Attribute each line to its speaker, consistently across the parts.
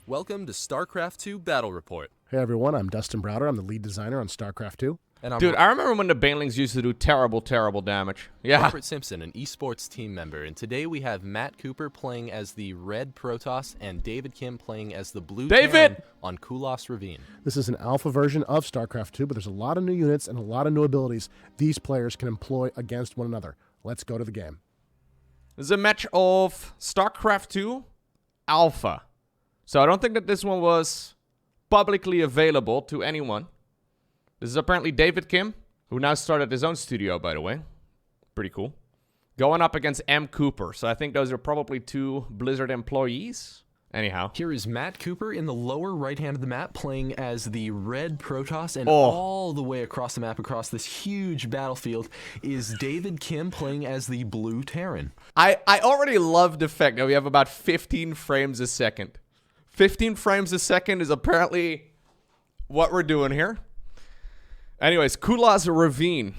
Speaker 1: Welcome to StarCraft 2 Battle Report.
Speaker 2: Hey everyone, I'm Dustin Browder. I'm the lead designer on StarCraft 2.
Speaker 1: And I'm
Speaker 3: Dude, I remember when the Banelings used to do terrible damage. Yeah.
Speaker 1: Robert Simpson, an esports team member, and today we have Matt Cooper playing as the red Protoss and David Kim playing as the blue Terran on Kulas Ravine.
Speaker 2: This is an alpha version of StarCraft 2, but there's a lot of new units and a lot of new abilities these players can employ against one another. Let's go to the game.
Speaker 3: This is a match of StarCraft 2 Alpha. So I don't think that this one was publicly available to anyone. This is apparently David Kim, who now started his own studio, by the way. Pretty cool. Going up against M. Cooper. So I think those are probably two Blizzard employees. Anyhow.
Speaker 1: Here is Matt Cooper in the lower right hand of the map playing as the red Protoss, and all the way across the map, across this huge battlefield, is David Kim playing as the blue Terran.
Speaker 3: I already love the fact that we have about 15 frames a second. 15 frames a second is apparently what we're doing here. Anyways, Kulas Ravine.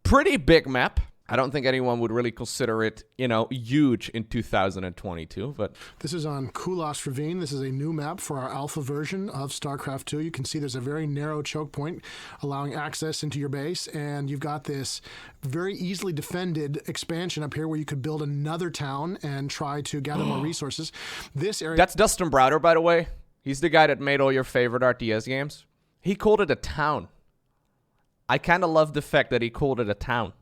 Speaker 3: Pretty big map. I don't think anyone would really consider it, you know, huge in 2022, but...
Speaker 2: This is on Kulas Ravine. This is a new map for our alpha version of StarCraft 2. You can see there's a very narrow choke point allowing access into your base, and you've got this very easily defended expansion up here where you could build another town and try to gather more resources. This area...
Speaker 3: That's Dustin Browder, by the way. He's the guy that made all your favorite RTS games. He called it a town. I kind of love the fact that he called it a town.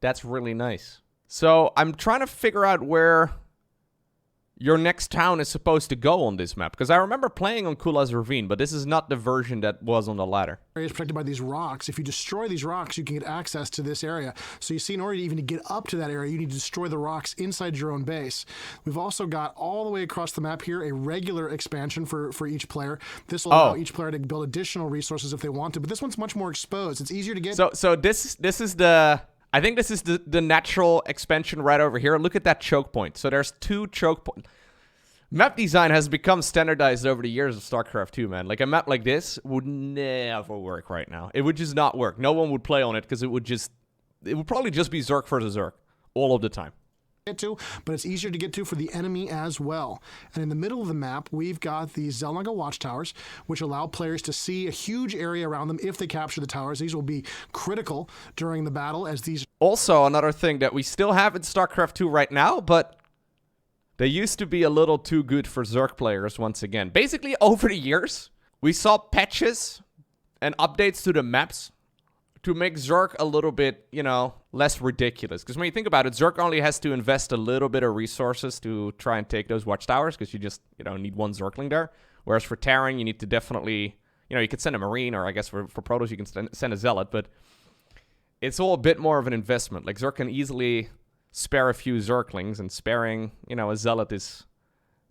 Speaker 3: That's really nice. So I'm trying to figure out where your next town is supposed to go on this map. Because I remember playing on Kulas Ravine, but this is not the version that was on the ladder.
Speaker 2: Area is protected by these rocks. If you destroy these rocks, you can get access to this area. So you see, in order to even to get up to that area, you need to destroy the rocks inside your own base. We've also got all the way across the map here a regular expansion for each player. This will allow each player to build additional resources if they want to. But this one's much more exposed. It's easier to get.
Speaker 3: So this is the... I think this is the natural expansion right over here. Look at that choke point. So there's two choke points. Map design has become standardized over the years of StarCraft 2, man. Like a map like this would never work right now. It would just not work. No one would play on it because it would probably just be Zerg versus Zerg all of the time.
Speaker 2: To, but it's easier to get to for the enemy as well. And in the middle of the map, we've got these Zelnaga watchtowers, which allow players to see a huge area around them if they capture the towers. These will be critical during the battle as these...
Speaker 3: Also, another thing that we still have in StarCraft 2 right now, but they used to be a little too good for Zerg players once again. Basically, over the years, we saw patches and updates to the maps to make Zerg a little bit, you know, less ridiculous. Because when you think about it, Zerg only has to invest a little bit of resources to try and take those watchtowers, because you just, you know, need one Zergling there. Whereas for Terran, you need to definitely, you know, you could send a Marine, or I guess for Protoss, you can send a Zealot, but it's all a bit more of an investment. Like, Zerg can easily spare a few Zerglings, and sparing, you know, a Zealot is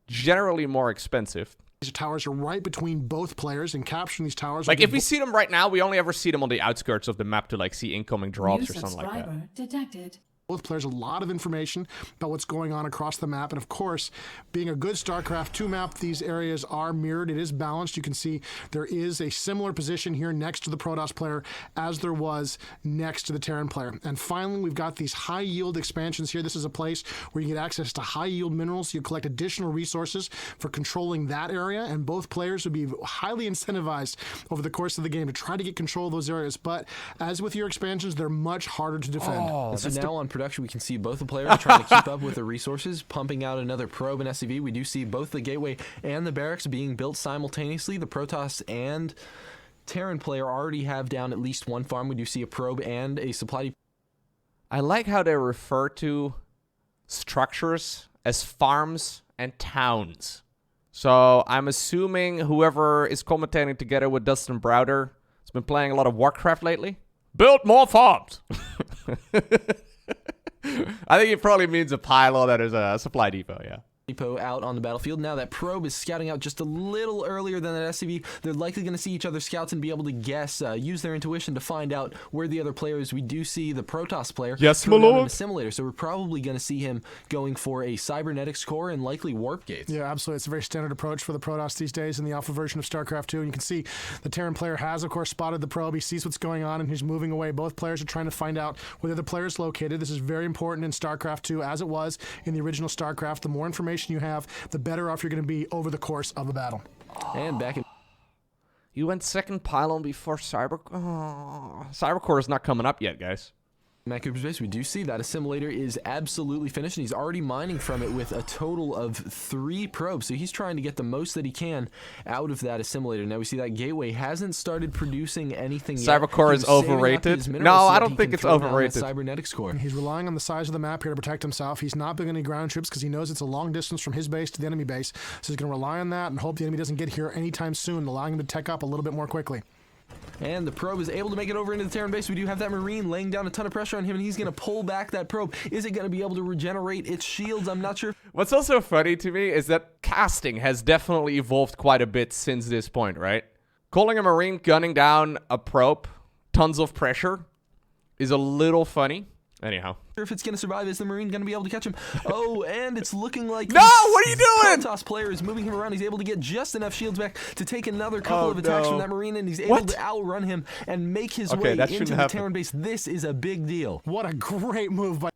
Speaker 3: generally more expensive.
Speaker 2: These towers are right between both players, and capturing these towers...
Speaker 3: Like, if we see them right now, we only ever see them on the outskirts of the map to, like, see incoming drops or something like that.
Speaker 4: Detected.
Speaker 2: Both players a lot of information about what's going on across the map. And of course, being a good StarCraft 2 map, these areas are mirrored. It is balanced. You can see there is a similar position here next to the Protoss player as there was next to the Terran player. And finally, we've got these high yield expansions here. This is a place where you get access to high yield minerals. You collect additional resources for controlling that area. And both players would be highly incentivized over the course of the game to try to get control of those areas. But as with your expansions, they're much harder to defend.
Speaker 1: So now on production, we can see both the players trying to keep up with the resources, pumping out another probe and SCV. We do see both the gateway and the barracks being built simultaneously. The Protoss and Terran player already have down at least one farm. We do see a probe and a supply depot.
Speaker 3: I like how they refer to structures as farms and towns. So I'm assuming whoever is commentating together with Dustin Browder has been playing a lot of Warcraft lately. Build more farms! I think it probably means a pile that is a supply depot, yeah.
Speaker 1: Depot out on the battlefield. Now that probe is scouting out just a little earlier than that SCV. They're likely going to see each other's scouts and be able to guess, use their intuition to find out where the other player is. We do see the Protoss player.
Speaker 3: Yes, my lord.
Speaker 1: In a simulator, so we're probably going to see him going for a cybernetics core and likely warp gates.
Speaker 2: Yeah, absolutely. It's a very standard approach for the Protoss these days in the alpha version of StarCraft 2. And you can see the Terran player has, of course, spotted the probe. He sees what's going on and he's moving away. Both players are trying to find out where the other player is located. This is very important in StarCraft 2, as it was in the original StarCraft. The more information information you have, the better off you're going to be over the course of a battle.
Speaker 1: And back in
Speaker 3: You went second pylon before Cyber... Oh, Cybercore is not coming up yet, guys.
Speaker 1: Matt Cooper's base, we do see that assimilator is absolutely finished, and he's already mining from it with a total of 3 probes. So he's trying to get the most that he can out of that assimilator. Now we see that gateway hasn't started producing anything yet.
Speaker 3: Cybercore is overrated. No, I don't think it's overrated.
Speaker 1: Cybernetics core.
Speaker 2: He's relying on the size of the map here to protect himself. He's not building any ground troops because he knows it's a long distance from his base to the enemy base. So he's going to rely on that and hope the enemy doesn't get here anytime soon, allowing him to tech up a little bit more quickly.
Speaker 1: And the probe is able to make it over into the Terran base. We do have that Marine laying down a ton of pressure on him, and he's going to pull back that probe. Is it going to be able to regenerate its shields? I'm not sure.
Speaker 3: What's also funny to me is that casting has definitely evolved quite a bit since this point, right? Calling a Marine gunning down a probe, tons of pressure, is a little funny. Anyhow.
Speaker 1: If it's going to survive, is the Marine going to be able to catch him? Oh, and it's looking like...
Speaker 3: No! What are you doing?
Speaker 1: Protoss player is moving him around. He's able to get just enough shields back to take another couple of attacks from that Marine, and he's able to outrun him and make his way into the Terran base. This is a big deal.
Speaker 2: What a great move by...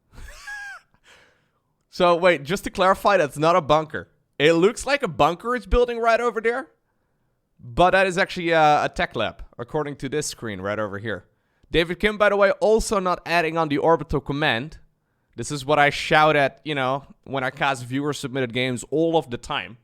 Speaker 3: So, wait, just to clarify, that's not a bunker. It looks like a bunker is building right over there, but that is actually a tech lab, according to this screen right over here. David Kim, by the way, also not adding on the orbital command. This is what I shout at, you know, when I cast viewer-submitted games all of the time.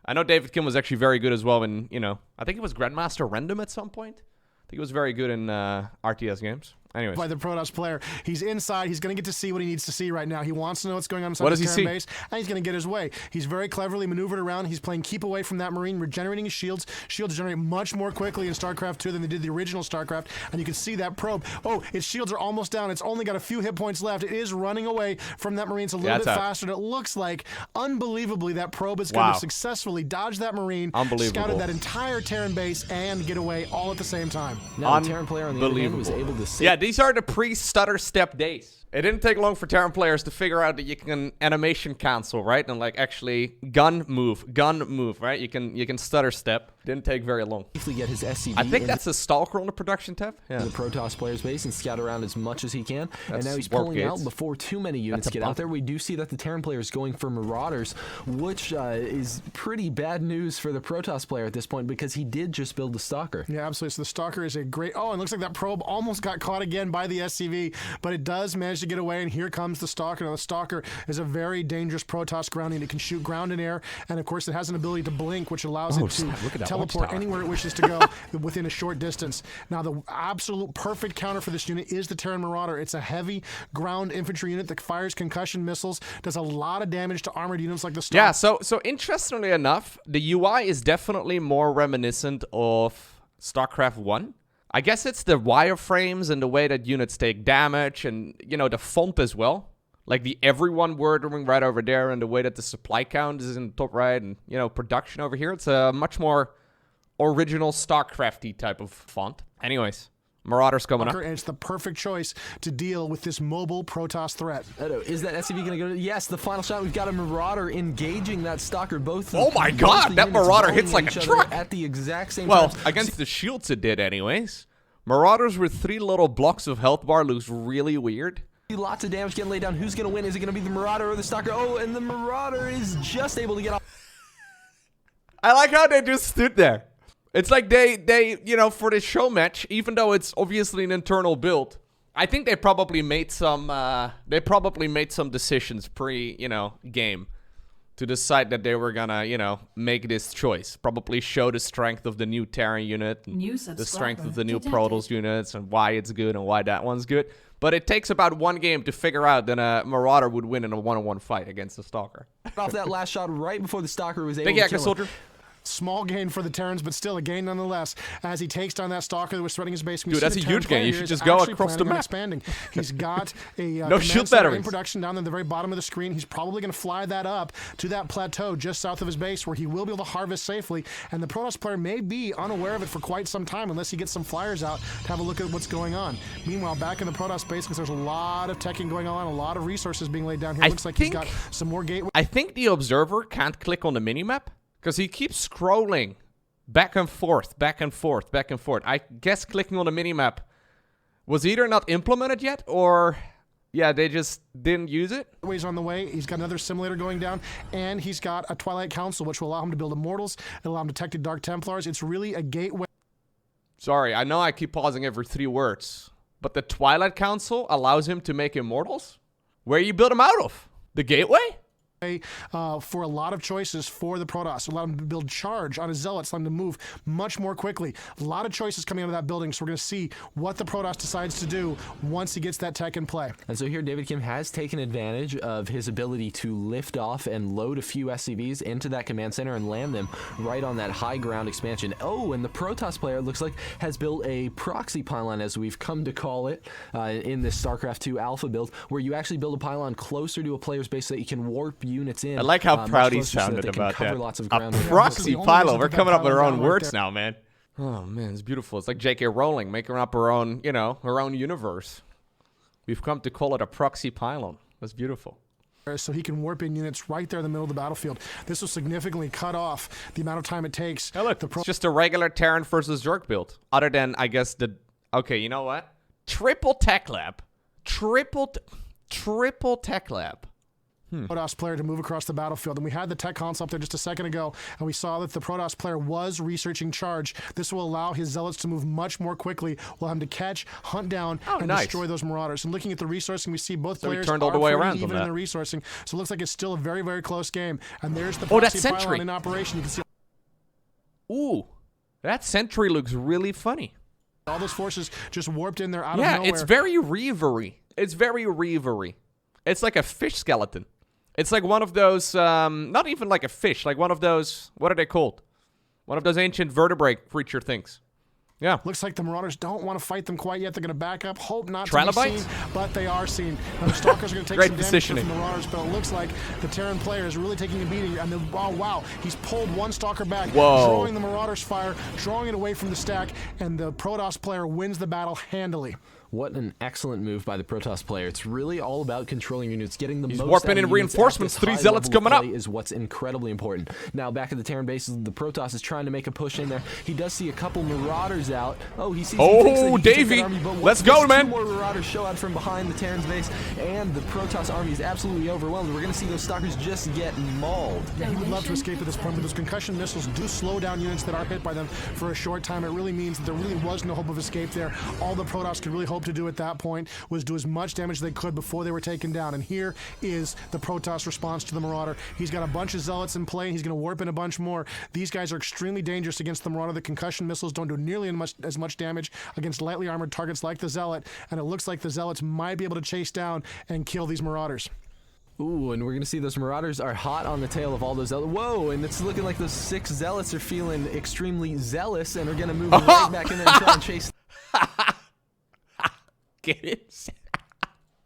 Speaker 3: I know David Kim was actually very good as well in, you know, I think it was Grandmaster Random at some point. I think he was very good in RTS games. Anyways.
Speaker 2: By the Protoss player. He's inside. He's going to get to see what he needs to see right now. He wants to know what's going on inside the Terran base, and he's going to get his way. He's very cleverly maneuvered around. He's playing keep away from that Marine, regenerating his shields. Shields generate much more quickly in StarCraft 2 than they did the original StarCraft, and you can see that probe. Oh, its shields are almost down. It's only got a few hit points left. It is running away from that Marine. It's a little bit faster than it looks like. Unbelievably, that probe is going to successfully dodge that Marine, scouted that entire Terran base, and get away all at the same time.
Speaker 1: Now, the Terran player on the other hand was able to see.
Speaker 3: Yeah, these are the pre-stutter step days. It didn't take long for Terran players to figure out that you can animation cancel, right? And like actually gun move, right? You can stutter step. Didn't take very long.
Speaker 1: Get his SCV
Speaker 3: I think that's a Stalker on the production tab. Yeah.
Speaker 1: The Protoss player's base and scout around as much as he can. And now he's pulling out before too many units get out there. We do see that the Terran player is going for Marauders, which is pretty bad news for the Protoss player at this point because he did just build the Stalker.
Speaker 2: Yeah, absolutely. So the Stalker is a great... Oh, and it looks like that probe almost got caught again by the SCV, but it does manage to get away, and here comes the Stalker. Now, the Stalker is a very dangerous Protoss grounding. It can shoot ground and air, and of course, it has an ability to blink, which allows it to teleport anywhere it wishes to go within a short distance. Now, the absolute perfect counter for this unit is the Terran Marauder. It's a heavy ground infantry unit that fires concussion missiles, does a lot of damage to armored units like the Stalker.
Speaker 3: Yeah, so interestingly enough, the UI is definitely more reminiscent of StarCraft 1. I guess it's the wireframes and the way that units take damage and, you know, the font as well. Like the everyone wording right over there and the way that the supply count is in the top right and, you know, production over here. It's a much more original StarCrafty type of font. Anyways, Marauders coming up.
Speaker 2: And it's the perfect choice to deal with this mobile Protoss threat.
Speaker 1: Is that SCV going to go? Yes, the final shot. We've got a Marauder engaging that Stalker.
Speaker 3: Oh my God, that Marauder hits like a truck
Speaker 1: at the exact same time.
Speaker 3: Well, against the shields it did anyways. Marauders with 3 little blocks of health bar looks really weird.
Speaker 1: Lots of damage getting laid down. Who's going to win? Is it going to be the Marauder or the Stalker? Oh, and the Marauder is just able to get off.
Speaker 3: I like how they just stood there. It's like they, you know, for this show match, even though it's obviously an internal build, I think they probably made some decisions pre, you know, game to decide that they were gonna, you know, make this choice. Probably show the strength of the new Terran unit, and the strength of the new Protoss units, and why it's good and why that one's good. But it takes about one game to figure out that a Marauder would win in a one-on-one fight against a Stalker.
Speaker 1: Off that last shot right before the Stalker was able to kill
Speaker 3: soldier.
Speaker 2: Small gain for the Terrans, but still a gain nonetheless. As he takes down that Stalker that was threatening his base.
Speaker 3: Dude, that's a huge gain. You should just go across the map.
Speaker 2: Expanding. He's got a
Speaker 3: no shield batteries
Speaker 2: in production down at the very bottom of the screen. He's probably going to fly that up to that plateau just south of his base, where he will be able to harvest safely. And the Protoss player may be unaware of it for quite some time, unless he gets some flyers out to have a look at what's going on. Meanwhile, back in the Protoss base, because there's a lot of teching going on, a lot of resources being laid down here. Looks like he's got some more gateway.
Speaker 3: I think the observer can't click on the minimap because he keeps scrolling back and forth, back and forth, back and forth. I guess clicking on the minimap was either not implemented yet or Yeah, they just didn't use it.
Speaker 2: Ways on the way. He's got another simulator going down, and he's got a Twilight Council, which will allow him to build Immortals. It'll allow him to detect Dark Templars. It's really a gateway.
Speaker 3: Sorry, I know I keep pausing every 3 words, but the Twilight Council allows him to make Immortals? Where you build them out of? The gateway?
Speaker 2: For a lot of choices for the Protoss. Allow him to build charge on his Zealots, allow him to move much more quickly. A lot of choices coming out of that building, so we're going to see what the Protoss decides to do once he gets that tech in play.
Speaker 1: And so here David Kim has taken advantage of his ability to lift off and load a few SCVs into that command center and land them right on that high ground expansion. Oh, and the Protoss player, it looks like, has built a proxy pylon, as we've come to call it, in this StarCraft 2 alpha build, where you actually build a pylon closer to a player's base so that you can warp units in.
Speaker 3: I like how proud he sounded about that. A proxy pylon. We're coming up with our own words now, man. Oh man, it's beautiful. It's like J.K. Rowling making up her own, you know, her own universe. We've come to call it a proxy pylon. That's beautiful.
Speaker 2: So he can warp in units right there in the middle of the battlefield. This will significantly cut off the amount of time it takes.
Speaker 3: Hey, look, it's just a regular Terran versus Zerg build. Other than, I guess, the... Okay, you know what? Triple Tech Lab. Triple Tech Lab.
Speaker 2: Protoss player to move across the battlefield. And we had the tech console up there just a second ago, and we saw that the Protoss player was researching charge. This will allow his Zealots to move much more quickly, allow him to catch, hunt down, and destroy those Marauders. And looking at the resourcing, we see both players
Speaker 3: turned all the way around
Speaker 2: even in the resourcing. So it looks like it's still a very, very close game. And there's the proxy pylon in operation. You can see.
Speaker 3: Ooh, that sentry looks really funny.
Speaker 2: All those forces just warped in there out of nowhere.
Speaker 3: Yeah, it's very Reavery. It's very Reavery. It's like a fish skeleton. It's like one of those, not even like a fish, like one of those, what are they called? One of those ancient vertebrate creature things. Yeah.
Speaker 2: Looks like the Marauders don't want to fight them quite yet. They're going to back up. Hope not to be seen, but they are seen. Now, the Stalkers are going to take some damage from the Marauders, but it looks like the Terran player is really taking a beating. And oh, wow, he's pulled one Stalker back, drawing the Marauders' fire, drawing it away from the stack, and the Protoss player wins the battle handily.
Speaker 1: What an excellent move by the Protoss player. It's really all about controlling units, getting the most
Speaker 3: warping in reinforcements. 3 Zealots coming up
Speaker 1: is what's incredibly important. Now, back at the Terran base, the Protoss is trying to make a push in there. He does see a couple Marauders out. Oh, he sees.
Speaker 3: Oh, Davey! Let's go, man!
Speaker 1: 2 more Marauders show out from behind the Terran's base, and the Protoss army is absolutely overwhelmed. We're going to see those Stalkers just get mauled.
Speaker 2: Yeah, he would love to escape at this point, but those concussion missiles do slow down units that are hit by them for a short time. It really means that there really was no hope of escape there. All the Protoss could really hope to do at that point was do as much damage as they could before they were taken down. And here is the Protoss response to the Marauder. He's got a bunch of Zealots in play. He's going to warp in a bunch more. These guys are extremely dangerous against the Marauder. The concussion missiles don't do nearly as much damage against lightly armored targets like the Zealot. And it looks like the Zealots might be able to chase down and kill these Marauders.
Speaker 1: Ooh, and we're going to see those Marauders are hot on the tail of all those Zealots. Whoa, and it's looking like those 6 Zealots are feeling extremely zealous and are going to move right back in there and try and chase
Speaker 3: Get it?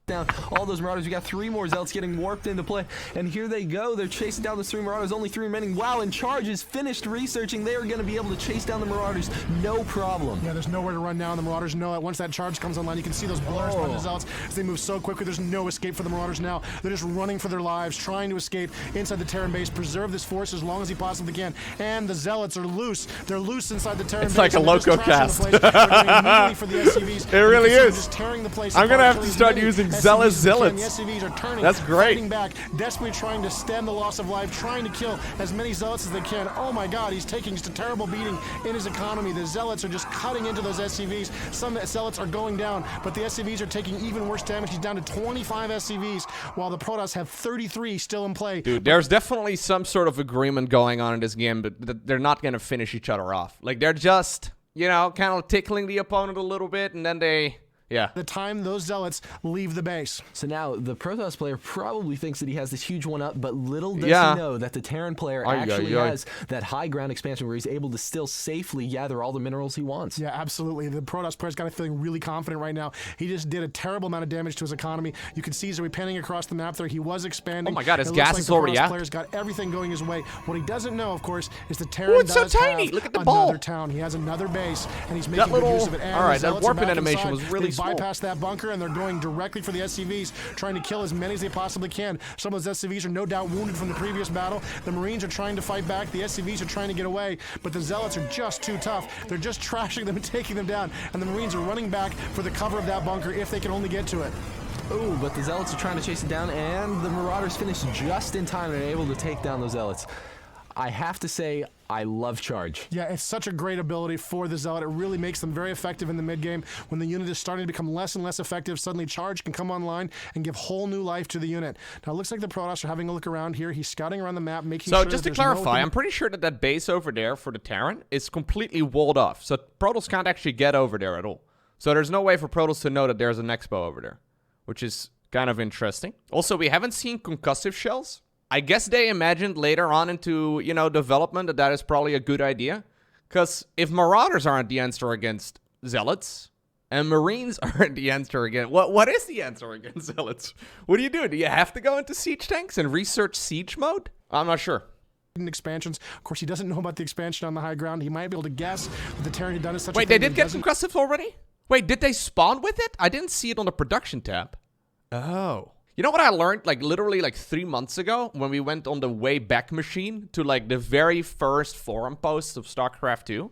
Speaker 1: down all those Marauders. We got 3 more Zealots getting warped into play, and here they go. They're chasing down those 3 Marauders. Only 3 remaining. Wow, and Charge is finished researching. They are going to be able to chase down the Marauders, no problem.
Speaker 2: Yeah, there's nowhere to run now, and the Marauders know it. Once that charge comes online, you can see those blurs by the Zealots as they move so quickly. There's no escape for the Marauders now. They're just running for their lives, trying to escape inside the Terran base, preserve this force as long as he possibly can. And the Zealots are loose. They're loose inside the Terran base.
Speaker 3: It's like a Lowko cast.
Speaker 2: For the SCVs.
Speaker 3: It really is.
Speaker 2: Just tearing the place
Speaker 3: I'm going to have to start using Zealots.
Speaker 2: The SCVs are turning,
Speaker 3: that's great.
Speaker 2: Fighting back, desperately trying to stem the loss of life, trying to kill as many Zealots as they can. Oh my God, he's taking just a terrible beating in his economy. The Zealots are just cutting into those SCVs. Some Zealots are going down, but the SCVs are taking even worse damage. He's down to 25 SCVs, while the Protoss have 33 still in play.
Speaker 3: Dude, there's definitely some sort of agreement going on in this game, but they're not going to finish each other off. Like, they're just, you know, kind of tickling the opponent a little bit, and then they... Yeah.
Speaker 2: The time those Zealots leave the base.
Speaker 1: So now the Protoss player probably thinks that he has this huge one up, but little does he know that the Terran player actually has that high ground expansion where he's able to still safely gather all the minerals he wants.
Speaker 2: Yeah, absolutely. The Protoss player's got feeling really confident right now. He just did a terrible amount of damage to his economy. You can see as we're panning across the map there, he was expanding.
Speaker 3: Oh my God, his gas is already out.
Speaker 2: The player's got everything going his way. What he doesn't know, of course, is the Terran does
Speaker 3: so tiny.
Speaker 2: have
Speaker 3: Look at the
Speaker 2: another
Speaker 3: ball.
Speaker 2: town. He has another base, and he's making good use of it. And
Speaker 3: all right, that warping animation was really small.
Speaker 2: They bypass that bunker, and they're going directly for the SCVs, trying to kill as many as they possibly can. Some of those SCVs are no doubt wounded from the previous battle. The Marines are trying to fight back. The SCVs are trying to get away, but the Zealots are just too tough. They're just trashing them and taking them down, and the Marines are running back for the cover of that bunker if they can only get to it.
Speaker 1: Oh, but the Zealots are trying to chase it down, and the Marauders finish just in time and are able to take down those Zealots. I have to say, I love Charge.
Speaker 2: Yeah, it's such a great ability for the Zealot. It really makes them very effective in the mid-game. When the unit is starting to become less and less effective, suddenly Charge can come online and give whole new life to the unit. Now, it looks like the Protoss are having a look around here. He's scouting around the map, making sure.
Speaker 3: So, just to clarify, I'm pretty sure that that base over there for the Terran is completely walled off. So, Protoss can't actually get over there at all. So, there's no way for Protoss to know that there's an Expo over there, which is kind of interesting. Also, we haven't seen concussive shells. I guess they imagined later on into, you know, development that is probably a good idea. Because if Marauders aren't the answer against Zealots, and Marines aren't the answer against... What is the answer against Zealots? What do you do? Do you have to go into siege tanks and research siege mode? I'm not sure.
Speaker 2: Expansions. Of course, he doesn't know about the expansion on the high ground. He might be able to guess that the Terran had done such a thing.
Speaker 3: Wait, they did get concussive already? Wait, did they spawn with it? I didn't see it on the production tab. Oh. You know what I learned, like, literally, like, 3 months ago when we went on the way back machine to, like, the very first forum post of StarCraft 2?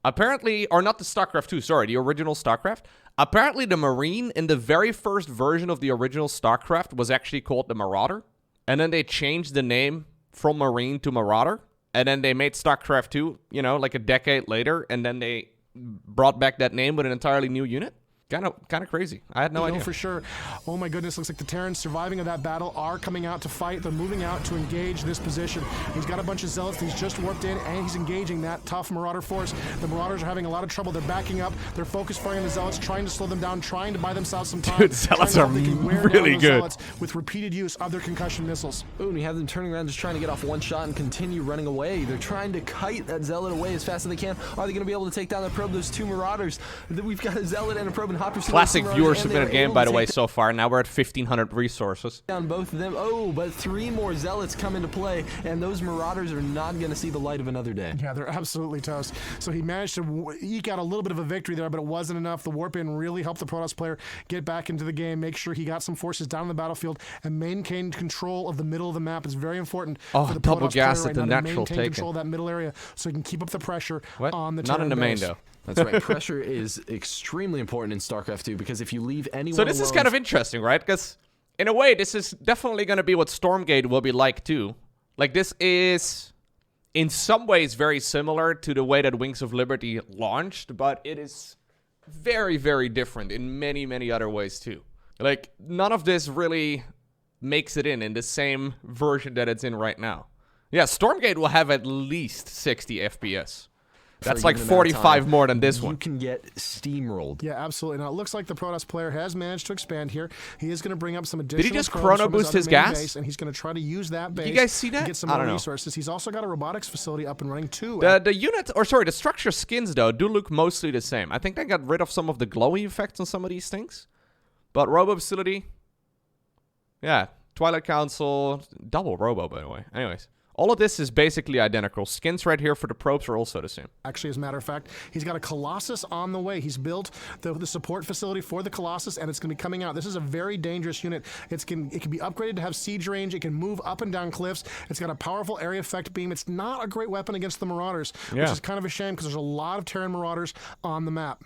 Speaker 3: Apparently, or not the StarCraft 2, sorry, the original StarCraft. Apparently, the Marine in the very first version of the original StarCraft was actually called the Marauder. And then they changed the name from Marine to Marauder. And then they made StarCraft 2, you know, like a decade later. And then they brought back that name with an entirely new unit. Kind of crazy. I had no idea.
Speaker 2: For sure. Oh my goodness, looks like the Terrans surviving of that battle are coming out to fight. They're moving out to engage this position. He's got a bunch of Zealots that he's just warped in, and he's engaging that tough Marauder force. The Marauders are having a lot of trouble. They're backing up. They're focus firing on the Zealots, trying to slow them down, trying to buy themselves some time.
Speaker 3: Dude, Zealots are really good.
Speaker 2: With repeated use of their concussion missiles.
Speaker 1: Ooh, and we have them turning around just trying to get off one shot and continue running away. They're trying to kite that Zealot away as fast as they can. Are they going to be able to take down that probe? Those two Marauders. We've got a Zealot and a probe and hot pursuit.
Speaker 3: Classic viewer submitted game, by the way, so far. Now we're at 1,500 resources.
Speaker 1: Down both of them. Oh, but 3 more Zealots come into play, and those Marauders are not going to see the light of another day.
Speaker 2: Yeah, they're absolutely toast. So he managed to eke out a little bit of a victory there, but it wasn't enough. The warp in really helped the Protoss player get back into the game, make sure he got some forces down on the battlefield, and maintain control of the middle of the map. It's very important for the
Speaker 3: double
Speaker 2: Protoss
Speaker 3: gas
Speaker 2: player
Speaker 3: at the
Speaker 2: right now to
Speaker 3: natural
Speaker 2: maintain
Speaker 3: taken.
Speaker 2: control of that middle area so he can keep up the pressure on the
Speaker 3: Not
Speaker 2: Terran
Speaker 3: in the main,
Speaker 2: base.
Speaker 3: though.
Speaker 1: That's right. Pressure is extremely important in StarCraft 2 because if you leave anyone
Speaker 3: So this is kind of interesting, right? Because in a way, this is definitely going to be what Stormgate will be like too. Like, this is in some ways very similar to the way that Wings of Liberty launched, but it is very, very different in many, many other ways too. Like, none of this really makes it in the same version that it's in right now. Yeah, Stormgate will have at least 60 FPS. That's like 45 more than this one.
Speaker 1: You can get steamrolled.
Speaker 2: Yeah, absolutely. Now, it looks like the Protoss player has managed to expand here. He is going to bring up some additional...
Speaker 3: Did he just
Speaker 2: probes
Speaker 3: chrono
Speaker 2: from his
Speaker 3: boost his
Speaker 2: other main
Speaker 3: gas?
Speaker 2: base, and he's going to try to use that base.
Speaker 3: You guys see that?
Speaker 2: To get some
Speaker 3: I
Speaker 2: more
Speaker 3: don't know.
Speaker 2: resources. He's also got a robotics facility up and running too.
Speaker 3: The unit, or sorry, the structure skins, though, do look mostly the same. I think they got rid of some of the glowy effects on some of these things. But Robo Facility... Yeah, Twilight Council... Double Robo, by the way. Anyways. All of this is basically identical. Skins right here for the probes are also the same.
Speaker 2: Actually, as a matter of fact, he's got a Colossus on the way. He's built the support facility for the Colossus, and it's going to be coming out. This is a very dangerous unit. It can be upgraded to have siege range. It can move up and down cliffs. It's got a powerful area effect beam. It's not a great weapon against the Marauders, which is kind of a shame because there's a lot of Terran Marauders on the map.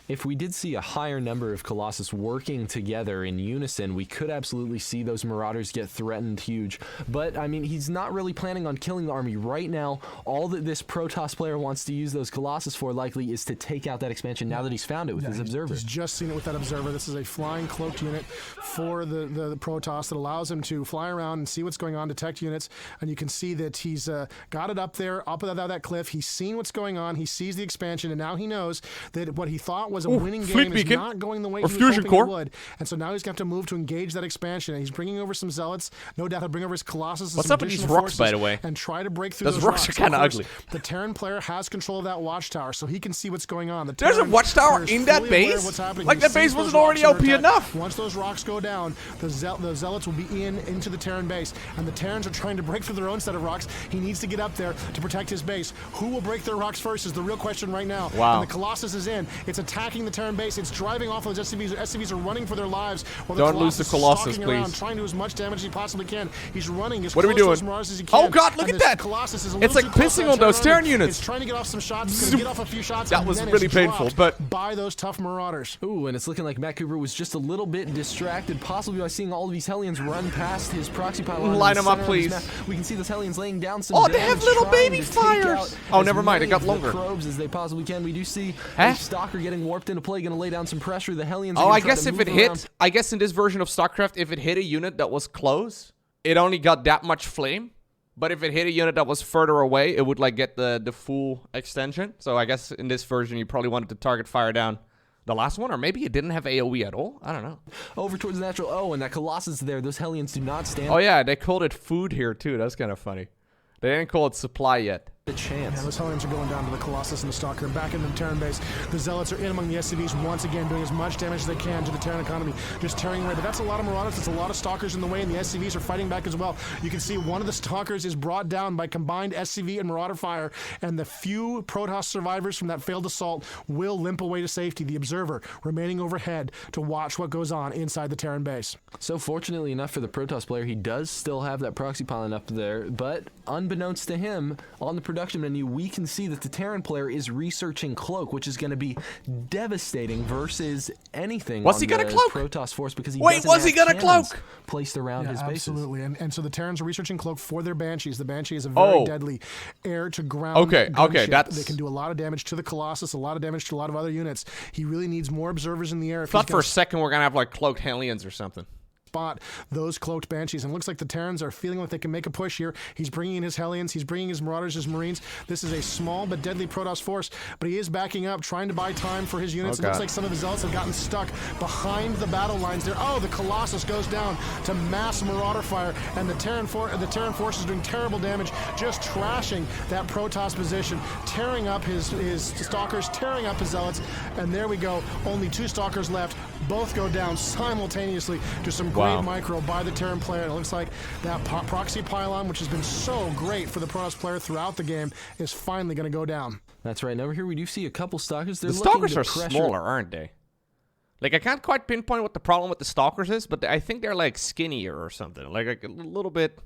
Speaker 1: If we did see a higher number of Colossus working together in unison, we could absolutely see those Marauders get threatened huge. But, I mean, he's not really planning on killing the army. Right now, all that this Protoss player wants to use those Colossus for likely is to take out that expansion now that he's found it with his Observer.
Speaker 2: He's just seen it with that Observer. This is a flying cloaked unit for the Protoss that allows him to fly around and see what's going on, detect units, and you can see that he's got it up there, up that cliff. He's seen what's going on. He sees the expansion, and now he knows that what he thought was a winning game is not going the way he was hoping it would. And so now he's going to have to move to engage that expansion. And he's bringing over some Zealots. No doubt he'll bring over his Colossus.
Speaker 3: What's up with these rocks, by the way?
Speaker 2: And try to break through those
Speaker 3: rocks. Are kind of ugly.
Speaker 2: The Terran player has control of that watchtower, so he can see what's going on.
Speaker 3: There's a watchtower in that base? Like, that base wasn't already OP enough.
Speaker 2: Once those rocks go down, the Zealots will be into the Terran base. And the Terrans are trying to break through their own set of rocks. He needs to get up there to protect his base. Who will break their rocks first is the real question right now.
Speaker 3: Wow.
Speaker 2: And the Colossus is in. It's attacking attacking the Terran base. It's driving off those SCVs. SCVs are running for their lives. While
Speaker 3: Don't lose the Colossus,
Speaker 2: stalking around,
Speaker 3: please.
Speaker 2: trying to do as much damage as he possibly can. He's running as
Speaker 3: What are we
Speaker 2: close to
Speaker 3: doing?
Speaker 2: those Marauders as he can.
Speaker 3: Oh god, look
Speaker 2: And
Speaker 3: at
Speaker 2: this
Speaker 3: that!
Speaker 2: Colossus is a
Speaker 3: It's
Speaker 2: little
Speaker 3: like
Speaker 2: too close to
Speaker 3: pissing
Speaker 2: that
Speaker 3: on those Terran
Speaker 2: army.
Speaker 3: units.
Speaker 2: It's trying to get off some shots. It's going to get off a few shots.
Speaker 3: That
Speaker 2: and
Speaker 3: was
Speaker 2: then
Speaker 3: really
Speaker 2: it's
Speaker 3: painful,
Speaker 2: dropped
Speaker 3: but
Speaker 2: by those tough Marauders.
Speaker 1: Ooh, and it's looking like Matt Cooper was just a little bit distracted, possibly by seeing all of these Hellions run past his proxy pylon. in
Speaker 3: Line
Speaker 1: the
Speaker 3: them up,
Speaker 1: center of his
Speaker 3: please.
Speaker 1: map. We can see those Hellions laying down some
Speaker 3: Oh, they have
Speaker 1: damage,
Speaker 3: little
Speaker 1: trying
Speaker 3: baby
Speaker 1: to take
Speaker 3: fires.
Speaker 1: out
Speaker 3: Oh,
Speaker 1: as
Speaker 3: never mind, it
Speaker 1: many
Speaker 3: got
Speaker 1: of the
Speaker 3: longer.
Speaker 1: probes as they possibly can. We do see
Speaker 3: Huh?
Speaker 1: a Stalker getting warped into play, going to lay down some pressure. The Hellions.
Speaker 3: Oh,
Speaker 1: are
Speaker 3: I
Speaker 1: gonna try
Speaker 3: guess
Speaker 1: to
Speaker 3: if it
Speaker 1: move around.
Speaker 3: hit, I guess in this version of StarCraft, if it hit a unit that was close, it only got that much flame. But if it hit a unit that was further away, it would like get the full extension. So I guess in this version, you probably wanted to target fire down the last one, or maybe it didn't have AoE at all. I don't know.
Speaker 1: over towards the natural. Oh, and that Colossus there. Those Hellions do not stand
Speaker 3: Oh yeah, they called it food here too. That's kind of funny. They didn't call it supply yet.
Speaker 1: a chance.
Speaker 2: Yeah, those Hellions are going down to the Colossus and the Stalker. Back into the Terran base. The Zealots are in among the SCVs once again, doing as much damage as they can to the Terran economy. Just tearing away. But that's a lot of Marauders. That's a lot of Stalkers in the way, and the SCVs are fighting back as well. You can see one of the Stalkers is brought down by combined SCV and Marauder fire, and the few Protoss survivors from that failed assault will limp away to safety. The Observer remaining overhead to watch what goes on inside the Terran base.
Speaker 1: So fortunately enough for the Protoss player, he does still have that proxy pylon up there, but unbeknownst to him, on the production menu, we can see that the Terran player is researching Cloak, which is going to be devastating versus anything
Speaker 3: Was
Speaker 1: on
Speaker 3: he gonna
Speaker 1: the
Speaker 3: cloak?
Speaker 1: Protoss force because he
Speaker 3: Wait,
Speaker 1: doesn't
Speaker 3: was he
Speaker 1: have
Speaker 3: gonna
Speaker 1: cannons
Speaker 3: cloak?
Speaker 1: placed around his bases.
Speaker 2: Absolutely. And so the Terrans are researching Cloak for their Banshees. The Banshee is a very deadly air-to-ground
Speaker 3: Okay,
Speaker 2: gunship.
Speaker 3: that's-
Speaker 2: They can do a lot of damage to the Colossus, a lot of damage to a lot of other units. He really needs more observers in the air. If
Speaker 3: Thought
Speaker 2: he's
Speaker 3: for a
Speaker 2: gonna
Speaker 3: second we're gonna have like cloaked Hellions or something.
Speaker 2: spot those cloaked Banshees. And it looks like the Terrans are feeling like they can make a push here. He's bringing in his Hellions. He's bringing his Marauders, his Marines. This is a small but deadly Protoss force, but he is backing up, trying to buy time for his units.
Speaker 3: Oh,
Speaker 2: It looks
Speaker 3: God.
Speaker 2: like some of his Zealots have gotten stuck behind the battle lines there. Oh, the Colossus goes down to mass Marauder fire, and the Terran force is doing terrible damage, just trashing that Protoss position, tearing up his Stalkers, tearing up his Zealots, and there we go. Only 2 Stalkers left. Both go down simultaneously. Just some great
Speaker 3: Wow.
Speaker 2: micro by the Terran player. And it looks like that proxy pylon, which has been so great for the Protoss player throughout the game, is finally going to go down.
Speaker 1: That's right. And over here we do see a couple Stalkers. They're
Speaker 3: The
Speaker 1: looking
Speaker 3: Stalkers
Speaker 1: to
Speaker 3: are
Speaker 1: pressure.
Speaker 3: smaller, aren't they? Like, I can't quite pinpoint what the problem with the Stalkers is, but I think they're, like, skinnier or something. Like a little bit...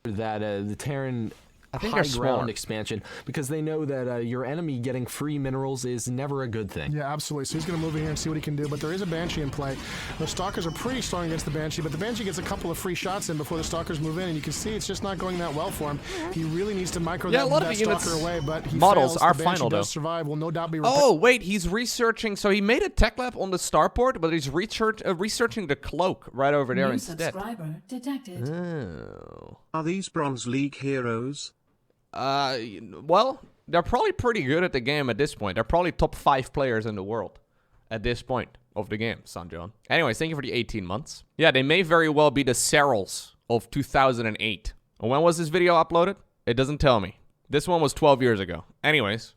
Speaker 1: That the Terran
Speaker 3: I think
Speaker 1: high
Speaker 3: they're
Speaker 1: ground
Speaker 3: smaller.
Speaker 1: expansion, because they know that your enemy getting free minerals is never a good thing.
Speaker 2: Yeah, absolutely. So he's going to move in here and see what he can do. But there is a Banshee in play. The Stalkers are pretty strong against the Banshee, but the Banshee gets a couple of free shots in before the Stalkers move in, and you can see it's just not going that well for him. He really needs to micro
Speaker 3: Yeah,
Speaker 2: that,
Speaker 3: a lot of
Speaker 2: that
Speaker 3: the units-
Speaker 2: Stalker away, but he
Speaker 3: models
Speaker 2: fails.
Speaker 3: are
Speaker 2: The Banshee
Speaker 3: final,
Speaker 2: does
Speaker 3: though.
Speaker 2: survive. Will no doubt be repaired.
Speaker 3: Oh, wait, he's researching... So he made a tech lab on the starport, but he's researching the cloak right over there
Speaker 4: New
Speaker 3: instead.
Speaker 4: subscriber detected.
Speaker 3: Oh.
Speaker 5: Are these Bronze League heroes?
Speaker 3: Well, they're probably pretty good at the game at this point. They're probably top 5 players in the world at this point of the game, Sanjon. Anyways, thank you for the 18 months. Yeah, they may very well be the Serals of 2008. And when was this video uploaded? It doesn't tell me. This one was 12 years ago. Anyways.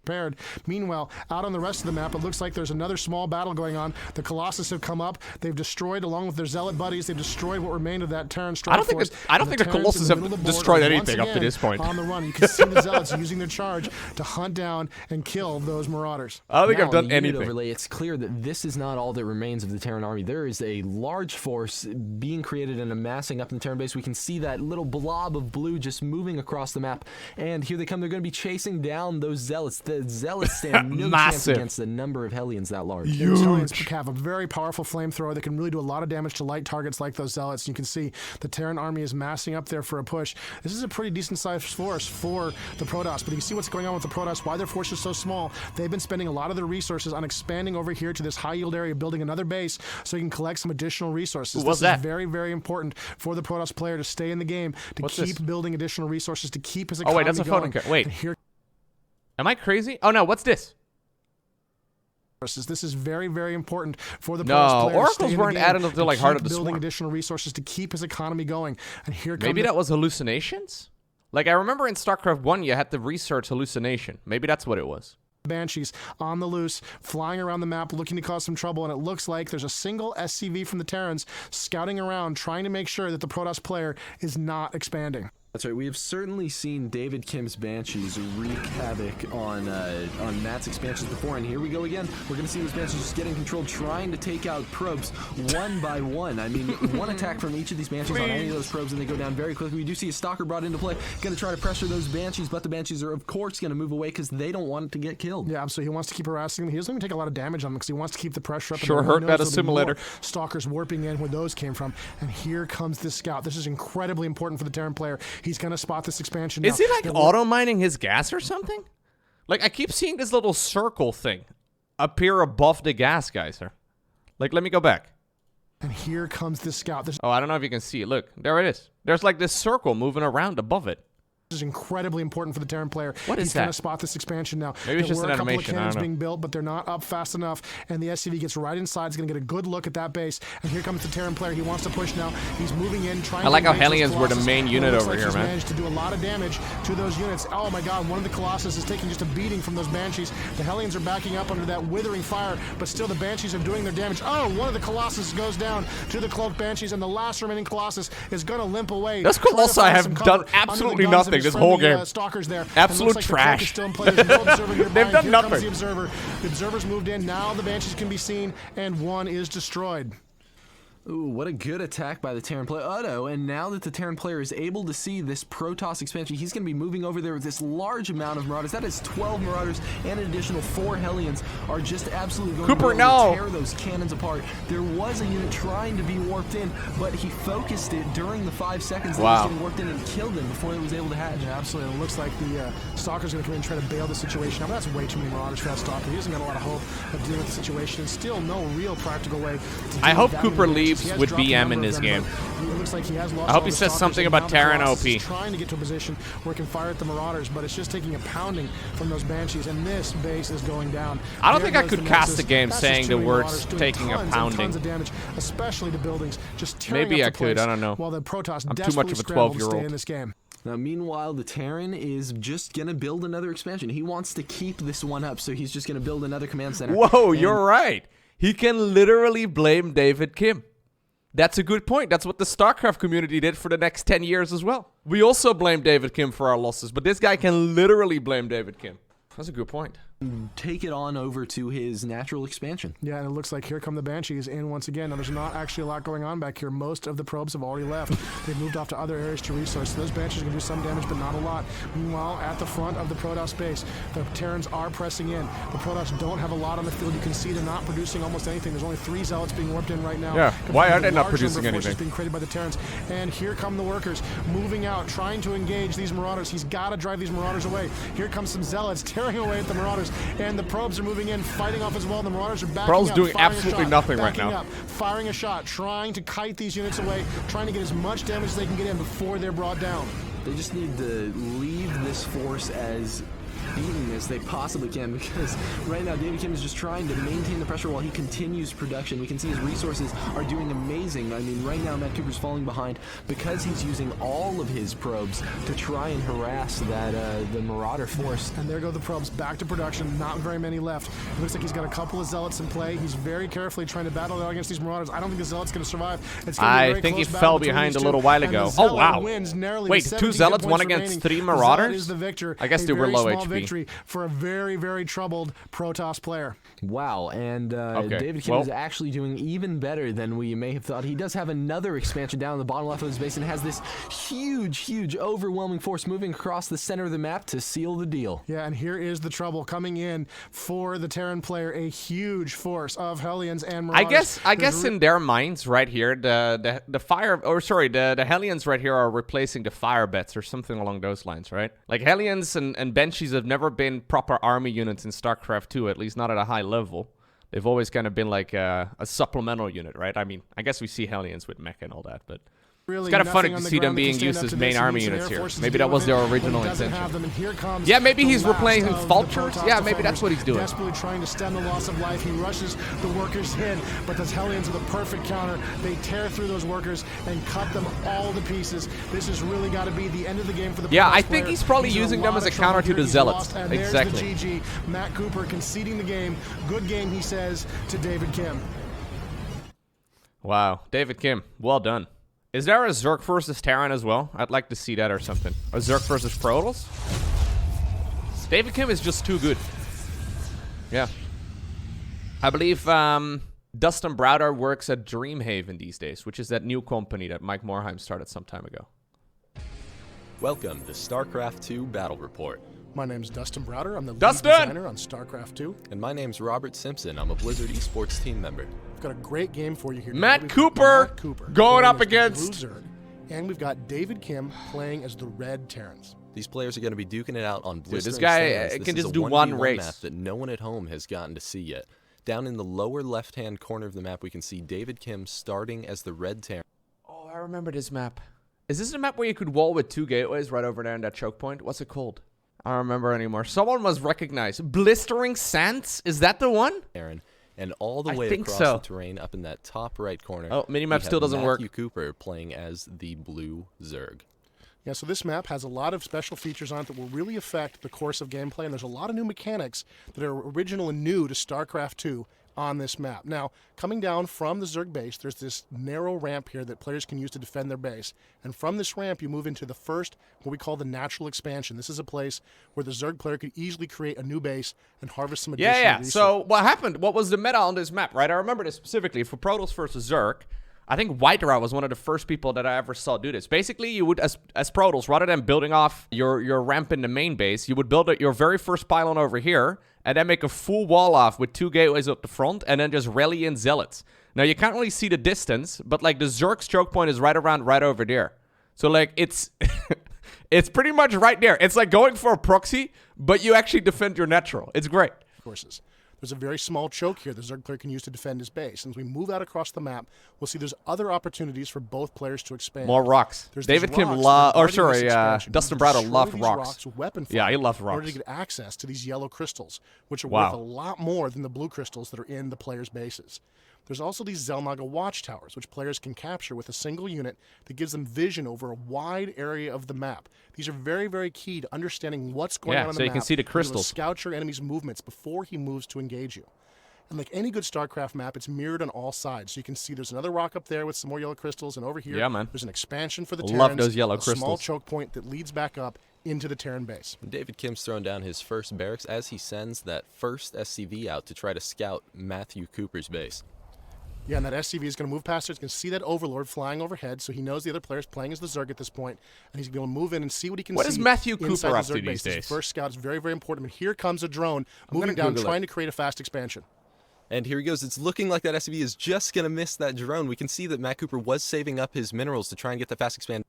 Speaker 2: Prepared. Meanwhile, out on the rest of the map, it looks like there's another small battle going on. The Colossus have come up. They've destroyed, along with their Zealot buddies, they've destroyed what remained of that Terran strike
Speaker 3: I don't think
Speaker 2: force.
Speaker 3: the- I don't
Speaker 2: And
Speaker 3: think the
Speaker 2: Terrans
Speaker 3: Colossus
Speaker 2: in the
Speaker 3: have
Speaker 2: middle of the board
Speaker 3: destroyed
Speaker 2: are once
Speaker 3: anything up to
Speaker 2: again
Speaker 3: this point.
Speaker 2: on the run. You can see the Zealots using their charge to hunt down and kill those Marauders.
Speaker 3: I don't think
Speaker 1: Now,
Speaker 3: I've done
Speaker 1: on the unit
Speaker 3: anything.
Speaker 1: Overlay, it's clear that this is not all that remains of the Terran army. There is a large force being created and amassing up in the Terran base. We can see that little blob of blue just moving across the map. And here they come. They're going to be chasing down those Zealots. The Zealots stand no chance
Speaker 3: Massive.
Speaker 2: against
Speaker 1: against the number of Hellions that large.
Speaker 2: The Italians have a very powerful flamethrower that can really do a lot of damage to light targets like those Zealots. You can see the Terran army is massing up there for a push. This is a pretty decent-sized force for the Protoss, but you can see what's going on with the Protoss, why their force is so small. They've been spending a lot of their resources on expanding over here to this high-yield area, building another base so you can collect some additional resources.
Speaker 3: What's
Speaker 2: this
Speaker 3: that?
Speaker 2: is very, very important for the Protoss player to stay in the game, to
Speaker 3: What's
Speaker 2: keep
Speaker 3: this?
Speaker 2: building additional resources, to keep his
Speaker 3: Oh,
Speaker 2: economy
Speaker 3: wait, that's a photo
Speaker 2: going.
Speaker 3: card. Wait.
Speaker 2: And here
Speaker 3: Am I crazy? Oh, no, what's this?
Speaker 2: This is very, very important for the
Speaker 3: No,
Speaker 2: Protoss player to
Speaker 3: oracles
Speaker 2: stay in the
Speaker 3: weren't
Speaker 2: game,
Speaker 3: added until,
Speaker 2: to
Speaker 3: like, Heart
Speaker 2: keep
Speaker 3: of the
Speaker 2: building
Speaker 3: Swarm.
Speaker 2: additional resources to keep his economy going. And here comes
Speaker 3: Maybe that was hallucinations? Like, I remember in StarCraft 1, you had the research hallucination. Maybe that's what it was.
Speaker 2: Banshees on the loose, flying around the map, looking to cause some trouble, and it looks like there's a single SCV from the Terrans scouting around, trying to make sure that the Protoss player is not expanding.
Speaker 1: That's right. We have certainly seen David Kim's Banshees wreak havoc on Matt's expansions before, and here we go again. We're going to see those Banshees just getting controlled, trying to take out probes one by one. I mean, one attack from each of these Banshees on any of those probes, and they go down very quickly. We do see a Stalker brought into play, going to try to pressure those Banshees, but the Banshees are, of course, going to move away because they don't want it to get killed.
Speaker 2: Yeah, so he wants to keep harassing them. He doesn't even take a lot of damage on them because he wants to keep the pressure up.
Speaker 3: Sure hurt that assimilator.
Speaker 2: Stalkers warping in where those came from, and here comes this scout. This is incredibly important for the Terran player. He's going to spot this expansion.
Speaker 3: Is he like auto mining his gas or something? Like I keep seeing this little circle thing appear above the gas geyser. Like let me go back.
Speaker 2: And here comes this scout.
Speaker 3: Oh, I don't know if you can see it. Look, there it is. There's like this circle moving around above it.
Speaker 2: This is incredibly important for the Terran player.
Speaker 3: What is
Speaker 2: He's
Speaker 3: that?
Speaker 2: going to spot this expansion now.
Speaker 3: Maybe it's just an animation.
Speaker 2: There were a couple of cannons
Speaker 3: I don't know.
Speaker 2: being built, but they're not up fast enough. And the SCV gets right inside. He's going to get a good look at that base. And here comes the Terran player. He wants to push now. He's moving in, trying
Speaker 3: I like
Speaker 2: to
Speaker 3: how
Speaker 2: engage those
Speaker 3: Hellions were the
Speaker 2: Colossus.
Speaker 3: main
Speaker 2: It
Speaker 3: unit
Speaker 2: looks
Speaker 3: over
Speaker 2: like
Speaker 3: here,
Speaker 2: he's
Speaker 3: man.
Speaker 2: managed to do a lot of damage to those units. Oh my God, one of the Colossus is taking just a beating from those Banshees. The Hellions are backing up under that withering fire, but still the Banshees are doing their damage. Oh, one of the Colossus goes down to the cloaked Banshees, and the last remaining Colossus is going to limp away.
Speaker 3: Those
Speaker 2: trying to
Speaker 3: Colossi
Speaker 2: find
Speaker 3: have
Speaker 2: some
Speaker 3: done
Speaker 2: cover under the
Speaker 3: absolutely
Speaker 2: guns of
Speaker 3: nothing
Speaker 2: his
Speaker 3: this whole
Speaker 2: friendly,
Speaker 3: game.
Speaker 2: Stalkers there.
Speaker 3: Absolute
Speaker 2: And looks like the cloak is
Speaker 3: trash.
Speaker 2: still in play. There's no observer nearby.
Speaker 3: They've done
Speaker 2: Here
Speaker 3: nothing.
Speaker 2: comes the observer. The observer's moved in. Now the Banshees can be seen, and one is destroyed.
Speaker 1: Ooh, what a good attack by the Terran player. Otto, and now that the Terran player is able to see this Protoss expansion, he's going to be moving over there with this large amount of Marauders. That is 12 Marauders, and an additional 4 Hellions are just absolutely going
Speaker 3: Cooper,
Speaker 1: to be able
Speaker 3: no.
Speaker 1: to tear those cannons apart. There was a unit trying to be warped in, but he focused it during the 5 seconds that
Speaker 3: Wow.
Speaker 1: he was getting warped in and killed them before it was able to hatch.
Speaker 2: Yeah, absolutely. It looks like the Stalker's going to come in and try to bail the situation out, but that's way too many Marauders for that Stalker. He hasn't got a lot of hope of dealing with the situation. Still no real practical way to deal
Speaker 3: I hope
Speaker 2: with that
Speaker 3: Cooper
Speaker 2: many Banshees.
Speaker 3: leaves
Speaker 2: He has
Speaker 3: with
Speaker 2: dropped a
Speaker 3: BM
Speaker 2: number
Speaker 3: in
Speaker 2: of
Speaker 3: this
Speaker 2: them,
Speaker 3: game.
Speaker 2: but it looks like he has lost
Speaker 3: I hope
Speaker 2: all
Speaker 3: he
Speaker 2: the
Speaker 3: says
Speaker 2: Stalkers,
Speaker 3: something
Speaker 2: and
Speaker 3: about
Speaker 2: now the
Speaker 3: Terran
Speaker 2: Colossus
Speaker 3: OP.
Speaker 2: is trying to get to a position where it can fire at the Marauders, but it's just taking a pounding from those Banshees, and this base is going down.
Speaker 3: I don't
Speaker 2: There
Speaker 3: think I
Speaker 2: goes
Speaker 3: could
Speaker 2: the
Speaker 3: cast
Speaker 2: Nexus.
Speaker 3: the game
Speaker 2: That's
Speaker 3: saying
Speaker 2: just
Speaker 3: the
Speaker 2: too many
Speaker 3: words
Speaker 2: Marauders doing
Speaker 3: taking a
Speaker 2: tons and
Speaker 3: pounding.
Speaker 2: tons of damage, especially to buildings, just tearing
Speaker 3: Maybe
Speaker 2: up
Speaker 3: I
Speaker 2: the
Speaker 3: could,
Speaker 2: place,
Speaker 3: I don't know.
Speaker 2: While the Protoss
Speaker 3: I'm too
Speaker 2: desperately
Speaker 3: much of a
Speaker 2: scramble to
Speaker 3: 12-year-old.
Speaker 2: stay in this game.
Speaker 1: Now, meanwhile, the Terran is just going to build another expansion. He wants to keep this one up, so he's just going to build another command center.
Speaker 3: Whoa,
Speaker 1: And
Speaker 3: you're right. He can literally blame David Kim. That's a good point. That's what the StarCraft community did for the next 10 years as well. We also blame David Kim for our losses, but this guy can literally blame David Kim. That's a good point.
Speaker 1: take it on over to his natural expansion.
Speaker 2: Yeah, and it looks like here come the Banshees in once again. Now, there's not actually a lot going on back here. Most of the probes have already left. They've moved off to other areas to resource. So those Banshees can do some damage, but not a lot. Meanwhile, at the front of the Protoss base, the Terrans are pressing in. The Protoss don't have a lot on the field. You can see they're not producing almost anything. There's only 3 Zealots being warped in right now.
Speaker 3: Yeah, why are
Speaker 2: compared to
Speaker 3: they
Speaker 2: the
Speaker 3: not
Speaker 2: large
Speaker 3: producing
Speaker 2: number of forces
Speaker 3: anything?
Speaker 2: being created by the Terrans. And here come the workers moving out, trying to engage these Marauders. He's got to drive these Marauders away. Here comes some Zealots tearing away at the Marauders, and the probes are moving in, fighting off as well. The Marauders are backing
Speaker 3: Probes
Speaker 2: up,
Speaker 3: doing
Speaker 2: firing a
Speaker 3: absolutely
Speaker 2: shot,
Speaker 3: nothing right
Speaker 2: backing
Speaker 3: now.
Speaker 2: up, firing a shot, trying to kite these units away, trying to get as much damage as they can get in before they're brought down.
Speaker 1: They just need to leave this force as beaten as they possibly can, because right now David Kim is just trying to maintain the pressure while he continues production. We can see his resources are doing amazing. I mean, right now Matt Cooper's falling behind because he's using all of his probes to try and harass that the Marauder force.
Speaker 2: And there go the probes back to production. Not very many left. It looks like he's got a couple of Zealots in play. He's very carefully trying to battle out against these Marauders. I don't think the Zealot's going to survive. It's gonna be a
Speaker 3: I
Speaker 2: very
Speaker 3: think he
Speaker 2: close battle
Speaker 3: fell
Speaker 2: between
Speaker 3: behind
Speaker 2: these
Speaker 3: a little
Speaker 2: two,
Speaker 3: while
Speaker 2: and
Speaker 3: ago.
Speaker 2: the
Speaker 3: Oh,
Speaker 2: Zealot
Speaker 3: wow.
Speaker 2: wins narrowly
Speaker 3: Wait,
Speaker 2: with
Speaker 3: 2
Speaker 2: 17
Speaker 3: Zealots,
Speaker 2: points
Speaker 3: one against
Speaker 2: remaining.
Speaker 3: 3
Speaker 2: The Zealot
Speaker 3: Marauders?
Speaker 2: is the victor.
Speaker 3: I guess
Speaker 2: A
Speaker 3: they were
Speaker 2: very
Speaker 3: low
Speaker 2: small
Speaker 3: HP.
Speaker 2: victory for a very, very troubled Protoss player.
Speaker 1: Wow, and
Speaker 3: Okay,
Speaker 1: David Kim
Speaker 3: well-
Speaker 1: is actually doing even better than we may have thought. He does have another expansion down in the bottom left of his base and has this huge, overwhelming force moving across the center of the map to seal the deal.
Speaker 2: Yeah, and here is the trouble coming in for the Terran player, a huge force of Hellions and Marauders.
Speaker 3: I guess in their minds right here, the Hellions right here are replacing the fire bets or something along those lines, right? Like Hellions and Banshees have never been proper army units in StarCraft 2, at least not at a high level. They've always kind of been like a supplemental unit, right? I mean, I guess we see Hellions with mech and all that, but
Speaker 2: Really
Speaker 3: it's kind of funny
Speaker 2: nothing
Speaker 3: to
Speaker 2: on the
Speaker 3: see them
Speaker 2: ground that can
Speaker 3: being
Speaker 2: stand
Speaker 3: used
Speaker 2: up
Speaker 3: as
Speaker 2: to
Speaker 3: main
Speaker 2: this. He
Speaker 3: army
Speaker 2: needs some
Speaker 3: units
Speaker 2: air
Speaker 3: here.
Speaker 2: forces to
Speaker 3: Maybe
Speaker 2: deal
Speaker 3: that was
Speaker 2: with
Speaker 3: their
Speaker 2: it, but
Speaker 3: original
Speaker 2: he doesn't
Speaker 3: intention.
Speaker 2: have them, and here comes
Speaker 3: Yeah, maybe
Speaker 2: the
Speaker 3: he's
Speaker 2: last
Speaker 3: replacing
Speaker 2: of the
Speaker 3: vultures.
Speaker 2: Protoss
Speaker 3: Yeah, maybe
Speaker 2: defenders,
Speaker 3: that's what he's doing.
Speaker 2: Desperately trying to stem the loss of life. He rushes the workers in, but those Hellions are the perfect counter. They tear through those workers and cut them all to pieces. This has really got to be the end of the game for the
Speaker 3: Yeah,
Speaker 2: Protoss
Speaker 3: I think
Speaker 2: player.
Speaker 3: he's probably
Speaker 2: in
Speaker 3: using them
Speaker 2: lot
Speaker 3: as
Speaker 2: of
Speaker 3: a counter
Speaker 2: trouble
Speaker 3: to the
Speaker 2: here. He's
Speaker 3: Zealots.
Speaker 2: lost, and
Speaker 3: Exactly.
Speaker 2: There's the GG. Matt Cooper conceding the game. Good game, he says, to David Kim.
Speaker 3: Wow, David Kim, well done. Is there a Zerg versus Terran as well? I'd like to see that or something. A Zerg versus Protoss? David Kim is just too good. Yeah. I believe Dustin Browder works at Dreamhaven these days, which is that new company that Mike Morheim started some time ago.
Speaker 4: Welcome to StarCraft 2 Battle Report.
Speaker 2: My name's Dustin Browder. I'm the lead
Speaker 3: Dustin!
Speaker 2: designer on StarCraft 2.
Speaker 4: And my name's Robert Simpson. I'm a Blizzard esports team member.
Speaker 2: We've got a great game for you here.
Speaker 3: Matt
Speaker 2: today. We've got
Speaker 3: Cooper
Speaker 2: Matt Cooper
Speaker 3: going
Speaker 2: playing
Speaker 3: up
Speaker 2: as the
Speaker 3: against-
Speaker 2: Blue Zerg, and we've got David Kim playing as the Red Terrans.
Speaker 4: These players are going to be duking it out on Blistering
Speaker 3: this guy
Speaker 4: stands.
Speaker 3: can
Speaker 4: This
Speaker 3: just
Speaker 4: is a
Speaker 3: do one
Speaker 4: 1v1
Speaker 3: race.
Speaker 4: map that no one at home has gotten to see yet. Down in the lower left-hand corner of the map, we can see David Kim starting as the Red Terran.
Speaker 3: Oh, I remember this map. Is this a map where you could wall with 2 gateways right over there in that choke point? What's it called? I don't remember anymore. Someone must recognize. Blistering Sands? Is that the one?
Speaker 4: And all the
Speaker 3: I
Speaker 4: way
Speaker 3: think
Speaker 4: across
Speaker 3: so.
Speaker 4: the terrain up in that top right corner.
Speaker 3: Oh, minimap
Speaker 4: we have
Speaker 3: still doesn't work.
Speaker 4: Matthew Cooper playing as the Blue Zerg.
Speaker 2: Yeah, so this map has a lot of special features on it that will really affect the course of gameplay, and there's a lot of new mechanics that are original and new to StarCraft 2 on this map. Now, coming down from the Zerg base, there's this narrow ramp here that players can use to defend their base. And from this ramp, you move into the first, what we call the natural expansion. This is a place where the Zerg player could easily create a new base and harvest some additional resources.
Speaker 3: So what happened? What was the meta on this map, right? I remember this specifically for Protoss versus Zerg. I think Whitera was one of the first people that I ever saw do this. Basically, you would, as Protoss, rather than building off your ramp in the main base, you would build your very first pylon over here, and then make a full wall off with 2 gateways up the front, and then just rally in zealots. Now, you can't really see the distance, but, like, the Zerg's choke point is right over there. So, like, it's it's pretty much right there. It's like going for a proxy, but you actually defend your natural. It's great.
Speaker 2: Courses. There's a very small choke here the Zerg player can use to defend his base. And as we move out across the map, we'll see there's other opportunities for both players to expand.
Speaker 3: More rocks.
Speaker 2: There's
Speaker 3: David
Speaker 2: these
Speaker 3: Kim
Speaker 2: rocks
Speaker 3: loved,
Speaker 2: that are
Speaker 3: or
Speaker 2: guarding this
Speaker 3: sorry,
Speaker 2: expansion.
Speaker 3: Dustin
Speaker 2: You can
Speaker 3: Browder
Speaker 2: destroy
Speaker 3: loved
Speaker 2: these
Speaker 3: rocks.
Speaker 2: with weapon
Speaker 3: Yeah,
Speaker 2: fire
Speaker 3: he loved
Speaker 2: in order
Speaker 3: rocks.
Speaker 2: to get access to these yellow crystals, which are
Speaker 3: Wow.
Speaker 2: worth a lot more than the blue crystals that are in the players' bases. There's also these Xel'Naga watchtowers, which players can capture with a single unit that gives them vision over a wide area of the map. These are very, very key to understanding what's going on the
Speaker 3: so you
Speaker 2: map.
Speaker 3: can see the
Speaker 2: and be able to
Speaker 3: crystals.
Speaker 2: Scout your enemy's movements before he moves to engage you. And like any good StarCraft map, it's mirrored on all sides. So you can see there's another rock up there with some more yellow crystals, and over here,
Speaker 3: Yeah, man.
Speaker 2: there's an expansion for the
Speaker 3: Love
Speaker 2: Terrans,
Speaker 3: those yellow
Speaker 2: a small
Speaker 3: crystals.
Speaker 2: choke point that leads back up into the Terran base.
Speaker 4: David Kim's throwing down his first barracks as he sends that first SCV out to try to scout Matthew Cooper's base.
Speaker 2: Yeah, and that SCV is going to move past there. He's going to see that Overlord flying overhead, so he knows the other player's playing as the Zerg at this point, and he's going to move in and see what he can
Speaker 3: What
Speaker 2: see.
Speaker 3: is Matthew Cooper
Speaker 2: inside the
Speaker 3: up to
Speaker 2: Zerg
Speaker 3: these
Speaker 2: base. His
Speaker 3: days?
Speaker 2: first scout is very, very important. And here comes a drone moving
Speaker 3: gonna
Speaker 2: down,
Speaker 3: Google it.
Speaker 2: trying to create a fast expansion.
Speaker 4: And here he goes. It's looking like that SCV is just going to miss that drone. We can see that Matt Cooper was saving up his minerals to try and get the fast expand.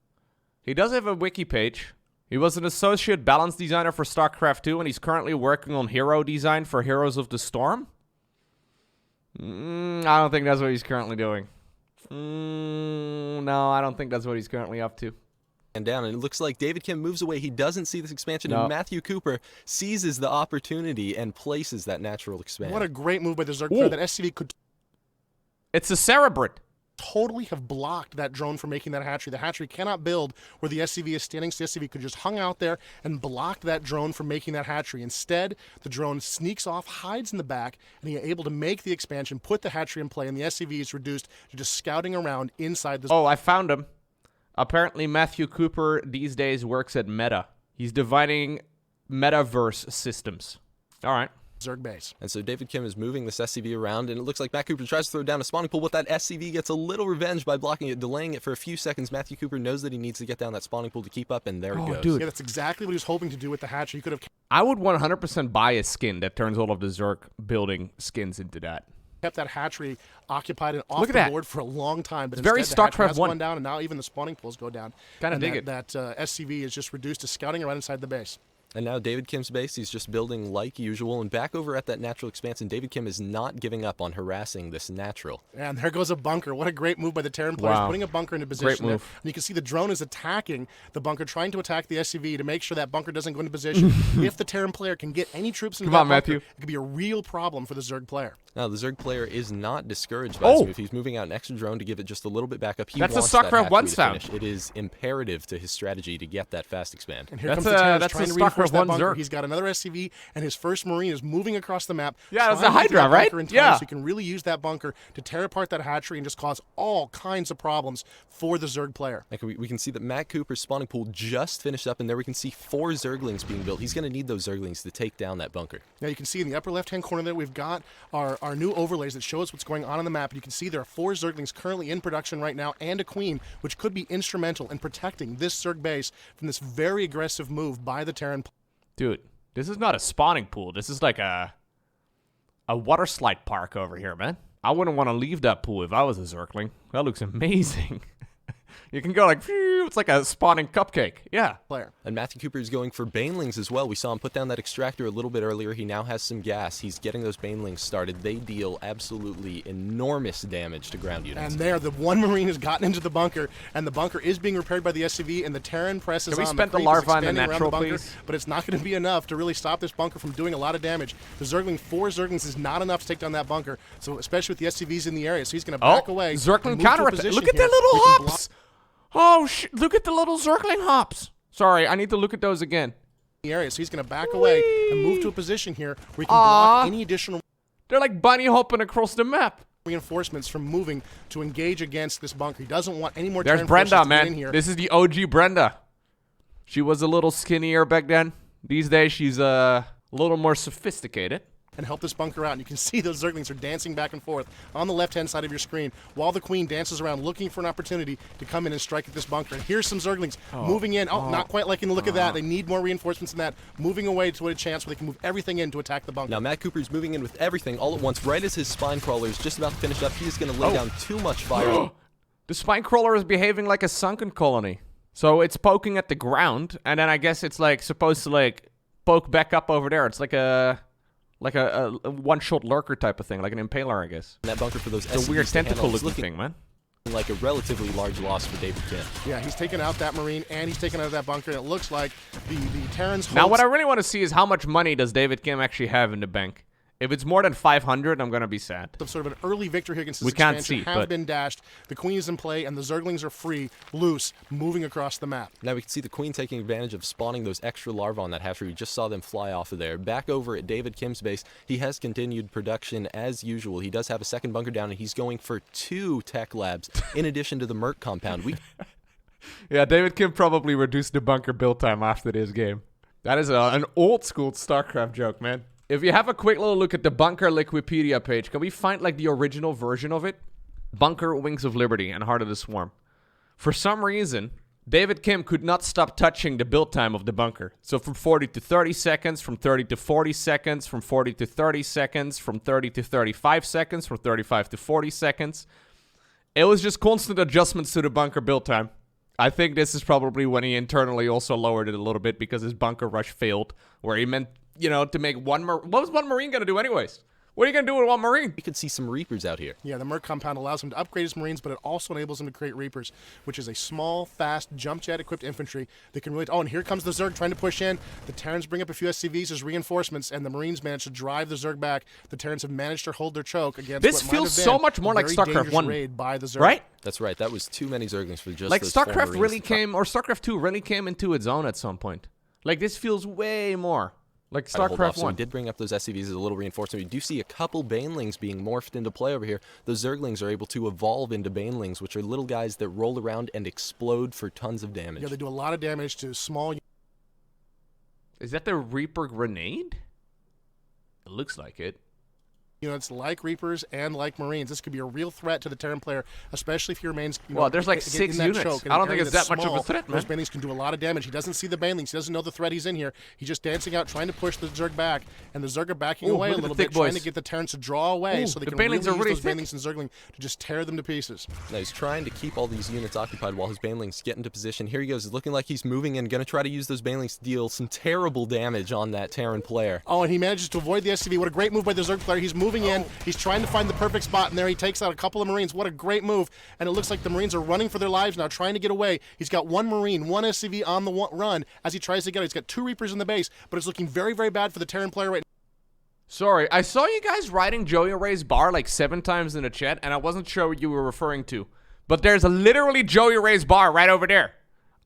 Speaker 3: He does have a wiki page. He was an associate balance designer for StarCraft 2, and he's currently working on hero design for Heroes of the Storm. I don't think that's what he's currently doing. No, I don't think that's what he's currently up to.
Speaker 4: And down, and it looks like David Kim moves away. He doesn't see this expansion, and Matthew Cooper seizes the opportunity and places that natural expansion.
Speaker 2: What a great move by the Zerg player. That SCV could
Speaker 3: It's a Cerebrate.
Speaker 2: totally have blocked that drone from making that hatchery. The hatchery cannot build where the SCV is standing, so the SCV could just hung out there and blocked that drone from making that hatchery. Instead, the drone sneaks off, hides in the back, and he's able to make the expansion, put the hatchery in play, and the SCV is reduced to just scouting around inside the...
Speaker 3: Oh, I found him. Apparently, Matthew Cooper these days works at Meta. He's dividing metaverse systems. All right.
Speaker 2: Zerg base.
Speaker 4: And so David Kim is moving this SCV around, and it looks like Matt Cooper tries to throw down a spawning pool, but that SCV gets a little revenge by blocking it, delaying it for a few seconds. Matthew Cooper knows that he needs to get down that spawning pool to keep up, and there it goes.
Speaker 3: Dude.
Speaker 2: Yeah, that's exactly what he was hoping to do with the hatchery. He could have
Speaker 3: I would 100% buy a skin that turns all of the Zerg building skins into that.
Speaker 2: kept that hatchery occupied and off
Speaker 3: Look at
Speaker 2: the
Speaker 3: that.
Speaker 2: board for a long time. But
Speaker 3: It's very
Speaker 2: instead, the hatchery
Speaker 3: StarCraft
Speaker 2: has
Speaker 3: 1.
Speaker 2: gone down, and now even the spawning pools go down.
Speaker 3: Kinda
Speaker 2: And
Speaker 3: dig it.
Speaker 2: That SCV is just reduced to scouting around inside the base.
Speaker 4: And now David Kim's base, he's just building like usual, and back over at that natural expanse, and David Kim is not giving up on harassing this natural.
Speaker 2: And there goes a bunker. What a great move by the Terran players,
Speaker 3: Wow.
Speaker 2: putting a bunker into position.
Speaker 3: move.
Speaker 2: There. And you can see the drone is attacking the bunker, trying to attack the SCV to make sure that bunker doesn't go into position. If the Terran player can get any troops into
Speaker 3: Come
Speaker 2: that
Speaker 3: on,
Speaker 2: bunker,
Speaker 3: Matthew.
Speaker 2: it could be a real problem for the Zerg player.
Speaker 4: Now, the Zerg player is not discouraged by this move. He's moving out an extra drone to give it just a little bit back up. He
Speaker 3: That's a
Speaker 4: wants that
Speaker 3: StarCraft 1
Speaker 4: hatchery to
Speaker 3: sound.
Speaker 4: finish. It is imperative to his strategy to get that fast expand.
Speaker 2: And here
Speaker 3: That's
Speaker 2: comes the Terrans
Speaker 3: that's
Speaker 2: trying
Speaker 3: a
Speaker 2: to reinforce
Speaker 3: StarCraft
Speaker 2: that
Speaker 3: 1
Speaker 2: bunker.
Speaker 3: Zerg.
Speaker 2: He's got another SCV, and his first Marine is moving across the map.
Speaker 3: Yeah, that's a
Speaker 2: trying to get to
Speaker 3: Hydra,
Speaker 2: that
Speaker 3: right?
Speaker 2: bunker in time
Speaker 3: Yeah.
Speaker 2: So he can really use that bunker to tear apart that hatchery and just cause all kinds of problems for the Zerg player.
Speaker 4: Like we can see that Matt Cooper's spawning pool just finished up, and there we can see 4 Zerglings being built. He's going to need those Zerglings to take down that bunker.
Speaker 2: Now you can see in the upper left-hand corner there we've got our new overlays that show us what's going on the map. And you can see there are 4 Zerglings currently in production right now and a Queen, which could be instrumental in protecting this Zerg base from this very aggressive move by the Terran.
Speaker 3: Dude, this is not a spawning pool. This is like a water slide park over here, man. I wouldn't want to leave that pool if I was a Zergling. That looks amazing. You can go like, phew, it's like a spawning cupcake. Yeah.
Speaker 2: Player.
Speaker 4: And Matthew Cooper is going for Banelings as well. We saw him put down that extractor a little bit earlier. He now has some gas. He's getting those Banelings started. They deal absolutely enormous damage to ground units.
Speaker 2: And there, the one Marine has gotten into the bunker, and the bunker is being repaired by the SCV, and the Terran press is
Speaker 3: Can we
Speaker 2: on.
Speaker 3: spend the
Speaker 2: creep is
Speaker 3: larva on the
Speaker 2: expanding around
Speaker 3: natural,
Speaker 2: bunker,
Speaker 3: please?
Speaker 2: But it's not going to be enough to really stop this bunker from doing a lot of damage. The Zergling, 4 Zerglings is not enough to take down that bunker, so especially with the SCVs in the area. So he's going to back away.
Speaker 3: Zergling
Speaker 2: and move to a
Speaker 3: counter.
Speaker 2: position
Speaker 3: Look at
Speaker 2: here
Speaker 3: their little
Speaker 2: where he can
Speaker 3: hops. Oh, look at the little Zergling hops. Sorry, I need to look at those again.
Speaker 2: the area. So he's going to back away and move to a position here where he can block any additional
Speaker 3: They're like bunny hopping across the map.
Speaker 2: reinforcements from moving to engage against this bunker. He doesn't want any more
Speaker 3: There's
Speaker 2: Terran
Speaker 3: Brenda,
Speaker 2: forces to get in
Speaker 3: man.
Speaker 2: here.
Speaker 3: This is the OG Brenda. She was a little skinnier back then. These days, she's a little more sophisticated.
Speaker 2: And help this bunker out. And you can see those Zerglings are dancing back and forth on the left-hand side of your screen while the Queen dances around looking for an opportunity to come in and strike at this bunker. And here's some Zerglings moving in. Not quite liking the look of that. They need more reinforcements than that. Moving away to a chance where they can move everything in to attack the bunker.
Speaker 4: Now, Matt Cooper's moving in with everything all at once. Right as his spine crawler is just about to finish up, he is going to lay down too much fire.
Speaker 3: The spine crawler is behaving like a sunken colony. So it's poking at the ground, and then I guess it's like supposed to like poke back up over there. It's like a one-shot lurker type of thing, like an impaler, I guess.
Speaker 4: That bunker for those
Speaker 3: It's a weird
Speaker 4: SCVs to handle is
Speaker 3: tentacle-looking
Speaker 4: looking
Speaker 3: thing, man.
Speaker 4: like a relatively large loss for David Kim.
Speaker 2: Yeah, he's taken out that Marine and he's taken out that bunker. And it looks like the Terrans.
Speaker 3: Now, what I really want to see is how much money does David Kim actually have in the bank. If it's more than 500, I'm gonna be sad.
Speaker 2: of sort of an early victory here against this
Speaker 3: We can't
Speaker 2: expansion
Speaker 3: see,
Speaker 2: have
Speaker 3: but-
Speaker 2: been dashed. The Queen is in play, and the Zerglings are free, loose, moving across the map.
Speaker 4: Now we can see the Queen taking advantage of spawning those extra larvae on that hatchery. We just saw them fly off of there. Back over at David Kim's base, he has continued production as usual. He does have a second bunker down, and he's going for 2 tech labs in addition to the Merc compound.
Speaker 3: Yeah, David Kim probably reduced the bunker build time after this game. That is an old school StarCraft joke, man. If you have a quick little look at the Bunker Wikipedia page, can we find like the original version of it? Bunker, Wings of Liberty, and Heart of the Swarm. For some reason, David Kim could not stop touching the build time of the bunker. So from 40 to 30 seconds, from 30 to 40 seconds, from 40 to 30 seconds, from 30 to 35 seconds, from 35 to 40 seconds. It was just constant adjustments to the bunker build time. I think this is probably when he internally also lowered it a little bit because his bunker rush failed, where he meant, you know, to make one... What was one Marine going to do anyways? What are you going to do with one Marine?
Speaker 4: We could see some Reapers out here.
Speaker 2: Yeah, the Merc compound allows him to upgrade his Marines, but it also enables him to create Reapers, which is a small, fast, jump jet-equipped infantry that can really... Oh, and here comes the Zerg trying to push in. The Terrans bring up a few SCVs as reinforcements, and the Marines manage to drive the Zerg back. The Terrans have managed to hold their choke against
Speaker 3: This
Speaker 2: what might
Speaker 3: feels
Speaker 2: have
Speaker 3: so
Speaker 2: been
Speaker 3: much more
Speaker 2: a
Speaker 3: like
Speaker 2: very
Speaker 3: StarCraft
Speaker 2: dangerous
Speaker 3: 1,
Speaker 2: raid by the Zerg.
Speaker 3: right?
Speaker 4: That's right. That was too many Zerglings for just
Speaker 3: Like
Speaker 4: those 4
Speaker 3: StarCraft
Speaker 4: Marines
Speaker 3: really
Speaker 4: to try.
Speaker 3: came, or StarCraft 2 really came into its own at some point. Like this feels way more like
Speaker 4: Gotta hold off.
Speaker 3: StarCraft
Speaker 4: So we
Speaker 3: 1.
Speaker 4: did bring up those SCVs as a little reinforcement. We do see a couple Banelings being morphed into play over here. Those Zerglings are able to evolve into Banelings, which are little guys that roll around and explode for tons of damage.
Speaker 2: Yeah, they do a lot of damage to small...
Speaker 3: Is that the Reaper grenade? It looks like it.
Speaker 2: units like Reapers and like Marines. This could be a real threat to the Terran player, especially if he remains.
Speaker 3: Well, there's like
Speaker 2: in
Speaker 3: 6
Speaker 2: that
Speaker 3: units.
Speaker 2: choke in
Speaker 3: I
Speaker 2: an
Speaker 3: don't think
Speaker 2: area
Speaker 3: it's
Speaker 2: that's
Speaker 3: that much of a
Speaker 2: small.
Speaker 3: threat, man.
Speaker 2: Those Banelings can do a lot of damage. He doesn't see the Banelings. He doesn't know the threat he's in here. He's just dancing out, trying to push the Zerg back, and the Zerg are backing
Speaker 3: Ooh,
Speaker 2: away a
Speaker 3: look at the
Speaker 2: little
Speaker 3: thick
Speaker 2: bit, trying
Speaker 3: boys.
Speaker 2: to get the Terrans to draw away
Speaker 3: Ooh,
Speaker 2: so they
Speaker 3: the
Speaker 2: can really
Speaker 3: Banelings
Speaker 2: use
Speaker 3: are really
Speaker 2: those
Speaker 3: thick.
Speaker 2: Banelings and Zergling to just tear them to pieces.
Speaker 4: Now he's trying to keep all these units occupied while his Banelings get into position. Here he goes. It's looking like he's moving in, going to try to use those Banelings to deal some terrible damage on that Terran player.
Speaker 2: Oh, and he manages to avoid the SCV. What a great move by the Zerg player. He's moving in. He's trying to find the perfect spot, and there he takes out a couple of Marines. What a great move. And it looks like the Marines are running for their lives now, trying to get away. He's got 1 Marine, 1 SCV on the run as he tries to get out. He's got 2 Reapers in the base, but it's looking very, very bad for the Terran player right now.
Speaker 3: Sorry, I saw you guys writing Joey Ray's bar like 7 times in the chat, and I wasn't sure what you were referring to. But there's literally Joey Ray's bar right over there.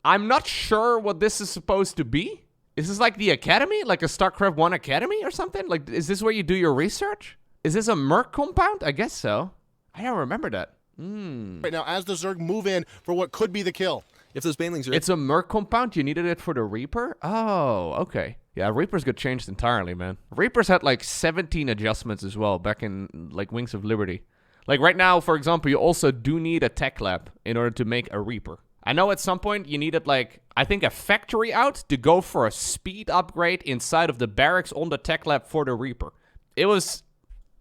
Speaker 3: I'm not sure what this is supposed to be. Is this like the academy? Like a StarCraft 1 academy or something? Like, is this where you do your research? Is this a Merc compound? I guess so. I don't remember that.
Speaker 6: Right now, as the Zerg move in for what could be the kill.
Speaker 4: If those banelings are...
Speaker 3: It's a Merc compound? You needed it for the Reaper? Oh, okay. Yeah, Reapers got changed entirely, man. Reapers had like 17 adjustments as well back in like Wings of Liberty. Like right now, for example, you also do need a tech lab in order to make a Reaper. I know at some point you needed like, I think a factory out to go for a speed upgrade inside of the barracks on the tech lab for the Reaper. It was...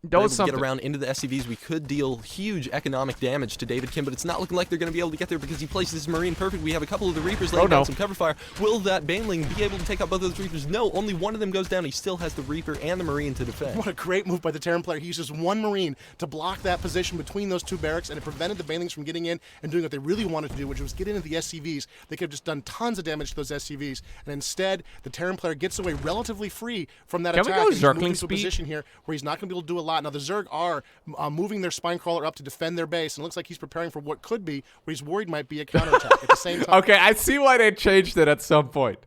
Speaker 4: able to get around into the SCVs, we could deal huge economic damage to David Kim, but it's not looking like they're going to be able to get there because he places his Marine perfect. We have a couple of the Reapers laying down some cover fire. Will that Baneling be able to take out both of those Reapers? No, only one of them goes down. He still has the Reaper and the Marine to defend.
Speaker 6: What a great move by the Terran player. He uses one Marine to block that position between those two barracks, and it prevented the Banelings from getting in and doing what they really wanted to do, which was get into the SCVs. They could have just done tons of damage to those SCVs, and instead, the Terran player gets away relatively free from that attack.
Speaker 3: Can we go
Speaker 6: and he's moving
Speaker 3: Zergling
Speaker 6: to a
Speaker 3: speed?
Speaker 6: position here where he's not going to be able to do a lot. Now, the Zerg are moving their spine crawler up to defend their base, and it looks like he's preparing for what could be, what he's worried might be a counterattack at the same time.
Speaker 3: Okay, I see why they changed it at some point.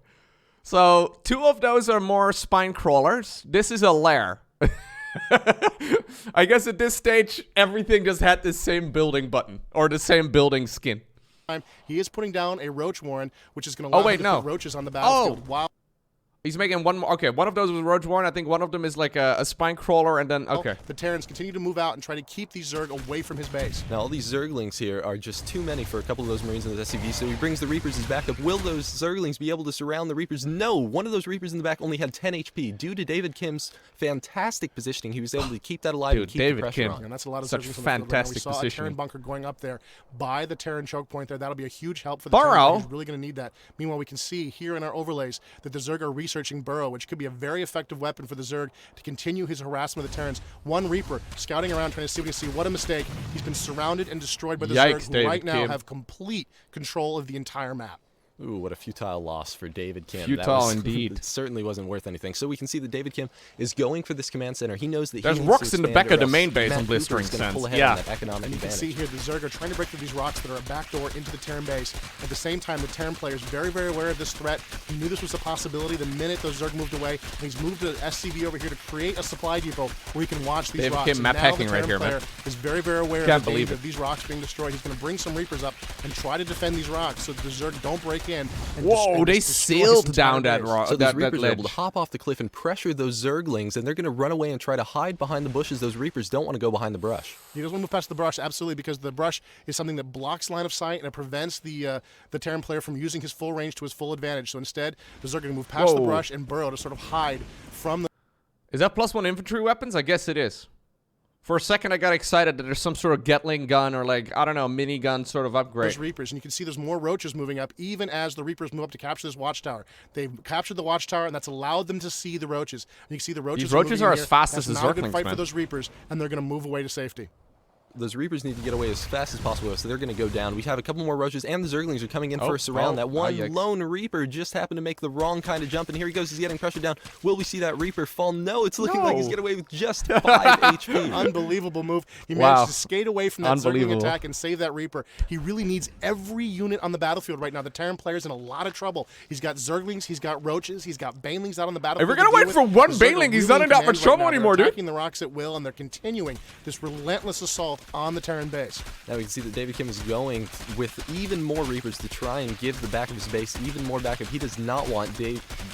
Speaker 3: So, 2 of those are more spine crawlers. This is a lair. I guess at this stage, everything just had the same building button, or the same building skin.
Speaker 6: He is putting down a Roach Warren, which is going to allow him to put roaches on the battlefield. Wow.
Speaker 3: He's making one more. Okay, one of those was Roach Warren. I think one of them is like a spine crawler, and then okay.
Speaker 6: The Terrans continue to move out and try to keep these Zerg away from his base.
Speaker 4: Now all these Zerglings here are just too many for a couple of those Marines in the SCV, so he brings the Reapers as backup. Will those Zerglings be able to surround the Reapers? No, one of those Reapers in the back only had 10 HP. Due to David Kim's fantastic positioning, he was able to keep that alive and keep
Speaker 3: David
Speaker 4: the pressure
Speaker 3: Kim.
Speaker 4: on.
Speaker 6: And that's a lot of
Speaker 3: Such
Speaker 6: Zerglings
Speaker 3: fantastic
Speaker 6: on the field right now. We saw a
Speaker 3: positioning.
Speaker 6: Terran bunker going up there by the Terran choke point there. That'll be a huge help for the
Speaker 3: Burrow.
Speaker 6: Terran. He's really going to need that. Meanwhile, we can see here in our overlays that the Zerg are researching Burrow, which could be a very effective weapon for the Zerg to continue his harassment of the Terrans. One Reaper scouting around trying to see what he can see. What a mistake. He's been surrounded and destroyed by the Zerg, who right now have complete control of the entire map.
Speaker 4: Ooh, what a futile loss for David Kim.
Speaker 3: Futile indeed.
Speaker 4: It certainly wasn't worth anything. So we can see that David Kim is going for this command center. He knows that
Speaker 3: there's
Speaker 4: he needs
Speaker 3: rocks
Speaker 4: to
Speaker 3: in the
Speaker 4: expand
Speaker 3: back of
Speaker 4: or
Speaker 3: the main
Speaker 4: else
Speaker 3: base
Speaker 4: Matt
Speaker 3: on Blistering
Speaker 4: Cooper's gonna
Speaker 3: sense.
Speaker 4: pull ahead
Speaker 3: Yeah.
Speaker 4: on that economic
Speaker 6: And you can
Speaker 4: advantage.
Speaker 6: see here the Zerg are trying to break through these rocks that are a backdoor into the Terran base. At the same time, the Terran player is very, very aware of this threat. He knew this was a possibility the minute those Zerg moved away. And he's moved to SCV over here to create a supply depot where he can watch these
Speaker 3: David
Speaker 6: rocks.
Speaker 3: Kim
Speaker 6: And
Speaker 3: map
Speaker 6: now
Speaker 3: hacking
Speaker 6: the
Speaker 3: right
Speaker 6: Terran
Speaker 3: here, man.
Speaker 6: player is very, very aware
Speaker 3: Can't
Speaker 6: of the
Speaker 3: believe
Speaker 6: danger
Speaker 3: it.
Speaker 6: of these rocks being destroyed. He's going to bring some Reapers up and try to defend these rocks so that the Zerg don't break in. And
Speaker 3: Whoa, they
Speaker 6: destroy his
Speaker 3: sailed
Speaker 6: entire
Speaker 3: down that
Speaker 6: base.
Speaker 3: rock.
Speaker 4: So these
Speaker 3: that
Speaker 4: Reapers are
Speaker 3: ledge.
Speaker 4: able to hop off the cliff and pressure those Zerglings, and they're going to run away and try to hide behind the bushes. Those Reapers don't want to go behind the brush.
Speaker 6: He doesn't want to move past the brush, absolutely, because the brush is something that blocks line of sight and it prevents the Terran player from using his full range to his full advantage. So instead, the Zerg are going to move past the brush and burrow to sort of hide from the...
Speaker 3: Is that +1 infantry weapons? I guess it is. For a second, I got excited that there's some sort of Gatling gun or like, I don't know, minigun sort of upgrade.
Speaker 6: Those Reapers, and you can see there's more Roaches moving up, even as the Reapers move up to capture this watchtower. They've captured the watchtower, and that's allowed them to see the Roaches. And you can see the Roaches.
Speaker 3: These Roaches
Speaker 6: moving
Speaker 3: are
Speaker 6: in
Speaker 3: as
Speaker 6: here.
Speaker 3: fast as
Speaker 6: That's
Speaker 3: the
Speaker 6: not a good
Speaker 3: Zerglings,
Speaker 6: fight
Speaker 3: man.
Speaker 6: for those Reapers, and they're going to move away to safety.
Speaker 4: Those Reapers need to get away as fast as possible, so they're going to go down. We have a couple more Roaches, and the Zerglings are coming in for a surround. That one lone Reaper just happened to make the wrong kind of jump, and here he goes. He's getting pressured down. Will we see that Reaper fall? No, it's looking like he's getting away with just 5 HP.
Speaker 6: Unbelievable move. He managed to skate away from that Zergling attack and save that Reaper. He really needs every unit on the battlefield right now. The Terran player's in a lot of trouble. He's got Zerglings, he's got Roaches, he's got Banelings out on the battlefield.
Speaker 3: If we're going to wait for one Baneling, he's not in that much trouble anymore, dude.
Speaker 6: They're attacking the rocks at will, and they're continuing this relentless assault on the Terran base.
Speaker 4: Now we can see that David Kim is going with even more Reapers to try and give the back of his base even more backup. He does not want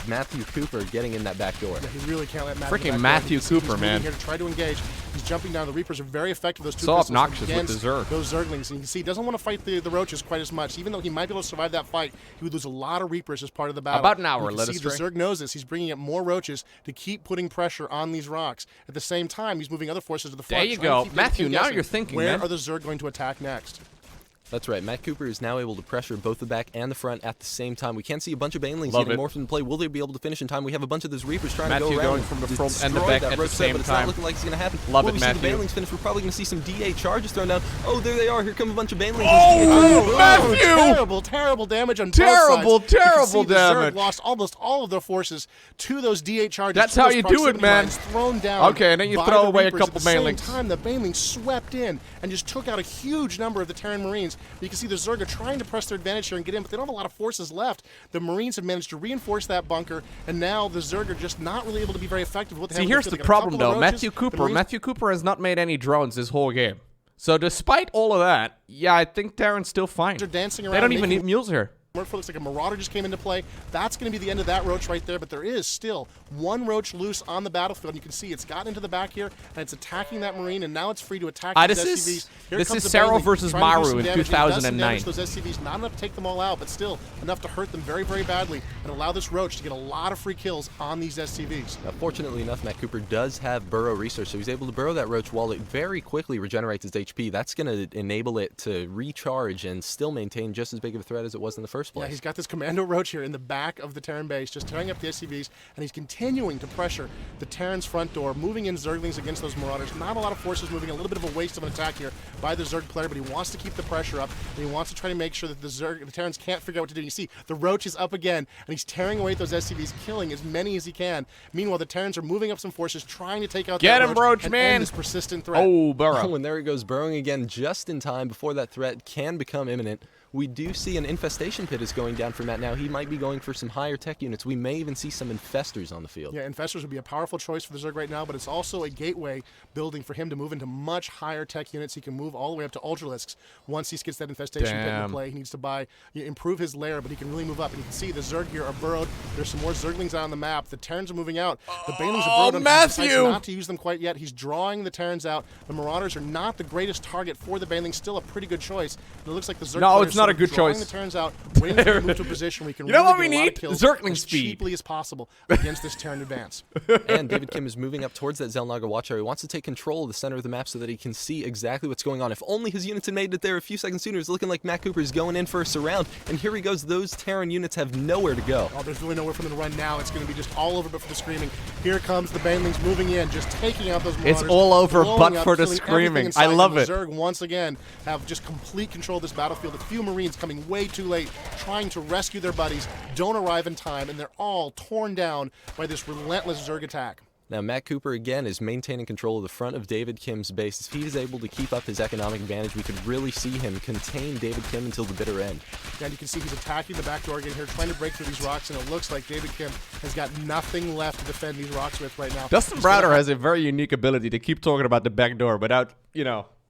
Speaker 4: Matthew Cooper getting in that back door.
Speaker 6: Yeah, he really can't let
Speaker 3: Freaking Matthew Cooper, man.
Speaker 6: Here to try to engage. He's jumping down. The Reapers are very effective. Those two
Speaker 3: So
Speaker 6: pistols
Speaker 3: obnoxious with
Speaker 6: against
Speaker 3: the Zerg.
Speaker 6: those Zerglings. And you can see he doesn't want to fight the Roaches quite as much. Even though he might be able to survive that fight, he would lose a lot of Reapers as part of the battle.
Speaker 3: About an hour,
Speaker 6: you
Speaker 3: let
Speaker 6: can
Speaker 3: us
Speaker 6: see the
Speaker 3: drink.
Speaker 6: Zerg knows this. He's bringing up more Roaches to keep putting pressure on these rocks. At the same time, he's moving other forces to the front.
Speaker 3: There you
Speaker 6: trying to
Speaker 3: go.
Speaker 6: keep
Speaker 3: Matthew,
Speaker 6: David Kim
Speaker 3: now
Speaker 6: guessing.
Speaker 3: you're thinking,
Speaker 6: Where
Speaker 3: man.
Speaker 6: are the Zerg going to attack next?
Speaker 4: That's right. Matt Cooper is now able to pressure both the back and the front at the same time. We can see a bunch of Banelings
Speaker 3: Love
Speaker 4: getting
Speaker 3: it.
Speaker 4: morphed into play. Will they be able to finish in time? We have a bunch of those Reapers trying
Speaker 3: Matthew
Speaker 4: to go around
Speaker 3: going from the front and the
Speaker 4: destroy
Speaker 3: back
Speaker 4: that
Speaker 3: at the
Speaker 4: roach set,
Speaker 3: same
Speaker 4: but it's
Speaker 3: time.
Speaker 4: not looking like it's going to happen.
Speaker 3: Love
Speaker 4: Will
Speaker 3: it,
Speaker 4: we see the
Speaker 3: Matthew.
Speaker 4: Banelings finish? We're probably going to see some DA charges thrown down. Oh, there they are. Here come a bunch of Banelings.
Speaker 3: Oh, Matthew!
Speaker 6: Terrible damage on
Speaker 3: Terrible,
Speaker 6: both sides. You can
Speaker 3: terrible
Speaker 6: see the Zerg
Speaker 3: damage.
Speaker 6: lost almost all of their forces to those D8 charges.
Speaker 3: That's
Speaker 6: to
Speaker 3: how
Speaker 6: those
Speaker 3: you do it,
Speaker 6: proximity
Speaker 3: man.
Speaker 6: mines Thrown down
Speaker 3: Okay, and then you
Speaker 6: by
Speaker 3: throw
Speaker 6: the
Speaker 3: away a
Speaker 6: Reapers.
Speaker 3: couple
Speaker 6: At the same
Speaker 3: Banelings.
Speaker 6: time, the Banelings swept in and just took out a huge number of the Terran Marines. You can see the Zerg are trying to press their advantage here and get in, but they don't have a lot of forces left. The Marines have managed to reinforce that bunker, and now the Zerg are just not really able to be very effective with what they
Speaker 3: See,
Speaker 6: have.
Speaker 3: here's
Speaker 6: They
Speaker 3: the
Speaker 6: got a
Speaker 3: problem,
Speaker 6: couple of
Speaker 3: though.
Speaker 6: roaches.
Speaker 3: Matthew
Speaker 6: The
Speaker 3: Cooper.
Speaker 6: Marines-
Speaker 3: Matthew Cooper has not made any drones this whole game. So despite all of that, yeah, I think Terran's still fine.
Speaker 6: They're dancing
Speaker 3: They
Speaker 6: around,
Speaker 3: don't even
Speaker 6: making-
Speaker 3: need mules here.
Speaker 6: Looks like a Marauder just came into play. That's going to be the end of that Roach right there, but there is still one Roach loose on the battlefield. And you can see it's gotten into the back here, and it's attacking that Marine, and now it's free to attack these
Speaker 3: this
Speaker 6: SCVs.
Speaker 3: is-
Speaker 6: Here
Speaker 3: this
Speaker 6: comes
Speaker 3: is
Speaker 6: the
Speaker 3: Saro
Speaker 6: Baneling,
Speaker 3: versus
Speaker 6: trying to do
Speaker 3: Maru
Speaker 6: some
Speaker 3: in
Speaker 6: damage. It does some
Speaker 3: 2009.
Speaker 6: damage to those SCVs, not enough to take them all out, but still enough to hurt them very, very badly and allow this Roach to get a lot of free kills on these SCVs.
Speaker 4: Now, fortunately enough, Matt Cooper does have burrow research, so he's able to burrow that Roach while it very quickly regenerates its HP. That's going to enable it to recharge and still maintain just as big of a threat as it was in the first place.
Speaker 6: Yeah, he's got this Commando Roach here in the back of the Terran base, just tearing up the SCVs, and he's continuing to pressure the Terran's front door, moving in Zerglings against those Marauders. Not a lot of forces moving, a little bit of a waste of an attack here by the Zerg player, but he wants to keep the pressure up, and he wants to try to make sure that the Terrans can't figure out what to do. You see, the Roach is up again, and he's tearing away at those SCVs, killing as many as he can. Meanwhile, the Terrans are moving up some forces, trying to take out
Speaker 3: Get
Speaker 6: that
Speaker 3: him, Roach,
Speaker 6: and
Speaker 3: man!
Speaker 6: end this persistent threat.
Speaker 3: Oh, Burrow.
Speaker 4: Oh, and there it goes, burrowing again just in time before that threat can become imminent. We do see an infestation pit is going down for Matt now. He might be going for some higher tech units. We may even see some infestors on the field.
Speaker 6: Yeah, Infestors would be a powerful choice for the Zerg right now, but it's also a gateway building for him to move into much higher tech units. He can move all the way up to Ultralisks once he gets that infestation pit into play. He needs to improve his lair, but he can really move up. And you can see the Zerg here are burrowed. There's some more Zerglings out on the map. The Terrans are moving out. The Banelings are burrowed.
Speaker 3: Matthew!
Speaker 6: He decides not to use them quite yet. He's drawing the Terrans out. The Marauders are not the greatest target for the Banelings. Still a pretty good choice. And it looks like the Zerg
Speaker 3: No,
Speaker 6: players
Speaker 3: it's not
Speaker 6: sort
Speaker 3: a
Speaker 6: of
Speaker 3: good
Speaker 6: drawing
Speaker 3: choice.
Speaker 6: the Terrans out, waiting for them to move to a position where we can
Speaker 3: You know
Speaker 6: really
Speaker 3: what we
Speaker 6: get a lot of
Speaker 3: need?
Speaker 6: kills
Speaker 3: Zergling
Speaker 6: as
Speaker 3: speed.
Speaker 6: cheaply as possible against this Terran advance.
Speaker 4: And David Kim is moving up towards that Zelnaga watch area. He wants to take control of the center of the map so that he can see exactly what's going on. If only his units had made it there a few seconds sooner. It's looking like Matt Cooper is going in for a surround. And here he goes. Those Terran units have nowhere to go.
Speaker 6: Oh, there's really nowhere for them to run now. It's going to be just all over but for the screaming. Here comes the Banelings moving in, just taking out those Marauders.
Speaker 3: It's all over
Speaker 6: blowing
Speaker 3: but
Speaker 6: up,
Speaker 3: for the
Speaker 6: killing
Speaker 3: screaming.
Speaker 6: everything inside,
Speaker 3: I love
Speaker 6: and
Speaker 3: it.
Speaker 6: The Zerg, once again, have just complete control of this battlefield. A few Marines coming way too late, trying to rescue their buddies, don't arrive in time, and they're all torn down by this relentless Zerg attack.
Speaker 4: Now, Matt Cooper, again, is maintaining control of the front of David Kim's base. If he is able to keep up his economic advantage, we could really see him contain David Kim until the bitter end.
Speaker 6: And you can see he's attacking the back door again here, trying to break through these rocks, and it looks like David Kim has got nothing left to defend these rocks with right now.
Speaker 3: Dustin
Speaker 6: He's gonna
Speaker 3: Browder has a very unique ability to keep talking about the back door without,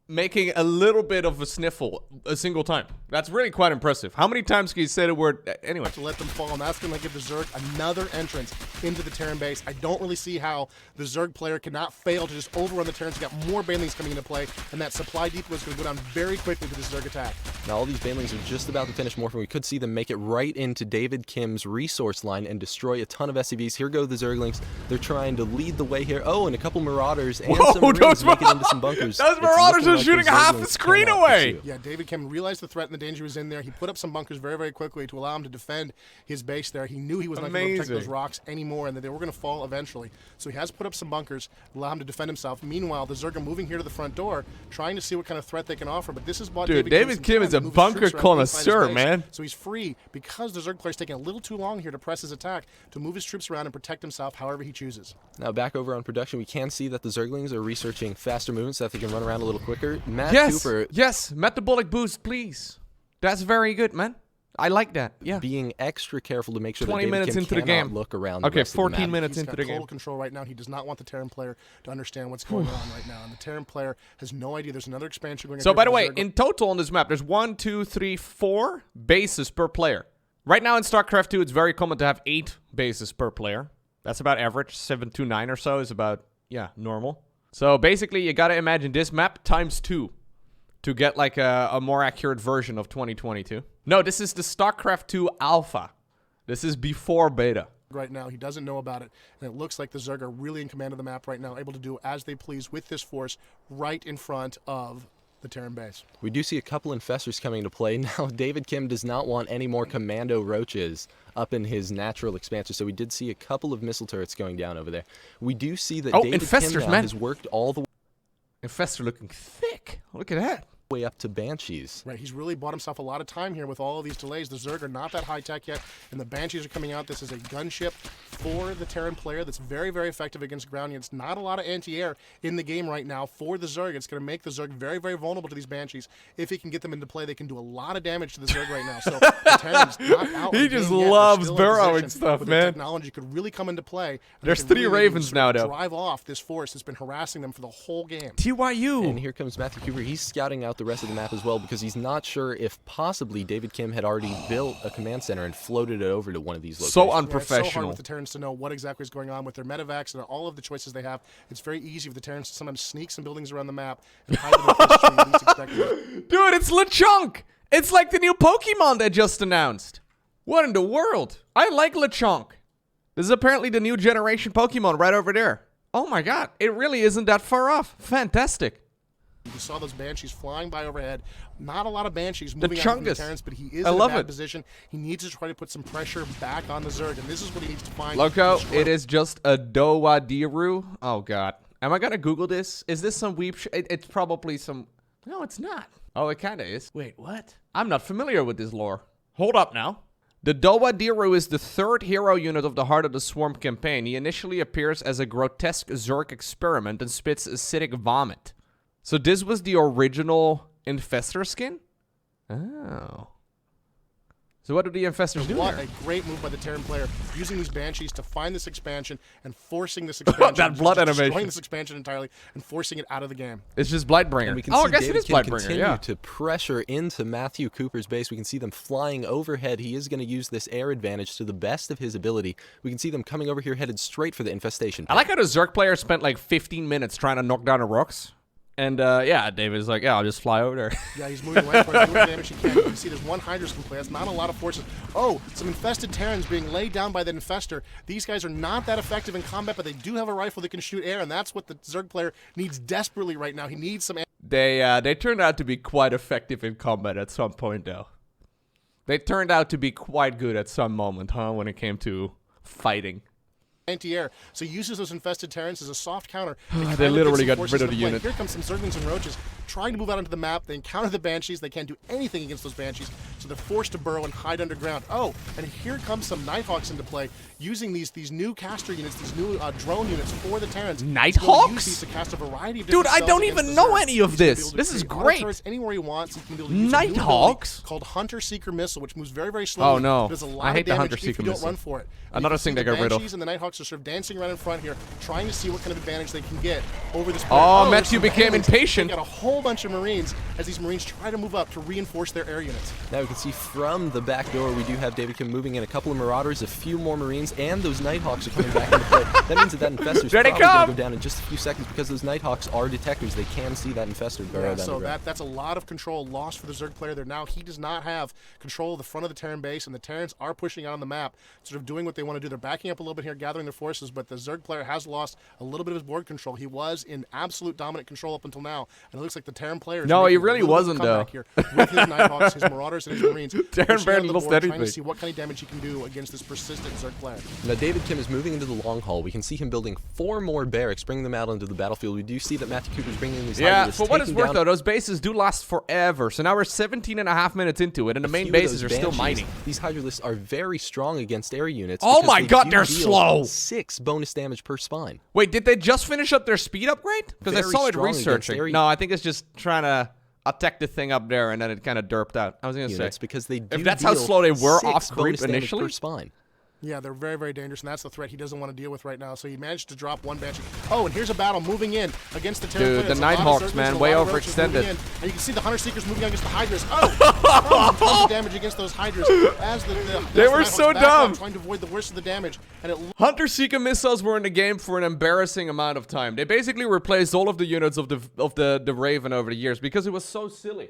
Speaker 3: making a little bit of a sniffle a single time. That's really quite impressive. How many times can you say the word? Anyway.
Speaker 6: to let them fall, and that's going to give the Zerg another entrance into the Terran base. I don't really see how the Zerg player cannot fail to just overrun the Terrans. We've got more Banelings coming into play, and that supply depot is going to go down very quickly to this Zerg attack.
Speaker 4: Now, all these Banelings are just about to finish morphing. We could see them make it right into David Kim's resource line and destroy a ton of SCVs. Here go the Zerglings. They're trying to lead the way here. Oh, and a couple Marauders and some Marines make it into some bunkers.
Speaker 3: Those
Speaker 4: It's
Speaker 3: Marauders
Speaker 4: looking
Speaker 3: are
Speaker 4: like
Speaker 3: shooting
Speaker 4: the
Speaker 3: half the
Speaker 4: Zerglings
Speaker 3: screen
Speaker 4: cannot
Speaker 3: away.
Speaker 4: pursue.
Speaker 6: Yeah, David Kim realized the threat and the danger was in there. He put up some bunkers very, very quickly to allow him to defend his base there. He knew he was not going to protect those
Speaker 3: Amazing.
Speaker 6: rocks anymore and that they were going to fall eventually. So he has put up some bunkers, allow him to defend himself. Meanwhile, the Zerg are moving here to the front door, trying to see what kind of threat they can offer. But this is what
Speaker 3: Dude,
Speaker 6: David
Speaker 3: Kim
Speaker 6: some
Speaker 3: is
Speaker 6: time
Speaker 3: a
Speaker 6: to move his
Speaker 3: bunker
Speaker 6: troops around inside his
Speaker 3: connoisseur,
Speaker 6: base.
Speaker 3: man.
Speaker 6: So he's free because the Zerg player's taking a little too long here to press his attack to move his troops around and protect himself however he chooses.
Speaker 4: Now, back over on production, we can see that the Zerglings are researching faster movements so that they can run around a little quicker. Matt Cooper
Speaker 3: Yes, metabolic boost, please. That's very good, man. I like that. Yeah.
Speaker 4: being extra careful to make sure that
Speaker 3: 20
Speaker 4: David
Speaker 3: minutes
Speaker 4: Kim
Speaker 3: into the
Speaker 4: cannot
Speaker 3: game.
Speaker 4: look around the
Speaker 3: Okay,
Speaker 4: rest of the
Speaker 3: 14
Speaker 4: map.
Speaker 3: minutes
Speaker 6: He's
Speaker 3: into
Speaker 6: got
Speaker 3: the
Speaker 6: total
Speaker 3: game.
Speaker 6: control right now. He does not want the Terran player to understand what's going on right now. And the Terran player has no idea there's another expansion going on.
Speaker 3: So,
Speaker 6: here
Speaker 3: by
Speaker 6: for
Speaker 3: the way,
Speaker 6: Zerg.
Speaker 3: in total on this map, there's 1, 2, 3, 4 bases per player. Right now in StarCraft 2, it's very common to have 8 bases per player. That's about average. 7 to 9 or so is about, normal. So, basically, you gotta imagine this map times 2 to get, like, a more accurate version of 2022. No, this is the StarCraft 2 Alpha. This is before beta.
Speaker 6: right now. He doesn't know about it. And it looks like the Zerg are really in command of the map right now, able to do as they please with this force right in front of the Terran base.
Speaker 4: We do see a couple infestors coming into play. Now, David Kim does not want any more commando roaches up in his natural expansion, so we did see a couple of missile turrets going down over there. We do see that David Kim now has worked all the
Speaker 3: Infestor looking thick. Look at that.
Speaker 4: way up to Banshees.
Speaker 6: Right, he's really bought himself a lot of time here with all of these delays. The Zerg are not that high-tech yet, and the Banshees are coming out. This is a gunship for the Terran player that's very, very effective against ground units. Not a lot of anti-air in the game right now for the Zerg. It's going to make the Zerg very, very vulnerable to these Banshees. If he can get them into play, they can do a lot of damage to the Zerg right now. So the Terran's not out.
Speaker 3: He just loves burrowing stuff, man.
Speaker 6: Technology could really come into play.
Speaker 3: There's 3 Ravens now, though.
Speaker 6: Drive off this force that's been harassing them for the whole game.
Speaker 3: TYU.
Speaker 4: And here comes Matthew Cooper. He's scouting out the rest of the map as well because he's not sure if possibly David Kim had already built a command center and floated it over to one of these locations.
Speaker 3: So
Speaker 6: Yeah, it's so
Speaker 3: unprofessional.
Speaker 6: hard with the Terrans to know what exactly is going on with their medevacs and all of the choices they have. It's very easy for the Terrans to sometimes sneak some buildings around the map and hide them in places where you least expect them.
Speaker 3: Dude, it's LeChonk. It's like the new Pokemon they just announced. What in the world? I like LeChonk. This is apparently the new generation Pokemon right over there. Oh my god, it really isn't that far off. Fantastic.
Speaker 6: You saw those Banshees flying by overhead. Not a lot of Banshees moving out from the
Speaker 3: Chungus.
Speaker 6: Terrans, but he is
Speaker 3: I
Speaker 6: in a
Speaker 3: love
Speaker 6: bad
Speaker 3: it.
Speaker 6: position. He needs to try to put some pressure back on the Zerg, and this is what he needs to find.
Speaker 3: Lowko,
Speaker 6: Destroy
Speaker 3: it is just a Dowadiru. Oh god. Am I gonna Google this? Is this some weep it's probably some... No, it's not. Oh, it kinda is. Wait, what? I'm not familiar with this lore. Hold up now. The Dowadiru is the 3rd hero unit of the Heart of the Swarm campaign. He initially appears as a grotesque Zerg experiment and spits acidic vomit. So this was the original Infestor skin? Oh. So what do the Infestors do
Speaker 6: What
Speaker 3: there?
Speaker 6: a great move by the Terran player, using these Banshees to find this expansion and forcing this expansion.
Speaker 3: That blood
Speaker 6: just
Speaker 3: animation.
Speaker 6: Destroying this expansion entirely and forcing it out of the game.
Speaker 3: It's just Blightbringer.
Speaker 4: And we can
Speaker 3: Oh,
Speaker 4: see
Speaker 3: I guess
Speaker 4: David
Speaker 3: it is
Speaker 4: Kim
Speaker 3: Blightbringer,
Speaker 4: continue
Speaker 3: yeah.
Speaker 4: to pressure into Matthew Cooper's base. We can see them flying overhead. He is going to use this air advantage to the best of his ability. We can see them coming over here headed straight for the infestation.
Speaker 3: I like how the Zerg player spent like 15 minutes trying to knock down the rocks. And yeah, David's like, yeah, I'll just fly over there.
Speaker 6: Yeah, he's moving right for it, doing the damage he can. You can see there's one Hydra's can play. That's not a lot of forces. Oh, some infested Terrans being laid down by the Infestor. These guys are not that effective in combat, but they do have a rifle that can shoot air, and that's what the Zerg player needs desperately right now. He needs some
Speaker 3: They turned out to be quite effective in combat at some point, though. They turned out to be quite good at some moment, huh, when it came to fighting.
Speaker 6: anti-air. So he uses those infested Terrans as a soft counter.
Speaker 3: They literally got rid of the unit.
Speaker 6: Here comes some Zerglings and Roaches trying to move out onto the map. They encounter the Banshees. They can't do anything against those Banshees, so they're forced to burrow and hide underground. Oh, and here comes some Nighthawks into play, using these new caster units, these new drone units for the Terrans.
Speaker 3: Nighthawks?
Speaker 6: Use these to cast a variety of
Speaker 3: Dude,
Speaker 6: different
Speaker 3: I
Speaker 6: spells
Speaker 3: don't
Speaker 6: against
Speaker 3: even
Speaker 6: the
Speaker 3: know
Speaker 6: Zerg.
Speaker 3: any of
Speaker 6: He's gonna be
Speaker 3: this.
Speaker 6: able to
Speaker 3: This is
Speaker 6: create auto
Speaker 3: great.
Speaker 6: turrets anywhere he wants. He's going to be able to use a new
Speaker 3: Nighthawks?
Speaker 6: ability called Hunter Seeker Missile, which moves very, very slowly.
Speaker 3: Oh, no.
Speaker 6: Does a lot
Speaker 3: I
Speaker 6: of
Speaker 3: hate the
Speaker 6: damage
Speaker 3: Hunter
Speaker 6: if
Speaker 3: Seeker
Speaker 6: you don't
Speaker 3: Missile.
Speaker 6: run for it.
Speaker 3: Another
Speaker 6: You can
Speaker 3: thing
Speaker 6: see
Speaker 3: they
Speaker 6: the
Speaker 3: got rid of.
Speaker 6: Banshees and the Nighthawks are sort of dancing around in front here, trying to see what kind of advantage they can get over this player.
Speaker 3: Oh,
Speaker 6: there's
Speaker 3: Matthew
Speaker 6: some
Speaker 3: became
Speaker 6: Marines.
Speaker 3: impatient.
Speaker 6: They got a whole bunch of Marines as these Marines try to move up to reinforce their air units.
Speaker 4: Now we can see from the back door we do have David Kim moving in a couple of Marauders, a few more Marines, and those Nighthawks are coming back into play. That means that Infestor's
Speaker 3: There they
Speaker 4: probably going to
Speaker 3: come!
Speaker 4: go down in just a few seconds because those Nighthawks are detectors. They can see that Infestor burrow
Speaker 6: Yeah,
Speaker 4: down
Speaker 6: so
Speaker 4: the ground.
Speaker 6: that's a lot of control lost for the Zerg player there. Now he does not have control of the front of the Terran base, and the Terrans are pushing out on the map, sort of doing what they want to do. They're backing up a little bit here, gathering their forces, but the Zerg player has lost a little bit of his board control. He was in absolute dominant control up until now, and it looks like the Terran player is
Speaker 3: No, he
Speaker 6: making a
Speaker 3: really
Speaker 6: little bit of
Speaker 3: wasn't,
Speaker 6: comeback here with his Nighthawks, his Marauders, and his Marines.
Speaker 3: Terran
Speaker 6: pushing
Speaker 3: barely
Speaker 6: out the
Speaker 3: lost
Speaker 6: board, trying
Speaker 3: anything.
Speaker 6: to see what kind of damage he can do against this persistent Zerg player.
Speaker 4: Now David Kim is moving into the long haul. We can see him building 4 more barracks, bringing them out onto the battlefield. We do see that Matthew Cooper's bringing in these
Speaker 3: Yeah,
Speaker 4: Hydralists,
Speaker 3: for what it's
Speaker 4: taking
Speaker 3: worth,
Speaker 4: down
Speaker 3: though, those bases do last forever. So now we're 17 and a half minutes into it, and the
Speaker 4: a
Speaker 3: main
Speaker 4: few of
Speaker 3: bases
Speaker 4: those
Speaker 3: are still
Speaker 4: Banshees.
Speaker 3: mining.
Speaker 4: These Hydralists are very strong against air units.
Speaker 3: Oh
Speaker 4: because
Speaker 3: my
Speaker 4: they
Speaker 3: God,
Speaker 4: do
Speaker 3: they're
Speaker 4: deal
Speaker 3: slow.
Speaker 4: 6 bonus damage per spine.
Speaker 3: Wait, did they just finish up their speed upgrade? Because I
Speaker 4: Very
Speaker 3: saw it
Speaker 4: strong against
Speaker 3: researching.
Speaker 4: area-
Speaker 3: No, I think it's just trying to attack the thing up there, and then it kind of derped out. I was going to
Speaker 4: Units
Speaker 3: say.
Speaker 4: because they do
Speaker 3: that's how
Speaker 4: deal
Speaker 3: slow they were
Speaker 4: 6
Speaker 3: off creep
Speaker 4: bonus damage
Speaker 3: initially?
Speaker 4: per spine.
Speaker 6: Yeah, they're very, very dangerous, and that's the threat he doesn't want to deal with right now. So he managed to drop one Banshee. Oh, and here's a battle moving in against the Terran
Speaker 3: Dude,
Speaker 6: player.
Speaker 3: the
Speaker 6: It's a lot of
Speaker 3: Nighthawks,
Speaker 6: Zerglings
Speaker 3: man,
Speaker 6: and a
Speaker 3: way
Speaker 6: lot of Roaches moving
Speaker 3: overextended.
Speaker 6: in. And you can see the Hunter Seekers moving against the Hydras. Oh! Tons of damage against those Hydras as the
Speaker 3: They were
Speaker 6: Nighthawks
Speaker 3: so
Speaker 6: back up,
Speaker 3: dumb.
Speaker 6: trying to avoid the worst of the damage. And it
Speaker 3: Hunter Seeker missiles were in the game for an embarrassing amount of time. They basically replaced all of the units of the Raven over the years because it was so silly.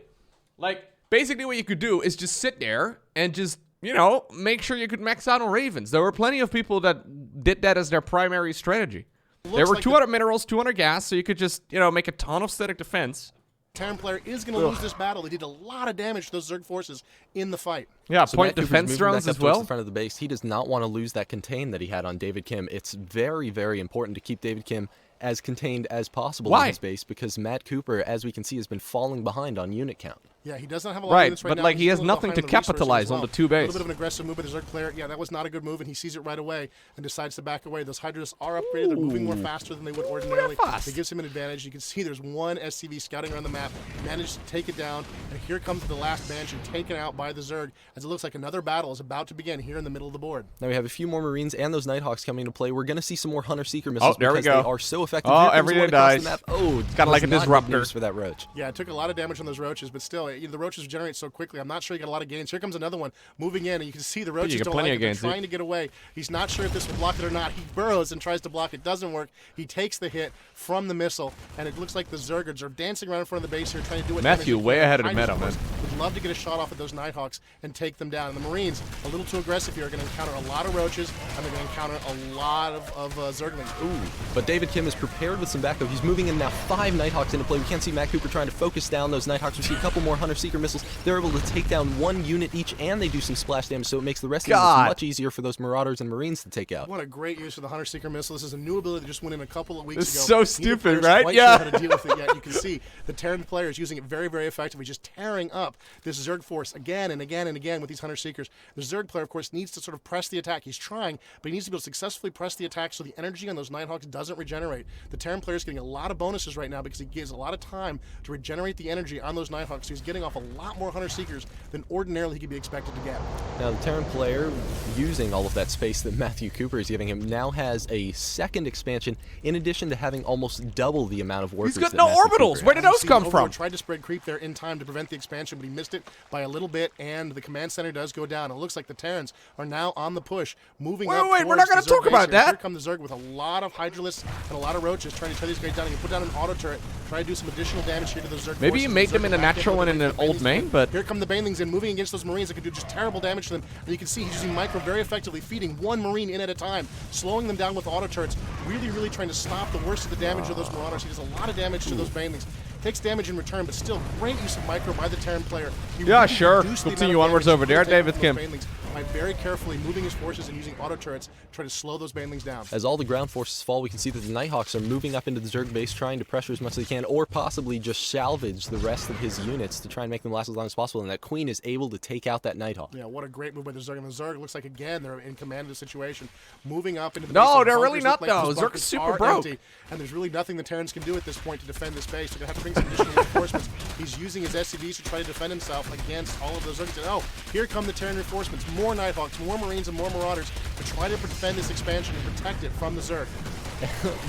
Speaker 3: Like, basically what you could do is just sit there and just, you know, make sure you could max out on Ravens. There were plenty of people that did that as their primary strategy. There were
Speaker 6: like
Speaker 3: 200 minerals, 200 gas, so you could just, you know, make a ton of static defense
Speaker 6: Terran player is going to lose this battle. They did a lot of damage to those Zerg forces in the fight.
Speaker 3: Yeah,
Speaker 4: So
Speaker 3: point
Speaker 4: Matt Cooper's
Speaker 3: defense
Speaker 4: moving
Speaker 3: drones
Speaker 4: back
Speaker 3: as
Speaker 4: up towards
Speaker 3: well.
Speaker 4: the front of the base. He does not want to lose that contain that he had on David Kim. It's very, very important to keep David Kim as contained as possible
Speaker 3: Why?
Speaker 4: in his base because Matt Cooper, as we can see, has been falling behind on unit count.
Speaker 6: Yeah, he does not have a lot of
Speaker 3: Right,
Speaker 6: units right
Speaker 3: but
Speaker 6: now.
Speaker 3: like
Speaker 6: He's
Speaker 3: he has
Speaker 6: a little
Speaker 3: nothing
Speaker 6: behind
Speaker 3: to
Speaker 6: on the resources
Speaker 3: capitalize
Speaker 6: as
Speaker 3: on
Speaker 6: well.
Speaker 3: the 2
Speaker 6: A
Speaker 3: base.
Speaker 6: little bit of an aggressive move by the Zerg player. Yeah, that was not a good move, and he sees it right away and decides to back away. Those Hydras are upgraded. They're moving more faster than they would ordinarily.
Speaker 3: fast.
Speaker 6: It gives him an advantage. You can see there's one SCV scouting around the map, managed to take it down, and here comes the last Banshee taken out by the Zerg as it looks like another battle is about to begin here in the middle of the board.
Speaker 4: Now we have a few more Marines and those Nighthawks coming into play. We're going to see some more Hunter-Seeker missiles
Speaker 3: there we
Speaker 4: because
Speaker 3: go.
Speaker 4: they are so effective.
Speaker 3: Oh,
Speaker 4: Here comes
Speaker 3: everything
Speaker 4: one across
Speaker 3: dies.
Speaker 4: the map. Oh,
Speaker 3: Kinda like
Speaker 4: was
Speaker 3: a
Speaker 4: not good
Speaker 3: disruptor.
Speaker 4: news for that Roach.
Speaker 6: Yeah, it took a lot of damage on those Roaches, but still, the Roaches regenerate so quickly. I'm not sure he got a lot of gains. Here comes another one moving in, and you can see the Roaches
Speaker 3: get
Speaker 6: don't
Speaker 3: plenty
Speaker 6: like
Speaker 3: of
Speaker 6: it. They're
Speaker 3: gains, dude.
Speaker 6: trying to get away. He's not sure if this will block it or not. He burrows and tries to block it. Doesn't work. He takes the hit from the missile, and it looks like the Zergers are dancing around in front of the base here, trying to do what
Speaker 3: Matthew,
Speaker 6: damage they
Speaker 3: way
Speaker 6: can.
Speaker 3: ahead of
Speaker 6: Hydras,
Speaker 3: meta,
Speaker 6: of course,
Speaker 3: man.
Speaker 6: would love to get a shot off at those Nighthawks and take them down. And the Marines, a little too aggressive here, are going to encounter a lot of Roaches, and they're going to encounter a lot of Zerglings.
Speaker 4: Ooh, but David Kim is prepared with some backup. He's moving in now 5 Nighthawks into play. We can't see Matt Cooper trying to focus down those Nighthawks. We see a couple more Hunter-Seeker missiles. They're able to take down 1 unit each, and they do some splash damage, so it makes the rest of the units much easier for those Marauders and Marines to take out.
Speaker 6: What a great use of the Hunter-Seeker missile. This is a new ability that just went in a couple of weeks
Speaker 3: It's
Speaker 6: ago.
Speaker 3: so
Speaker 6: Neither
Speaker 3: stupid,
Speaker 6: player's
Speaker 3: right?
Speaker 6: quite
Speaker 3: Yeah.
Speaker 6: sure how to deal with it yet. You can see the Terran players using it very, very effectively, just tearing up this Zerg force again and again and again with these Hunter-Seekers. The Zerg player, of course, needs to sort of press the attack. He's trying, but he needs to be able to successfully press the attack so the energy on those Nighthawks doesn't regenerate. The Terran player is getting a lot of bonuses right now because he gives a lot of time to regenerate the energy on those Nighthawks. So he's getting off a lot more Hunter-Seekers than ordinarily he could be expected to get.
Speaker 4: Now, the Terran player, using all of that space that Matthew Cooper is giving him, now has a second expansion in addition to having almost double the amount of workers.
Speaker 3: He's got
Speaker 4: that
Speaker 3: no
Speaker 4: Matthew
Speaker 3: orbitals.
Speaker 4: Cooper
Speaker 3: Where
Speaker 4: has.
Speaker 3: did those
Speaker 6: See,
Speaker 3: come
Speaker 6: Overlord
Speaker 3: from?
Speaker 6: tried to spread creep there in time to prevent the expansion, but he missed it by a little bit, and the command center does go down. It looks like the Terrans are now on the push, moving up
Speaker 3: Wait, we're not
Speaker 6: towards
Speaker 3: gonna
Speaker 6: the Zerg
Speaker 3: talk about
Speaker 6: base here.
Speaker 3: that.
Speaker 6: Here come the Zerg with a lot of Hydralisks and a lot of Roaches trying to tie these guys down. You can put down an auto turret, try to do some additional damage here to the Zerg
Speaker 3: Maybe
Speaker 6: forces.
Speaker 3: you
Speaker 6: The
Speaker 3: made
Speaker 6: Zerg
Speaker 3: them in a
Speaker 6: are back
Speaker 3: natural
Speaker 6: with
Speaker 3: and in
Speaker 6: the
Speaker 3: an old
Speaker 6: Banelings.
Speaker 3: main, but
Speaker 6: Here come the Banelings in, moving against those Marines that could do just terrible damage to them. And you can see he's using Micro very effectively, feeding 1 Marine in at a time, slowing them down with auto turrets, really, really trying to stop the worst of the damage of those Marauders. He does a lot of damage to those Banelings. Takes damage in return, but still great use of Micro by the Terran player. He
Speaker 3: Yeah,
Speaker 6: really
Speaker 3: sure.
Speaker 6: reduced the amount
Speaker 3: Continue
Speaker 6: of
Speaker 3: onwards
Speaker 6: damage
Speaker 3: over
Speaker 6: he
Speaker 3: there,
Speaker 6: could take
Speaker 3: David
Speaker 6: from
Speaker 3: Kim.
Speaker 6: those Banelings by very carefully moving his forces and using auto turrets to try to slow those Banelings down.
Speaker 4: As all the ground forces fall, we can see that the Nighthawks are moving up into the Zerg base, trying to pressure as much as they can, or possibly just salvage the rest of his units to try and make them last as long as possible, and that Queen is able to take out that Nighthawk.
Speaker 6: Yeah, what a great move by the Zerg. And the Zerg looks like, again, they're in command of the situation. Moving up into the
Speaker 3: No,
Speaker 6: base. The
Speaker 3: they're really
Speaker 6: bunkers
Speaker 3: not,
Speaker 6: look like
Speaker 3: though.
Speaker 6: those
Speaker 3: Zerg's
Speaker 6: bunkers
Speaker 3: super
Speaker 6: are
Speaker 3: broke.
Speaker 6: empty, and there's really nothing the Terrans can do at this point to defend this base. They're going to have to bring some additional reinforcements. He's using his SCVs to try to defend himself against all of those Zergs. And oh, here come the Terran reinforcements. More Nighthawks, more Marines, and more Marauders to try to defend this expansion and protect it from the Zerg.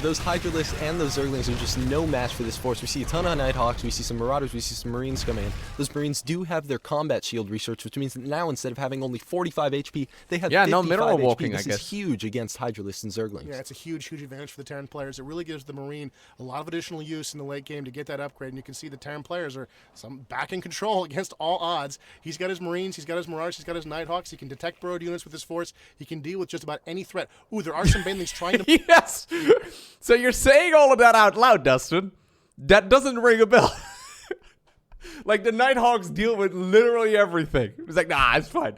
Speaker 4: Those Hydralisks and those Zerglings are just no match for this force. We see a ton of Nighthawks, we see some Marauders, we see some Marines coming in. Those Marines do have their combat shield research, which means that now instead of having only 45 HP, they have 55
Speaker 3: no mineral
Speaker 4: HP.
Speaker 3: walking,
Speaker 4: This
Speaker 3: I
Speaker 4: is
Speaker 3: guess.
Speaker 4: huge against Hydralisks and Zerglings.
Speaker 6: Yeah, it's a huge, huge advantage for the Terran players. It really gives the Marine a lot of additional use in the late game to get that upgrade. And you can see the Terran players are back in control against all odds. He's got his Marines, he's got his Marauders, he's got his Nighthawks. He can detect burrowed units with his force. He can deal with just about any threat. Ooh, there are some Banelings trying to...
Speaker 3: yes. So you're saying all of that out loud, Dustin. That doesn't ring a bell. Like the Nighthawks deal with literally everything. It's like, nah, it's fine.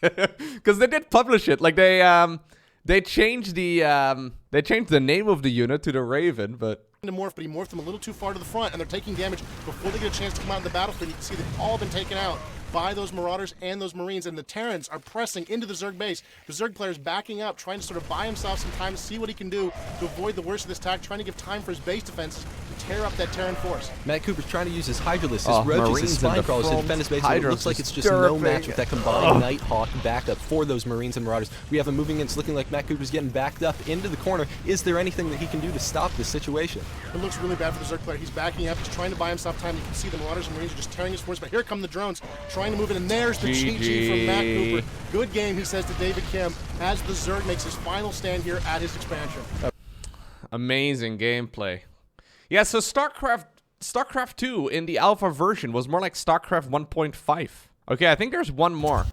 Speaker 3: Because they did publish it. Like they changed the name of the unit to the Raven, but
Speaker 6: to morph, but he morphed them a little too far to the front, and they're taking damage before they get a chance to come out in the battlefield. You can see they've all been taken out by those Marauders and those Marines, and the Terrans are pressing into the Zerg base. The Zerg player's backing up, trying to sort of buy himself some time to see what he can do to avoid the worst of this attack, trying to give time for his base defenses to tear up that Terran force.
Speaker 4: Matt Cooper's trying to use his Hydralisks, his
Speaker 3: Oh,
Speaker 4: Roaches,
Speaker 3: Marines
Speaker 4: his
Speaker 3: in
Speaker 4: Spine
Speaker 3: the
Speaker 4: Crawlers to
Speaker 3: front.
Speaker 4: defend his base. It
Speaker 3: Hydras
Speaker 4: looks like
Speaker 3: is
Speaker 4: it's just no
Speaker 3: disturbing.
Speaker 4: match with that combined Nighthawk backup for those Marines and Marauders. We have him moving in. It's looking like Matt Cooper's getting backed up into the corner. Is there anything that he can do to stop this situation?
Speaker 6: It looks really bad for the Zerg player. He's backing up. He's trying to buy himself time. You can see the Marauders and Marines are just tearing his force. But here come the drones trying to move in. And there's the GG from Matt Cooper. Good game, he says to David Kim, as the Zerg makes his final stand here at his expansion.
Speaker 3: amazing gameplay. Yeah, so StarCraft 2 in the alpha version was more like StarCraft 1.5. Okay, I think there's one more.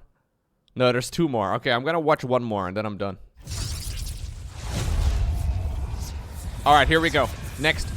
Speaker 3: No, there's 2 more. Okay, I'm gonna watch 1 more and then I'm done. Alright, here we go. Next.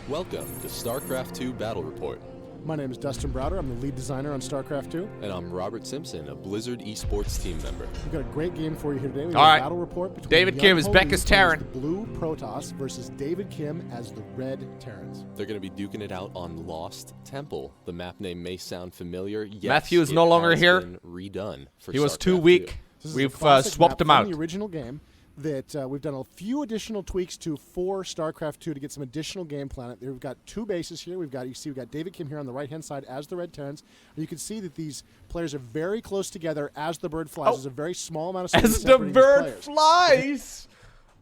Speaker 4: Welcome to StarCraft 2 Battle Report.
Speaker 6: My name is Dustin Browder. I'm the lead designer on StarCraft 2.
Speaker 4: And I'm Robert Simpson, a Blizzard esports team member.
Speaker 6: We've got a great game for you here today. We have
Speaker 3: All right.
Speaker 6: a battle report between
Speaker 3: David Kim is
Speaker 6: Young
Speaker 3: Becca's
Speaker 6: Holy
Speaker 3: Terran.
Speaker 6: as the blue Protoss versus David Kim as the red Terrans.
Speaker 4: They're going to be duking it out on Lost Temple. The map name may sound familiar. Yes,
Speaker 3: Matthew is
Speaker 4: it
Speaker 3: no longer
Speaker 4: has
Speaker 3: here.
Speaker 4: been redone for
Speaker 3: He was
Speaker 4: StarCraft
Speaker 3: too
Speaker 4: 2.
Speaker 3: weak.
Speaker 6: This is a
Speaker 3: We've
Speaker 6: classic
Speaker 3: swapped
Speaker 6: map
Speaker 3: him
Speaker 6: from
Speaker 3: out.
Speaker 6: the original game that we've done a few additional tweaks to for StarCraft 2 to get some additional game planet. We've got two bases here. We've got David Kim here on the right-hand side as the red Terrans. And you can see that these players are very close together as the bird flies. There's a very small amount of space
Speaker 3: As the
Speaker 6: separating these
Speaker 3: bird
Speaker 6: players.
Speaker 3: flies.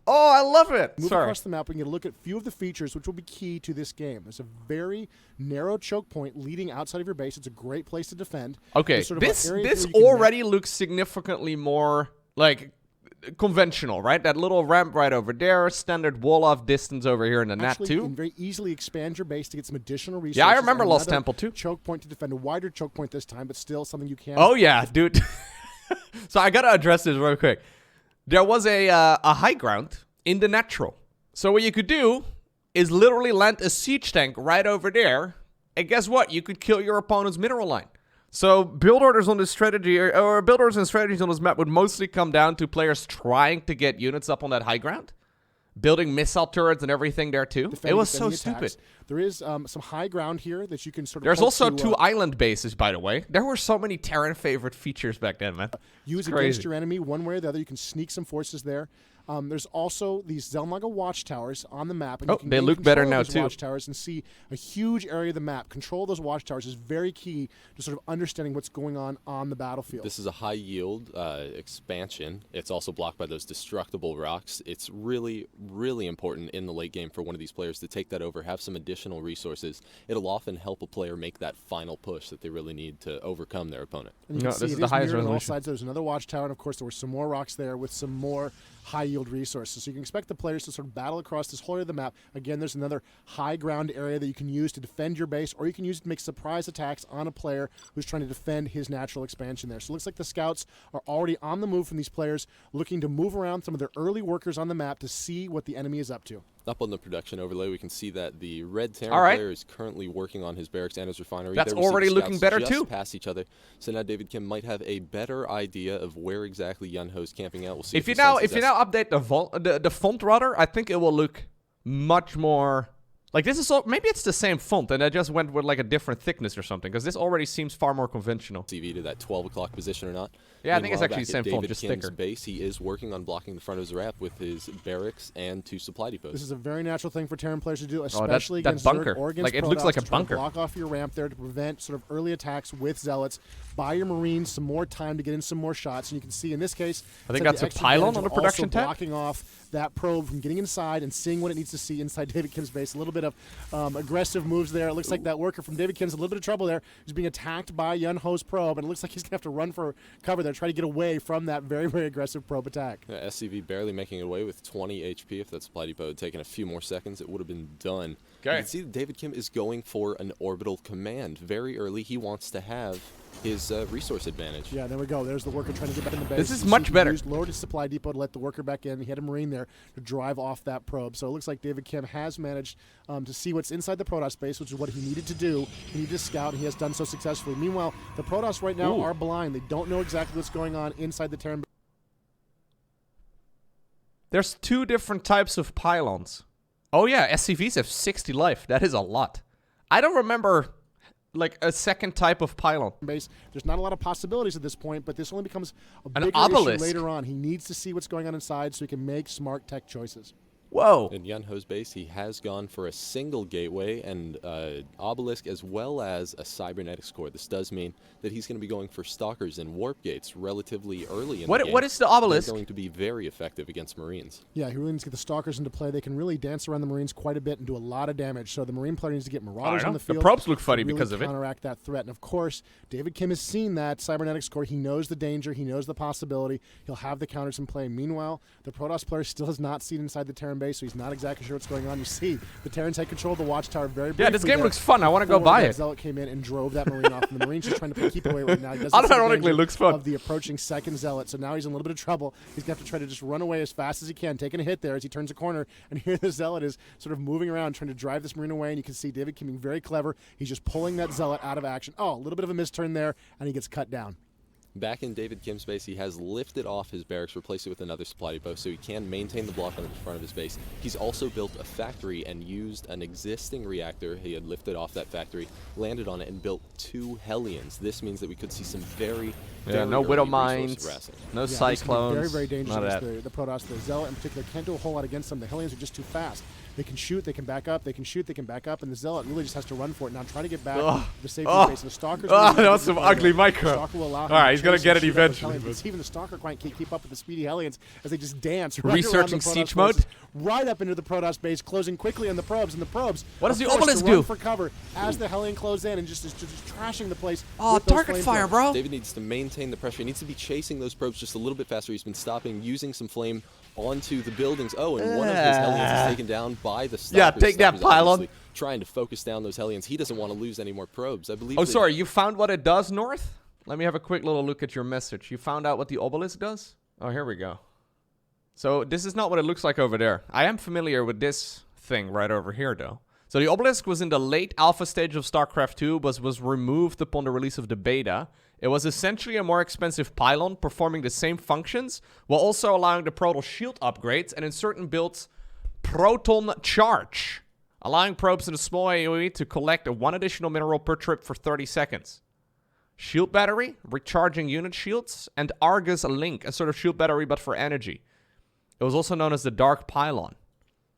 Speaker 3: Oh, I love it.
Speaker 6: Move
Speaker 3: Sorry.
Speaker 6: across the map, we can get a look at a few of the features which will be key to this game. There's a very narrow choke point leading outside of your base. It's a great place to defend.
Speaker 3: Okay,
Speaker 6: There's sort of
Speaker 3: this
Speaker 6: an area
Speaker 3: this
Speaker 6: where you can
Speaker 3: already looks significantly more like conventional, right? That little ramp right over there, standard wall-off distance over here in the net
Speaker 6: actually, you
Speaker 3: too.
Speaker 6: can very easily expand your base to get some additional resources.
Speaker 3: Yeah, I remember
Speaker 6: and
Speaker 3: Lost
Speaker 6: another
Speaker 3: Temple too.
Speaker 6: Choke point to defend a wider choke point this time, but still something you can.
Speaker 3: Oh yeah, dude. So I gotta address this real quick. There was a high ground in the natural. So what you could do is literally land a siege tank right over there, and guess what? You could kill your opponent's mineral line. So build orders on this strategy, or build orders and strategies on this map would mostly come down to players trying to get units up on that high ground, building missile turrets and everything there too.
Speaker 6: defending-
Speaker 3: It was so
Speaker 6: defending attacks.
Speaker 3: stupid.
Speaker 6: There is some high ground here that you can sort of.
Speaker 3: There's
Speaker 6: hope
Speaker 3: also
Speaker 6: to,
Speaker 3: two island bases, by the way. There were so many Terran favorite features back then, man.
Speaker 6: use
Speaker 3: It's
Speaker 6: against
Speaker 3: crazy.
Speaker 6: your enemy one way or the other. You can sneak some forces there. There's also these Zelmaga watchtowers on the map. And
Speaker 3: Oh,
Speaker 6: you can
Speaker 3: they
Speaker 6: gain
Speaker 3: look better
Speaker 6: control of
Speaker 3: now,
Speaker 6: those
Speaker 3: too.
Speaker 6: watchtowers and see a huge area of the map. Control of those watchtowers is very key to sort of understanding what's going on the battlefield.
Speaker 4: This is a high yield expansion. It's also blocked by those destructible rocks. It's really, really important in the late game for one of these players to take that over, have some additional resources. It'll often help a player make that final push that they really need to overcome their opponent.
Speaker 6: And you
Speaker 3: No,
Speaker 6: can see
Speaker 3: this is
Speaker 6: it
Speaker 3: the highest
Speaker 6: mirrored on all
Speaker 3: resolution.
Speaker 6: sides. There's another watchtower, and of course there were some more rocks there with some more high yield resources. So you can expect the players to sort of battle across this whole area of the map. Again, there's another high ground area that you can use to defend your base, or you can use it to make surprise attacks on a player who's trying to defend his natural expansion there. So it looks like the scouts are already on the move from these players, looking to move around some of their early workers on the map to see what the enemy is up to.
Speaker 4: Up on the production overlay, we can see that the red Terran
Speaker 3: All right.
Speaker 4: player is currently working on his barracks and his refinery.
Speaker 3: That's
Speaker 4: There we see the
Speaker 3: already looking
Speaker 4: scouts
Speaker 3: better,
Speaker 4: just
Speaker 3: too.
Speaker 4: past each other. So now David Kim might have a better idea of where exactly Yunho's camping out. We'll see
Speaker 3: If you
Speaker 4: he
Speaker 3: now
Speaker 4: senses
Speaker 3: update the font rather, I think it will look much more like this is maybe it's the same font and I just went with like a different thickness or something because this already seems far more conventional.
Speaker 4: TV to that 12 o'clock position or not.
Speaker 3: Yeah, I think it's
Speaker 4: Meanwhile,
Speaker 3: actually the
Speaker 4: back
Speaker 3: same
Speaker 4: at
Speaker 3: font,
Speaker 4: David
Speaker 3: just
Speaker 4: Kim's
Speaker 3: thicker.
Speaker 4: base, he is working on blocking the front of his ramp with his barracks and two supply depots.
Speaker 6: This is a very natural thing for Terran players to do,
Speaker 3: that
Speaker 6: especially against
Speaker 3: bunker.
Speaker 6: Zerg or against
Speaker 3: Like, it looks
Speaker 6: Protoss,
Speaker 3: like a
Speaker 6: to try to
Speaker 3: bunker.
Speaker 6: block off your ramp there to prevent sort of early attacks with zealots. Buy your Marines some more time to get in some more shots, and you can see in this case,
Speaker 3: I think
Speaker 6: it's like
Speaker 3: that's
Speaker 6: the
Speaker 3: a
Speaker 6: extra
Speaker 3: pylon
Speaker 6: advantage
Speaker 3: on the
Speaker 6: of
Speaker 3: production
Speaker 6: also
Speaker 3: tab.
Speaker 6: blocking off that probe from getting inside and seeing what it needs to see inside David Kim's base. A little bit of aggressive moves there. It looks like that worker from David Kim's a little bit of trouble there. He's being attacked by Yun Ho's probe, and it looks like he's gonna have to run for cover there, try to get away from that very, very aggressive probe attack.
Speaker 4: Yeah, SCV barely making it away with 20 HP. If that supply depot had taken a few more seconds, it would have been done. You
Speaker 3: Okay.
Speaker 4: can see that David Kim is going for an orbital command. Very early, he wants to have his resource advantage.
Speaker 6: Yeah, there we go. There's the worker trying to get back in the base.
Speaker 3: This is
Speaker 6: You see
Speaker 3: much
Speaker 6: he
Speaker 3: better.
Speaker 6: Lowered his supply depot to let the worker back in. He had a Marine there to drive off that probe. So it looks like David Kim has managed to see what's inside the Protoss base, which is what he needed to do. He needed to scout, and he has done so successfully. Meanwhile, the Protoss right now
Speaker 3: Ooh.
Speaker 6: are blind. They don't know exactly what's going on inside the Terran.
Speaker 3: There's two different types of pylons. Oh yeah, SCVs have 60 life. That is a lot. I don't remember like a second type of pylon.
Speaker 6: Base. There's not a lot of possibilities at this point, but this only becomes a
Speaker 3: An
Speaker 6: bigger
Speaker 3: obelisk.
Speaker 6: issue later on. He needs to see what's going on inside so he can make smart tech choices.
Speaker 3: Whoa.
Speaker 4: In Yunho's base, he has gone for a single gateway and obelisk as well as a cybernetics core. This does mean that he's going to be going for stalkers and warp gates relatively early in the game.
Speaker 3: What is the obelisk?
Speaker 4: They're going to be very effective against Marines.
Speaker 6: Yeah, he really needs to get the Stalkers into play. They can really dance around the Marines quite a bit and do a lot of damage. So the Marine player needs to get Marauders
Speaker 3: I
Speaker 6: on
Speaker 3: know.
Speaker 6: the
Speaker 3: The
Speaker 6: field.
Speaker 3: probes look funny
Speaker 6: to really
Speaker 3: because of it.
Speaker 6: counteract that threat. And of course, David Kim has seen that cybernetics core. He knows the danger. He knows the possibility. He'll have the counters in play. Meanwhile, the Protoss player still has not seen inside the Terran base. base, so he's not exactly sure what's going on. You see the Terrans take control of the watchtower very briefly.
Speaker 3: Yeah, this game
Speaker 6: there.
Speaker 3: looks fun. I want to go buy it.
Speaker 6: Zealot came in and drove that Marine off, and the Marine's just trying to keep away right now. He doesn't see the
Speaker 3: Unironically,
Speaker 6: danger
Speaker 3: looks fun.
Speaker 6: of the approaching second Zealot, so now he's in a little bit of trouble. He's going to have to try to just run away as fast as he can, taking a hit there as he turns a corner, and here the Zealot is sort of moving around, trying to drive this Marine away, and you can see David Kim being very clever. He's just pulling that Zealot out of action. Oh, a little bit of a misturn there, and he gets cut down.
Speaker 4: Back in David Kim's base, he has lifted off his barracks, replaced it with another supply depot, so he can maintain the block on the front of his base. He's also built a factory and used an existing reactor. He had lifted off that factory, landed on it, and built 2 Hellions. This means that we could see some very
Speaker 3: no Widow
Speaker 4: early
Speaker 3: Mines,
Speaker 4: resource harassing.
Speaker 3: no
Speaker 6: Yeah,
Speaker 3: Cyclones.
Speaker 6: Very, very dangerous
Speaker 3: none of
Speaker 6: against the Protoss. The Zealot in particular can't do a whole lot against them. The Hellions are just too fast. They can shoot, they can back up, they can shoot, they can back up, and the Zealot really just has to run for it. Now try to get back to the safety base. And the Stalker's
Speaker 3: that was some ugly micro.
Speaker 6: The Stalker will allow him
Speaker 3: All right,
Speaker 6: to
Speaker 3: he's going
Speaker 6: chase
Speaker 3: to get
Speaker 6: and
Speaker 3: it
Speaker 6: shoot up those
Speaker 3: eventually.
Speaker 6: Hellions.
Speaker 3: but-
Speaker 6: Even the Stalker can't keep up with the speedy Hellions as they just dance right
Speaker 3: Researching
Speaker 6: around the Protoss
Speaker 3: siege mode?
Speaker 6: forces, right up into the Protoss base, closing quickly on the probes, and the probes
Speaker 3: What does
Speaker 6: are
Speaker 3: the
Speaker 6: forced
Speaker 3: Obelisk
Speaker 6: to run
Speaker 3: do?
Speaker 6: for cover as the Hellion close in and just trashing the place.
Speaker 3: Oh,
Speaker 6: with those
Speaker 3: target fire,
Speaker 6: flamethrowers.
Speaker 3: bro.
Speaker 4: David needs to maintain the pressure. He needs to be chasing those probes just a little bit faster. He's been stopping, using some flame onto the buildings. Oh, and one of his Hellions is taken down by the Stalkers.
Speaker 3: Yeah, take that
Speaker 4: Stalkers
Speaker 3: pylon.
Speaker 4: obviously trying to focus down those Hellions. He doesn't want to lose any more probes. I believe.
Speaker 3: Oh,
Speaker 4: that-
Speaker 3: sorry, you found what it does, North? Let me have a quick little look at your message. You found out what the Obelisk does? Oh, here we go. So this is not what it looks like over there. I am familiar with this thing right over here, though. So the Obelisk was in the late alpha stage of StarCraft 2, but was removed upon the release of the beta. It was essentially a more expensive pylon, performing the same functions, while also allowing the Protoss shield upgrades, and in certain builds, Proton Charge, allowing probes in a small AoE to collect 1 additional mineral per trip for 30 seconds. Shield battery, recharging unit shields, and Argus Link, a sort of shield battery but for energy. It was also known as the Dark Pylon.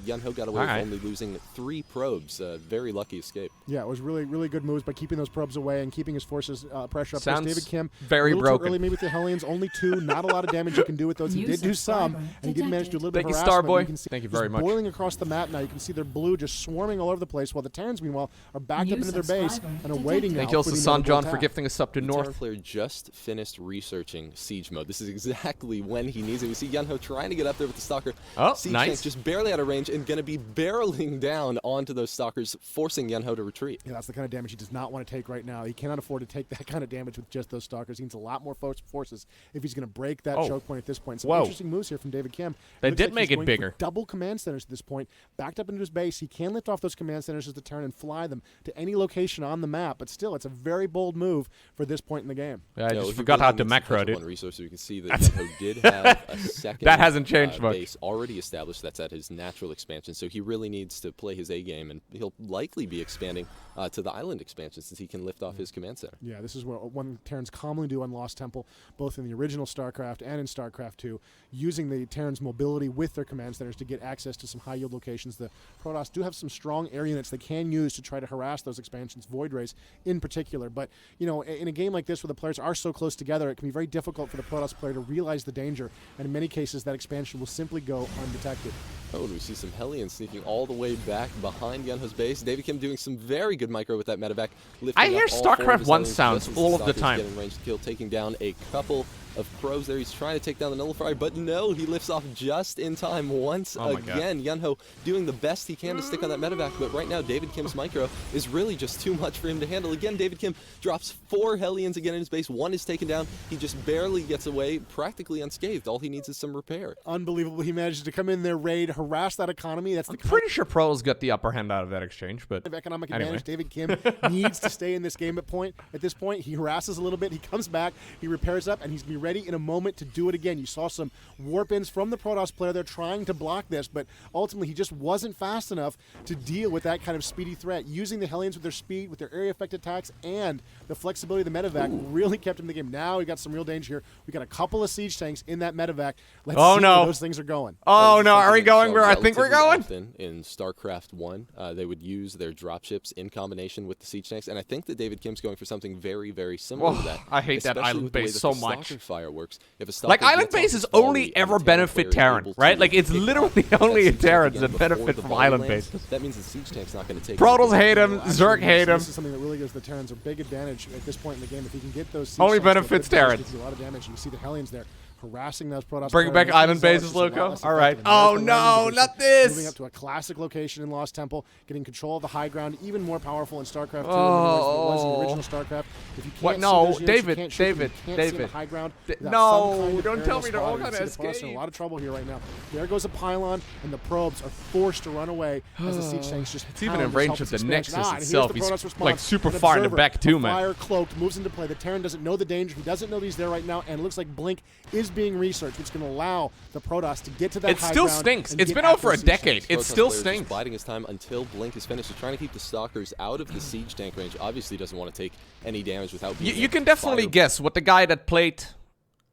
Speaker 4: Yunho got away with only losing 3 probes. Very lucky escape.
Speaker 6: Yeah, it was really, really good moves by keeping those probes away and keeping his forces pressure up.
Speaker 3: Sounds
Speaker 6: David Kim,
Speaker 3: very
Speaker 6: a little
Speaker 3: broken.
Speaker 6: Too early maybe with the Hellions, only 2, not a lot of damage you can do with those. He did do some, and he did manage to do a little
Speaker 3: Thank
Speaker 6: bit
Speaker 3: you,
Speaker 6: of harassment.
Speaker 3: Starboy.
Speaker 6: You can see
Speaker 3: Thank you
Speaker 6: just
Speaker 3: very much.
Speaker 6: boiling across the map now. You can see their blue just swarming all over the place, while the Terrans, meanwhile, are backed up into their base and are waiting now.
Speaker 3: Thank you also,
Speaker 6: for the
Speaker 3: San
Speaker 6: inevitable
Speaker 3: John, for
Speaker 6: attack.
Speaker 3: gifting us up to
Speaker 4: The Terran
Speaker 3: North.
Speaker 4: player just finished researching siege mode. This is exactly when he needs it. We see Yunho trying to get up there with the Stalker.
Speaker 3: Oh,
Speaker 4: siege
Speaker 3: nice.
Speaker 4: tanks just barely out of range and going to be barreling down onto those Stalkers, forcing Yunho to retreat.
Speaker 6: Yeah, that's the kind of damage he does not want to take right now. He cannot afford to take that kind of damage with just those Stalkers. He needs a lot more forces if he's going to break that choke point at this point. Some interesting moves here from David Kim.
Speaker 3: They
Speaker 6: Looks
Speaker 3: did
Speaker 6: like
Speaker 3: make
Speaker 6: he's
Speaker 3: it
Speaker 6: going
Speaker 3: bigger.
Speaker 6: for double command centers at this point, backed up into his base. He can lift off those command centers as the Terran and fly them to any location on the map, but still, it's a very bold move for this point in the game.
Speaker 3: Yeah, I
Speaker 4: No,
Speaker 3: just
Speaker 4: if
Speaker 3: forgot
Speaker 4: you
Speaker 3: how
Speaker 4: really
Speaker 3: to
Speaker 4: need
Speaker 3: macro,
Speaker 4: touch
Speaker 3: dude.
Speaker 4: One resource, so you can see that Yunho did have a second
Speaker 3: That hasn't changed much.
Speaker 4: base already established. That's at his natural expansion, so he really needs to play his A game, and he'll likely be expanding to the island expansion since he can lift off his command center.
Speaker 6: Yeah, this is what one Terrans commonly do on Lost Temple, both in the original StarCraft and in StarCraft 2, using the Terrans' mobility with their command centers to get access to some high-yield locations. The Protoss do have some strong air units they can use to try to harass those expansions, Void Rays in particular. But, you know, in a game like this where the players are so close together, it can be very difficult for the Protoss player to realize the danger, and in many cases that expansion will simply go undetected.
Speaker 4: Oh, and we see some Hellions sneaking all the way back behind Yunho's base. David Kim doing some very good micro with that medevac.
Speaker 3: I hear StarCraft 1 sounds all of the time.
Speaker 4: Getting range to kill, taking down a couple of probes there. He's trying to take down the nullifier, but no, he lifts off just in time once again. Yunho doing the best he can to stick on that medevac, but right now David Kim's micro is really just too much for him to handle. Again, David Kim drops 4 Hellions again in his base. 1 is taken down. He just barely gets away, practically unscathed. All he needs is some repair.
Speaker 6: Unbelievable. He manages to come in there, raid, harass that economy. That's
Speaker 3: I'm
Speaker 6: the
Speaker 3: pretty sure Protoss got the upper hand out of that exchange, but
Speaker 6: of economic
Speaker 3: anyway.
Speaker 6: advantage. David Kim needs to stay in this game at this point. He harasses a little bit. He comes back. He repairs up, and he's going to be ready in a moment to do it again. You saw some warp-ins from the Protoss player. They're trying to block this, but ultimately he just wasn't fast enough to deal with that kind of speedy threat. Using the Hellions with their speed, with their area effect attacks, and the flexibility of the medevac really kept him in the game. Now we got some real danger here. We got a couple of siege tanks in that medevac. Let's see where those things are going.
Speaker 3: Oh no, are we
Speaker 4: Something
Speaker 3: going
Speaker 4: saw
Speaker 3: where I think we're
Speaker 4: relatively
Speaker 3: going?
Speaker 4: often in StarCraft 1, they would use their dropships in combination with the siege tanks, and I think that David Kim's going for something very, very similar to that.
Speaker 3: I hate that
Speaker 4: especially
Speaker 3: island
Speaker 4: with the way
Speaker 3: base
Speaker 4: that
Speaker 3: so
Speaker 4: the
Speaker 3: much.
Speaker 4: Stalker fireworks. If a stalker
Speaker 3: Like, island
Speaker 4: gets off
Speaker 3: bases
Speaker 4: his volley
Speaker 3: only
Speaker 4: and the
Speaker 3: ever
Speaker 4: Terran
Speaker 3: benefit
Speaker 4: player is
Speaker 3: Terran,
Speaker 4: able
Speaker 3: right?
Speaker 4: to
Speaker 3: Like, it's
Speaker 4: pick
Speaker 3: literally
Speaker 4: off
Speaker 3: only
Speaker 4: that siege tank
Speaker 3: Terrans
Speaker 4: again
Speaker 3: that
Speaker 4: before
Speaker 3: benefit
Speaker 4: the
Speaker 3: from
Speaker 4: volley
Speaker 3: island
Speaker 4: lands,
Speaker 3: bases.
Speaker 4: that means the siege tank's not going to take
Speaker 3: Protoss
Speaker 4: it.
Speaker 3: hate him,
Speaker 6: Well,
Speaker 3: Zerg
Speaker 6: actually,
Speaker 3: hate him.
Speaker 6: This is something that really gives the Terrans a big advantage at this point in the game. If he can get those siege
Speaker 3: Only
Speaker 6: tanks to a
Speaker 3: benefits
Speaker 6: good position,
Speaker 3: Terrans.
Speaker 6: he can do a lot of damage. You can see the Hellions there harassing those Protoss.
Speaker 3: Bring
Speaker 6: players.
Speaker 3: back island
Speaker 6: Zealots
Speaker 3: bases,
Speaker 6: just a lot
Speaker 3: Lowko.
Speaker 6: less
Speaker 3: All right.
Speaker 6: effective.
Speaker 3: Oh,
Speaker 6: There's the
Speaker 3: no,
Speaker 6: landing
Speaker 3: not
Speaker 6: position,
Speaker 3: this.
Speaker 6: Moving up to a classic location in Lost Temple, getting control of the high ground, even more powerful in StarCraft 2 than it was in the original StarCraft. If you can't
Speaker 3: What?
Speaker 6: see
Speaker 3: No,
Speaker 6: those units,
Speaker 3: David,
Speaker 6: you can't shoot them,
Speaker 3: David,
Speaker 6: you can't see
Speaker 3: David.
Speaker 6: the high ground without
Speaker 3: No,
Speaker 6: some kind of
Speaker 3: don't tell
Speaker 6: aerial
Speaker 3: me they're all
Speaker 6: spotting.
Speaker 3: gonna
Speaker 6: You see the Protoss are in
Speaker 3: escape.
Speaker 6: a lot of trouble here right now. There goes a pylon, and the probes are forced to run away as the siege tanks just
Speaker 3: It's even
Speaker 6: pound
Speaker 3: in
Speaker 6: this
Speaker 3: range
Speaker 6: helpless
Speaker 3: of the
Speaker 6: expansion.
Speaker 3: Nexus
Speaker 6: And here's
Speaker 3: itself.
Speaker 6: the
Speaker 3: He's,
Speaker 6: Protoss response.
Speaker 3: like, super
Speaker 6: An
Speaker 3: far in the
Speaker 6: observer,
Speaker 3: back too,
Speaker 6: a
Speaker 3: man.
Speaker 6: fire cloaked, moves into play. The Terran doesn't know the danger. He doesn't know that he's there right now, and it looks like Blink is being researched, which is going to allow the Protoss to get to that
Speaker 3: It
Speaker 6: high
Speaker 3: still
Speaker 6: ground
Speaker 3: stinks.
Speaker 6: and
Speaker 3: It's
Speaker 6: get
Speaker 3: been
Speaker 6: at
Speaker 3: over a
Speaker 6: those siege
Speaker 3: decade.
Speaker 6: tanks.
Speaker 3: It
Speaker 4: Protoss
Speaker 3: still
Speaker 4: player is
Speaker 3: stinks.
Speaker 4: just biding his time until Blink is finished. He's trying to keep the stalkers out of the siege tank range. Obviously doesn't want to take any damage without being
Speaker 3: You can definitely
Speaker 4: fire.
Speaker 3: guess what the guy that played,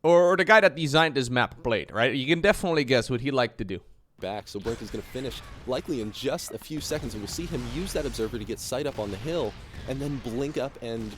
Speaker 3: or the guy that designed this map played, right? You can definitely guess what he liked to do.
Speaker 4: back. So Blink is going to finish likely in just a few seconds, and we'll see him use that observer to get sight up on the hill, and then blink up and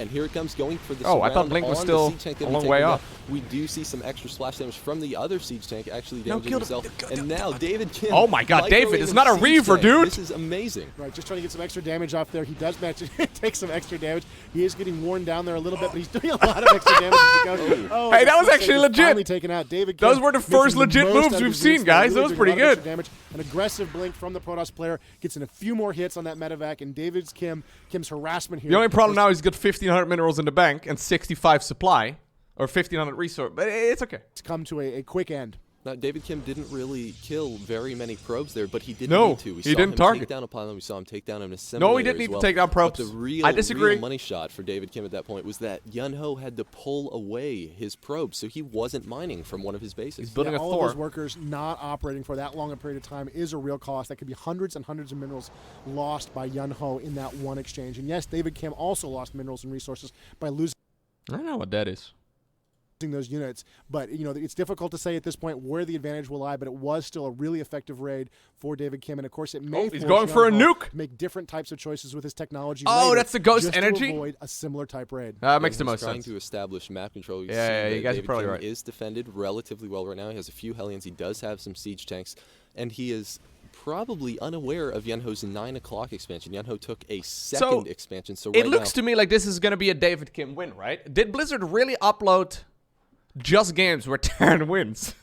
Speaker 4: and here it comes, going for the
Speaker 3: Oh, I thought
Speaker 4: surround
Speaker 3: Blink was
Speaker 4: on the
Speaker 3: still
Speaker 4: siege tank that
Speaker 3: a
Speaker 4: we
Speaker 3: long
Speaker 4: take
Speaker 3: way
Speaker 4: him
Speaker 3: off.
Speaker 4: down. We do see some extra splash damage from the other siege tank, actually
Speaker 3: No,
Speaker 4: damaging
Speaker 3: killed
Speaker 4: himself.
Speaker 3: him.
Speaker 4: And now David Kim.
Speaker 3: Oh my God, David,
Speaker 4: microwaving
Speaker 3: it's not a
Speaker 4: siege
Speaker 3: Reaver,
Speaker 4: tank.
Speaker 3: dude.
Speaker 4: This is amazing.
Speaker 6: Right, just trying to get some extra damage off there. He does manage to take some extra damage. He is getting worn down there a little bit, but he's doing a lot of extra damage as he goes. Oh,
Speaker 3: Hey,
Speaker 6: the
Speaker 3: that was
Speaker 6: siege
Speaker 3: actually
Speaker 6: tank is
Speaker 3: legit.
Speaker 6: finally taken out. David Kim
Speaker 3: Those were the
Speaker 6: making
Speaker 3: first legit
Speaker 6: most
Speaker 3: moves
Speaker 6: out of
Speaker 3: we've
Speaker 6: his
Speaker 3: seen,
Speaker 6: units there,
Speaker 3: guys.
Speaker 6: really
Speaker 3: That was
Speaker 6: doing a
Speaker 3: pretty
Speaker 6: lot of extra
Speaker 3: good.
Speaker 6: damage. An aggressive blink from the Protoss player gets in a few more hits on that medevac, and Kim's harassment here.
Speaker 3: The only problem now is he's got 1,500 minerals in the bank and 65 supply, or 1,500 resource, but it's okay.
Speaker 6: It's come to a quick end.
Speaker 4: Now, David Kim didn't really kill very many probes there, but he didn't
Speaker 3: No,
Speaker 4: need to. We
Speaker 3: he
Speaker 4: saw
Speaker 3: didn't
Speaker 4: him
Speaker 3: target.
Speaker 4: take down a pylon. We saw him take down an assembly.
Speaker 3: No, he didn't need to take down probes.
Speaker 4: But the real,
Speaker 3: I disagree.
Speaker 4: real money shot for David Kim at that point was that Yunho had to pull away his probes, so he wasn't mining from one of his bases.
Speaker 3: He's building a
Speaker 6: All of
Speaker 3: Thor.
Speaker 6: those workers not operating for that long a period of time is a real cost. That could be hundreds and hundreds of minerals lost by Yunho in that one exchange. And yes, David Kim also lost minerals and resources by losing
Speaker 3: I don't know what that is.
Speaker 6: those units, but it's difficult to say at this point where the advantage will lie, but it was still a really effective raid for David Kim, and of course it may
Speaker 3: he's
Speaker 6: force
Speaker 3: going for a
Speaker 6: Yunho
Speaker 3: nuke.
Speaker 6: to make different types of choices with his technology.
Speaker 3: Oh,
Speaker 6: later,
Speaker 3: that's the ghost
Speaker 6: just
Speaker 3: energy?
Speaker 6: to avoid a similar type raid.
Speaker 3: That makes the
Speaker 4: He's
Speaker 3: most
Speaker 4: trying
Speaker 3: sense.
Speaker 4: to establish map control.
Speaker 3: Yeah,
Speaker 4: see
Speaker 3: yeah,
Speaker 4: that
Speaker 3: you guys are
Speaker 4: David
Speaker 3: probably
Speaker 4: Kim
Speaker 3: right.
Speaker 4: is defended relatively well right now. He has a few Hellions. He does have some siege tanks, and he is probably unaware of Yunho's 9 o'clock expansion. Yunho took a second expansion, so
Speaker 3: It
Speaker 4: right
Speaker 3: looks
Speaker 4: now,
Speaker 3: to me like this is going to be a David Kim win, right? Did Blizzard really upload just games where Terran wins?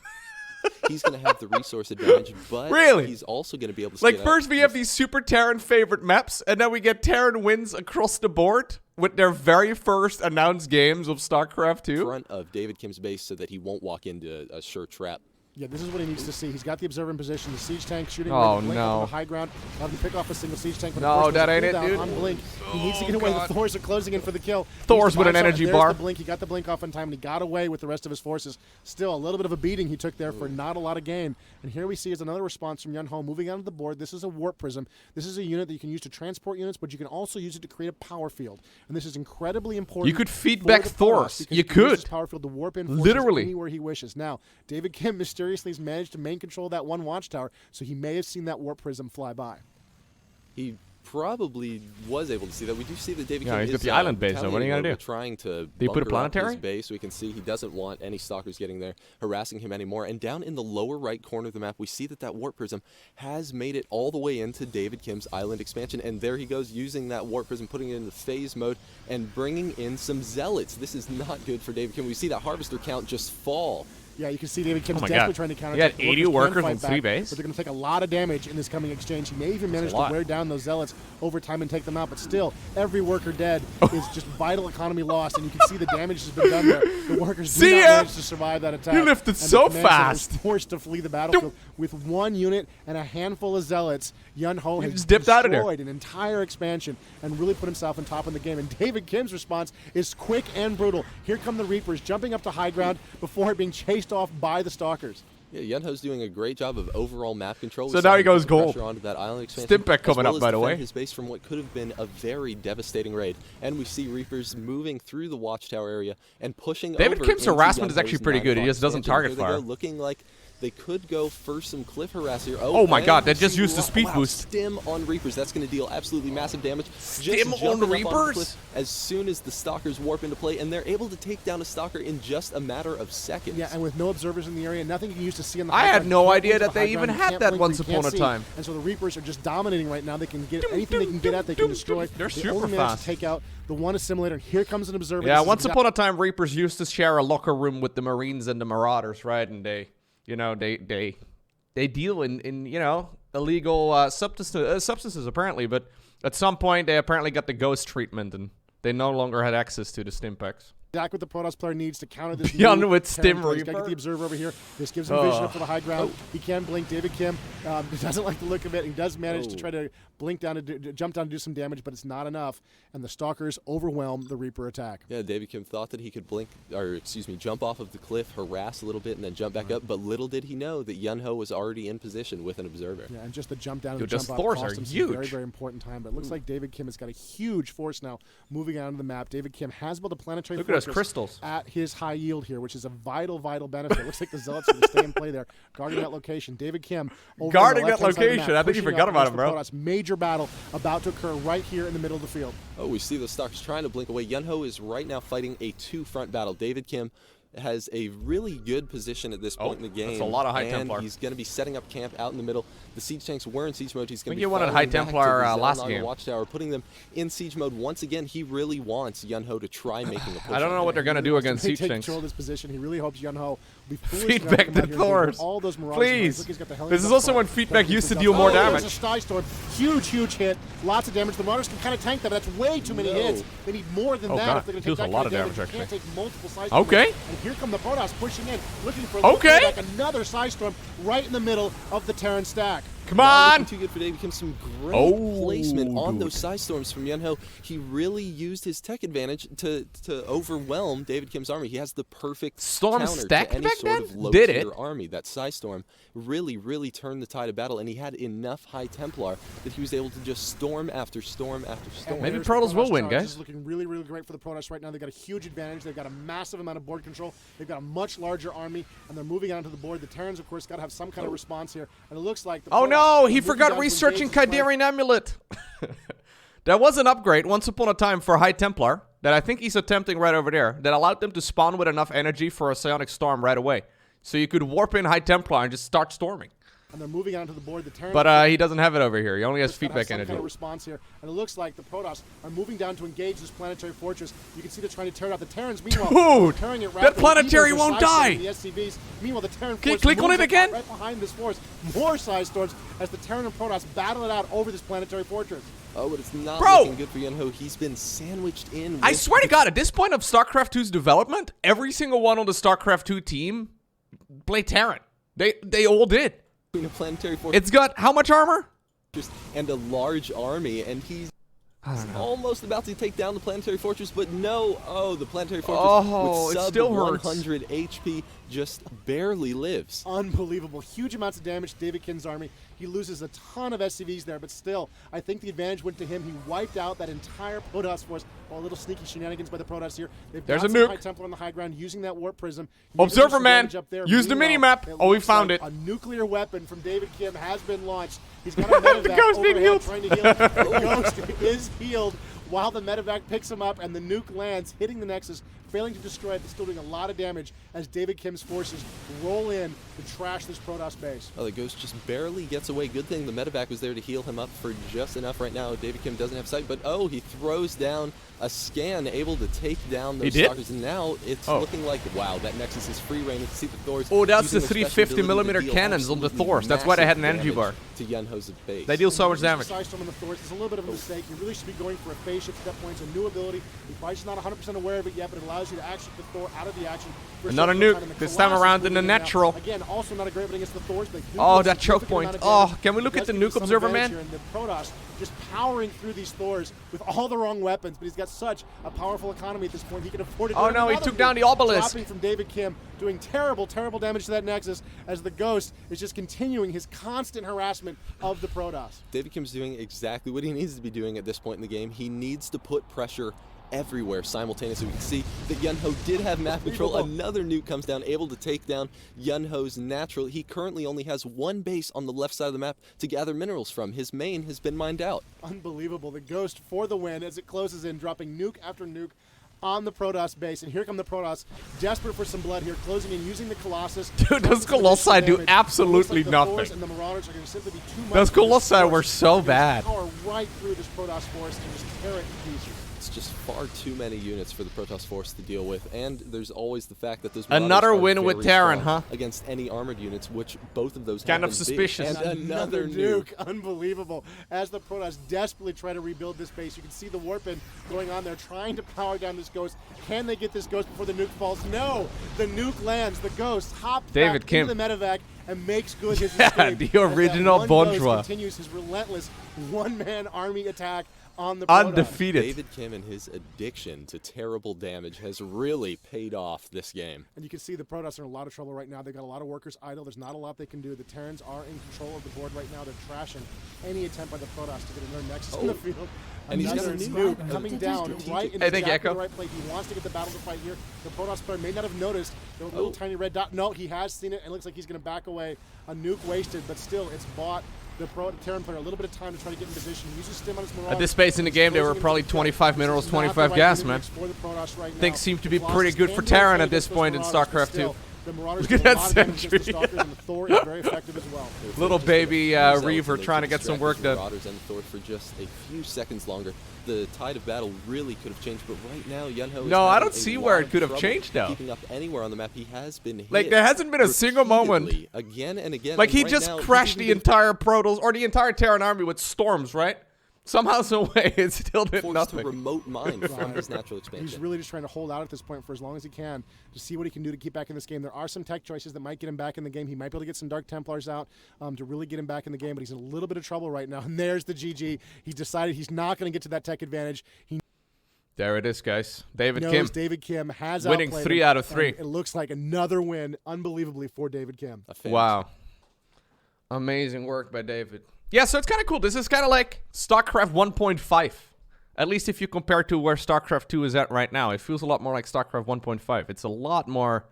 Speaker 4: he's going to have the resource advantage, but
Speaker 3: Really?
Speaker 4: he's also going to be able to
Speaker 3: Like,
Speaker 4: skid
Speaker 3: first
Speaker 4: out
Speaker 3: we have
Speaker 4: with
Speaker 3: these super Terran favorite maps, and then we get Terran wins across the board with their very first announced games of StarCraft 2.
Speaker 4: front of David Kim's base so that he won't walk into a sure trap.
Speaker 6: Yeah, this is what he needs to see. He's got the observer in position. The siege tank shooting
Speaker 3: Oh,
Speaker 6: away the Blink
Speaker 3: no.
Speaker 6: on the high ground. Allowed him to pick off a single siege tank. But
Speaker 3: No,
Speaker 6: of course,
Speaker 3: that
Speaker 6: there's a
Speaker 3: ain't it,
Speaker 6: cooldown
Speaker 3: dude.
Speaker 6: on Blink. He needs to get away.
Speaker 3: God.
Speaker 6: The Thors are closing in for the kill.
Speaker 3: Thors
Speaker 6: He
Speaker 3: with an
Speaker 6: buys out,
Speaker 3: energy
Speaker 6: and
Speaker 3: bar.
Speaker 6: there's the Blink. He got the Blink off in time, and he got away with the rest of his forces. Still, a little bit of a beating he took there for not a lot of gain. And here we see is another response from Yunho moving onto the board. This is a warp prism. This is a unit that you can use to transport units, but you can also use it to create a power field. And this is incredibly important.
Speaker 3: You could feed
Speaker 6: for
Speaker 3: back
Speaker 6: the
Speaker 3: Thors.
Speaker 6: Protoss, because
Speaker 3: You
Speaker 6: he can use
Speaker 3: could.
Speaker 6: his power field to warp in forces
Speaker 3: Literally.
Speaker 6: anywhere he wishes. Now, David Kim mysteriously has managed to maintain control of that one watchtower, so he may have seen that warp prism fly by.
Speaker 4: He probably was able to see that. We do see that David
Speaker 3: Yeah,
Speaker 4: Kim
Speaker 3: he's got
Speaker 4: is
Speaker 3: the island base, though. What are you gonna
Speaker 4: retaliating,
Speaker 3: do?
Speaker 4: Trying to
Speaker 3: Do you put a
Speaker 4: bunker up his
Speaker 3: planetary?
Speaker 4: base. We can see he doesn't want any stalkers getting there, harassing him anymore. And down in the lower right corner of the map, we see that warp prism has made it all the way into David Kim's island expansion. And there he goes, using that warp prism, putting it into phase mode, and bringing in some zealots. This is not good for David Kim. We see that harvester count just fall.
Speaker 6: Yeah, you can see David Kim's
Speaker 3: Oh my
Speaker 6: definitely
Speaker 3: God.
Speaker 6: trying to counter.
Speaker 3: He had 80 workers
Speaker 6: fight
Speaker 3: on
Speaker 6: back,
Speaker 3: 3 base?
Speaker 6: but they're going to take a lot of damage in this coming exchange. He may even manage to
Speaker 3: lot.
Speaker 6: wear down those zealots over time and take them out, but still, every worker dead is just vital economy lost, and you can see the damage has been done there. The workers do
Speaker 3: See
Speaker 6: not
Speaker 3: ya?
Speaker 6: manage to survive that attack.
Speaker 3: You lifted
Speaker 6: and the
Speaker 3: so
Speaker 6: command center
Speaker 3: fast.
Speaker 6: was forced to flee the battlefield with one unit and a handful of zealots. Yunho has
Speaker 3: just dipped out of there.
Speaker 6: destroyed an entire expansion and really put himself on top of the game. And David Kim's response is quick and brutal. Here come the Reapers jumping up to high ground before being chased off by the Stalkers.
Speaker 4: Yeah, Yunho's doing a great job of overall map control.
Speaker 3: So now he goes gold.
Speaker 4: Pressure onto that island expansion,
Speaker 3: Stimpec coming
Speaker 4: as well
Speaker 3: up,
Speaker 4: as
Speaker 3: by the
Speaker 4: defend
Speaker 3: way.
Speaker 4: his base from what could have been a very devastating raid. And we see Reapers moving through the watchtower area and pushing
Speaker 3: David
Speaker 4: over
Speaker 3: Kim's
Speaker 4: into
Speaker 3: harassment is
Speaker 4: Yunho's
Speaker 3: actually pretty
Speaker 4: 9
Speaker 3: good. He
Speaker 4: o'clock
Speaker 3: just doesn't
Speaker 4: expansion.
Speaker 3: target
Speaker 4: Here they go,
Speaker 3: fire.
Speaker 4: looking like They could go for some cliff harass here.
Speaker 3: Oh my
Speaker 4: and
Speaker 3: god, that
Speaker 4: we
Speaker 3: just
Speaker 4: see
Speaker 3: used the speed boost.
Speaker 4: Stim on Reapers. That's going to deal absolutely massive damage.
Speaker 3: Stim
Speaker 4: Just
Speaker 3: on
Speaker 4: jumping up
Speaker 3: Reapers?
Speaker 4: the cliff as soon as the Stalkers warp into play, and they're able to take down a Stalker in just a matter of seconds.
Speaker 6: Yeah, and with no observers in the area, nothing you can use to see on the
Speaker 3: I
Speaker 6: high
Speaker 3: had
Speaker 6: ground.
Speaker 3: no
Speaker 6: You can't
Speaker 3: idea
Speaker 6: blink
Speaker 3: that
Speaker 6: to the
Speaker 3: they
Speaker 6: high
Speaker 3: even
Speaker 6: ground. You
Speaker 3: had
Speaker 6: can't
Speaker 3: that
Speaker 6: blink where
Speaker 3: once
Speaker 6: you
Speaker 3: upon
Speaker 6: can't
Speaker 3: a
Speaker 6: see.
Speaker 3: time.
Speaker 6: And so the Reapers are just dominating right now. They can get anything they can get at, they can destroy.
Speaker 3: They're
Speaker 6: They
Speaker 3: super
Speaker 6: only managed
Speaker 3: fast.
Speaker 6: to take out the one assimilator. Here comes an observer.
Speaker 3: Yeah,
Speaker 6: This is
Speaker 3: once upon a time, Reapers used to share a locker room with the Marines and the Marauders, right? And they, you know, they deal in you know, illegal substances apparently. But at some point, they apparently got the ghost treatment, and they no longer had access to the Stimpaks.
Speaker 6: Exactly what the Protoss player needs to counter this.
Speaker 3: Beyond
Speaker 6: new
Speaker 3: with
Speaker 6: Terran
Speaker 3: Stim
Speaker 6: player. He's gotta
Speaker 3: Reaper.
Speaker 6: get the observer over here. This gives him vision up to the high ground. He can blink. David Kim doesn't like the look of it. He does manage to try to blink down to jump down to do some damage, but it's not enough. And the Stalkers overwhelm the Reaper attack.
Speaker 4: Yeah, David Kim thought that he could jump off of the cliff, harass a little bit, and then jump back up. But little did he know that Yunho was already in position with an observer.
Speaker 6: Yeah, and just the jump down and
Speaker 3: Dude,
Speaker 6: the
Speaker 3: those
Speaker 6: jump up
Speaker 3: Thors
Speaker 6: cost
Speaker 3: are
Speaker 6: him some
Speaker 3: huge.
Speaker 6: very, very important time. But it looks like David Kim has got a huge force now moving out onto the map. David Kim has built a planetary
Speaker 3: Look at those
Speaker 6: fortress
Speaker 3: crystals.
Speaker 6: at his high yield here, which is a vital, vital benefit. It looks like the Zealots are going to stay in play there, guarding that location. David Kim over
Speaker 3: Guarding
Speaker 6: on the
Speaker 3: that
Speaker 6: left-hand side of the
Speaker 3: location.
Speaker 6: map,
Speaker 3: I think you
Speaker 6: pushing
Speaker 3: forgot
Speaker 6: up
Speaker 3: about
Speaker 6: against
Speaker 3: him,
Speaker 6: the
Speaker 3: bro.
Speaker 6: Protoss. Major battle about to occur right here in the middle of the field.
Speaker 4: Oh, we see the Stalkers trying to blink away. Yunho is right now fighting a two-front battle. David Kim has a really good position at this point in the game.
Speaker 3: that's a lot of High
Speaker 4: and
Speaker 3: Templar.
Speaker 4: he's going to be setting up camp out in the middle. The siege tanks were in siege mode. He's going to be
Speaker 3: you wanted
Speaker 4: falling
Speaker 3: High
Speaker 4: back to
Speaker 3: Templar,
Speaker 4: the
Speaker 3: last
Speaker 4: Xel'Naga
Speaker 3: game.
Speaker 4: Watchtower, putting them in siege mode. Once again, he really wants Yunho to try making a push.
Speaker 3: I don't know
Speaker 4: on
Speaker 3: what
Speaker 4: him.
Speaker 3: they're gonna do against
Speaker 6: He
Speaker 3: siege
Speaker 6: take
Speaker 3: tanks.
Speaker 6: control of this position. He really hopes Yunho will be foolish enough
Speaker 3: Feedback
Speaker 6: come
Speaker 3: to
Speaker 6: out here and take
Speaker 3: Thors.
Speaker 6: all those Marauders.
Speaker 3: Please.
Speaker 6: Look, he's got the
Speaker 3: This is also when feedback used to deal more damage.
Speaker 6: There's a Sty Storm. Huge, huge hit. Lots of damage. The Marauders can kind of tank that, but that's way too many
Speaker 4: No.
Speaker 6: hits. They need more than
Speaker 3: Oh,
Speaker 6: that
Speaker 3: God.
Speaker 6: if they're going to
Speaker 3: Deals
Speaker 6: take that
Speaker 3: a lot
Speaker 6: kind
Speaker 3: of
Speaker 6: damage.
Speaker 3: damage,
Speaker 6: You can't
Speaker 3: actually.
Speaker 6: take multiple Sty Storms.
Speaker 3: Okay.
Speaker 6: And here come the Protoss pushing in, looking for
Speaker 3: Okay.
Speaker 6: like another Sty Storm right in the middle of the Terran stack.
Speaker 3: Come
Speaker 4: Not
Speaker 3: on!
Speaker 4: looking too good for David Kim. Some great
Speaker 3: Oh,
Speaker 4: placement on
Speaker 3: dude.
Speaker 4: those side storms from Yunho. He really used his tech advantage to overwhelm David Kim's army. He has the perfect
Speaker 3: Storm
Speaker 4: counter
Speaker 3: stacked
Speaker 4: to any
Speaker 3: back
Speaker 4: sort
Speaker 3: then?
Speaker 4: of low
Speaker 3: Did
Speaker 4: tier
Speaker 3: it?
Speaker 4: army. That side storm really turned the tide of battle, and he had enough High Templar that he was able to just storm after storm after storm.
Speaker 3: Maybe
Speaker 6: There's the
Speaker 3: Protoss will win,
Speaker 6: charge.
Speaker 3: guys.
Speaker 6: This is looking really, really great for the Protoss right now. They've got a huge advantage. They've got a massive amount of board control. They've got a much larger army, and they're moving onto the board. The Terrans, of course, got to have some kind of response here. And it looks like the
Speaker 3: Oh
Speaker 6: Protoss
Speaker 3: no,
Speaker 6: are
Speaker 3: he
Speaker 6: moving
Speaker 3: forgot
Speaker 6: down to
Speaker 3: researching
Speaker 6: engage this play.
Speaker 3: Kydarian Amulet. That was an upgrade once upon a time for High Templar that I think he's attempting right over there that allowed them to spawn with enough energy for a Psionic Storm right away. So you could warp in High Templar and just start storming.
Speaker 6: And they're moving onto the board. The Terrans
Speaker 3: But he doesn't have it over here. He only has
Speaker 6: gotta have
Speaker 3: feedback
Speaker 6: some
Speaker 3: energy.
Speaker 6: kind of response here, and it looks like the Protoss are moving down to engage this planetary fortress. You can see they're trying to tear it out. The Terrans, meanwhile,
Speaker 3: Dude,
Speaker 6: are carrying it
Speaker 3: that
Speaker 6: rapidly.
Speaker 3: planetary
Speaker 6: Even
Speaker 3: won't
Speaker 6: as they're
Speaker 3: die.
Speaker 6: sidestepping The SCVs. Meanwhile, the Terran
Speaker 3: Can you
Speaker 6: force
Speaker 3: click on
Speaker 6: moves
Speaker 3: it again?
Speaker 6: right behind this force. More side storms as the Terran and Protoss battle it out over this planetary fortress.
Speaker 4: Oh, but it's not
Speaker 3: Bro!
Speaker 4: looking good for Yunho. He's been sandwiched in.
Speaker 3: I
Speaker 4: with
Speaker 3: swear to God, at this point of StarCraft 2's development, every single one on the StarCraft 2 team played Terran. They all did.
Speaker 4: a planetary force.
Speaker 3: It's got how much armor?
Speaker 4: And a large army, and he's almost about to take down the planetary fortress, but no. Oh, the planetary fortress
Speaker 3: Oh,
Speaker 4: with
Speaker 3: it
Speaker 4: sub
Speaker 3: still hurts.
Speaker 4: 100 HP just barely lives.
Speaker 6: Unbelievable. Huge amounts of damage to David Kim's army. He loses a ton of SCVs there, but still, I think the advantage went to him. He wiped out that entire Protoss force. Well, a little sneaky shenanigans by the Protoss here. They've
Speaker 3: There's
Speaker 6: got
Speaker 3: a
Speaker 6: some
Speaker 3: nuke.
Speaker 6: High Templar on the high ground using that warp prism. Maybe there's
Speaker 3: Observer
Speaker 6: some
Speaker 3: man,
Speaker 6: damage up there.
Speaker 3: use the
Speaker 6: Meanwhile,
Speaker 3: minimap.
Speaker 6: it
Speaker 3: Oh, we
Speaker 6: looks
Speaker 3: found
Speaker 6: like
Speaker 3: it.
Speaker 6: A nuclear weapon from David Kim has been launched. He's got a medevac
Speaker 3: Ghost being
Speaker 6: overhead
Speaker 3: healed.
Speaker 6: trying to heal. The Ghost is healed while the medevac picks him up and the nuke lands, hitting the Nexus, failing to destroy it, but still doing a lot of damage as David Kim's forces roll in to trash this Protoss base.
Speaker 4: Oh, the Ghost just barely gets away. Good thing the medevac was there to heal him up for just enough right now. David Kim doesn't have sight, but oh, he throws down a scan, able to take down those
Speaker 3: did?
Speaker 4: stalkers. And now it's
Speaker 3: Oh.
Speaker 4: looking like, wow, that Nexus is free reign. You can see the Thors.
Speaker 3: Oh, that's
Speaker 4: using
Speaker 3: the
Speaker 4: their special
Speaker 3: 350
Speaker 4: ability to
Speaker 3: millimeter
Speaker 4: deal
Speaker 3: cannons on the
Speaker 4: absolutely
Speaker 3: Thors. That's why they had an
Speaker 4: massive
Speaker 3: energy bar.
Speaker 4: damage to Yunho's base.
Speaker 3: They deal so much damage.
Speaker 6: Storm on the Thors is a little bit of a mistake. You really should be going for a phase shift at that point. It's a new ability. You're probably just not 100% aware of it yet, but it allows you to actually get the Thor out of the action. For a
Speaker 3: Another
Speaker 6: short period of
Speaker 3: nuke,
Speaker 6: time. And
Speaker 3: this
Speaker 6: the
Speaker 3: time
Speaker 6: Colossus
Speaker 3: around
Speaker 6: is
Speaker 3: in the
Speaker 6: moving now.
Speaker 3: natural.
Speaker 6: Again, also not a great one against the Thors. But
Speaker 3: Oh, that choke point. Oh, can we look at the nuke observer, man?
Speaker 6: And the Protoss just powering through these Thors with all the wrong weapons, but he's got such a powerful economy at this point. He can afford to do
Speaker 3: Oh, no, he
Speaker 6: another
Speaker 3: took down
Speaker 6: nuke,
Speaker 3: the obelisk.
Speaker 6: dropping from David Kim, doing terrible damage to that Nexus as the Ghost is just continuing his constant harassment of the Protoss.
Speaker 4: David Kim's doing exactly what he needs to be doing at this point in the game. He needs to put pressure everywhere simultaneously. We can see that Yunho did have map control. Another nuke comes down, able to take down Yunho's natural. He currently only has one base on the left side of the map to gather minerals from. His main has been mined out.
Speaker 6: Unbelievable. The Ghost for the win as it closes in, dropping nuke after nuke on the Protoss base. And here come the Protoss, desperate for some blood here, closing in, using the Colossus.
Speaker 3: Dude, those Colossi do absolutely nothing.
Speaker 6: And the Marauders are going to simply be too much.
Speaker 3: Those Colossi were so bad.
Speaker 6: Power right through this Protoss force and just tear it to pieces.
Speaker 4: It's just far too many units for the Protoss force to deal with, and there's always the fact that those
Speaker 3: Another
Speaker 4: Marauders are
Speaker 3: win with
Speaker 4: very
Speaker 3: Terran,
Speaker 4: strong
Speaker 3: huh?
Speaker 4: against any armored units, which both of those
Speaker 3: Kind
Speaker 4: have
Speaker 3: of
Speaker 4: been
Speaker 3: suspicious.
Speaker 4: big. And another
Speaker 6: nuke.
Speaker 4: nuke.
Speaker 6: Unbelievable. As the Protoss desperately try to rebuild this base, you can see the warp-in going on there, trying to power down this Ghost. Can they get this Ghost before the nuke falls? No! The nuke lands. The Ghost hops
Speaker 3: David
Speaker 6: back
Speaker 3: Kim.
Speaker 6: into the medevac and makes good his
Speaker 3: Yeah,
Speaker 6: escape.
Speaker 3: the
Speaker 6: As that
Speaker 3: original
Speaker 6: one Ghost
Speaker 3: Bondra.
Speaker 6: continues his relentless one-man army attack on the Protoss.
Speaker 3: Undefeated.
Speaker 4: David Kim and his addiction to terrible damage has really paid off this game.
Speaker 6: And you can see the Protoss are in a lot of trouble right now. They've got a lot of workers idle. There's not a lot they can do. The Terrans are in control of the board right now. They're trashing any attempt by the Protoss to get another Nexus in the field.
Speaker 4: And he's got
Speaker 6: Another
Speaker 4: a
Speaker 6: nuke coming down right in
Speaker 3: Hey, thank you,
Speaker 6: exactly
Speaker 3: Echo.
Speaker 6: the right place. He wants to get the battle to fight here. The Protoss player may not have noticed the little tiny red dot. No, he has seen it, and it looks like he's going to back away. A nuke wasted, but still, it's bought the Terran player a little bit of time to try to get in position. He uses stim on his Marauder.
Speaker 3: At this space in the game, they were probably 25 minerals, 25 gas, man. Things seem to be pretty good for Terran at this point in StarCraft 2. Look at that sentry. Little baby Reaver trying to get some work done.
Speaker 4: Marauders and Thor for just a few seconds longer. The tide of battle really could have changed, but right now Yunho is
Speaker 3: No, I
Speaker 4: having
Speaker 3: don't
Speaker 4: a
Speaker 3: see
Speaker 4: lot
Speaker 3: where
Speaker 4: of
Speaker 3: it could have
Speaker 4: trouble
Speaker 3: changed, though.
Speaker 4: Keeping up anywhere on the map, he has been hit.
Speaker 3: Like, there hasn't been a single moment.
Speaker 4: repeatedly, again and again.
Speaker 3: Like,
Speaker 4: and
Speaker 3: he
Speaker 4: right
Speaker 3: just
Speaker 4: now, he's
Speaker 3: crashed
Speaker 4: even
Speaker 3: the
Speaker 4: been
Speaker 3: entire Protoss, or the entire Terran army with storms, right? Somehow, some way, it still did
Speaker 4: forced
Speaker 3: nothing.
Speaker 4: to remote mine from his natural expansion.
Speaker 6: He's really just trying to hold out at this point for as long as he can to see what he can do to keep back in this game. There are some tech choices that might get him back in the game. He might be able to get some Dark Templars out to really get him back in the game, but he's in a little bit of trouble right now. And there's the GG. He's decided he's not going to get to that tech advantage. He
Speaker 3: There it is, guys. David
Speaker 6: knows
Speaker 3: Kim
Speaker 6: David Kim has
Speaker 3: winning
Speaker 6: outplayed
Speaker 3: 3
Speaker 6: him,
Speaker 3: out of 3.
Speaker 6: and it looks like another win, unbelievably, for David Kim.
Speaker 3: Wow. Amazing work by David. Yeah, so it's kind of cool. This is kind of like StarCraft 1.5. At least if you compare to where StarCraft 2 is at right now. It feels a lot more like StarCraft 1.5. It's a lot more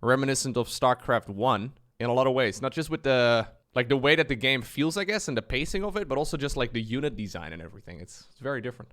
Speaker 3: reminiscent of StarCraft 1 in a lot of ways. Not just with the way that the game feels, I guess, and the pacing of it, but also just like the unit design and everything. It's very different.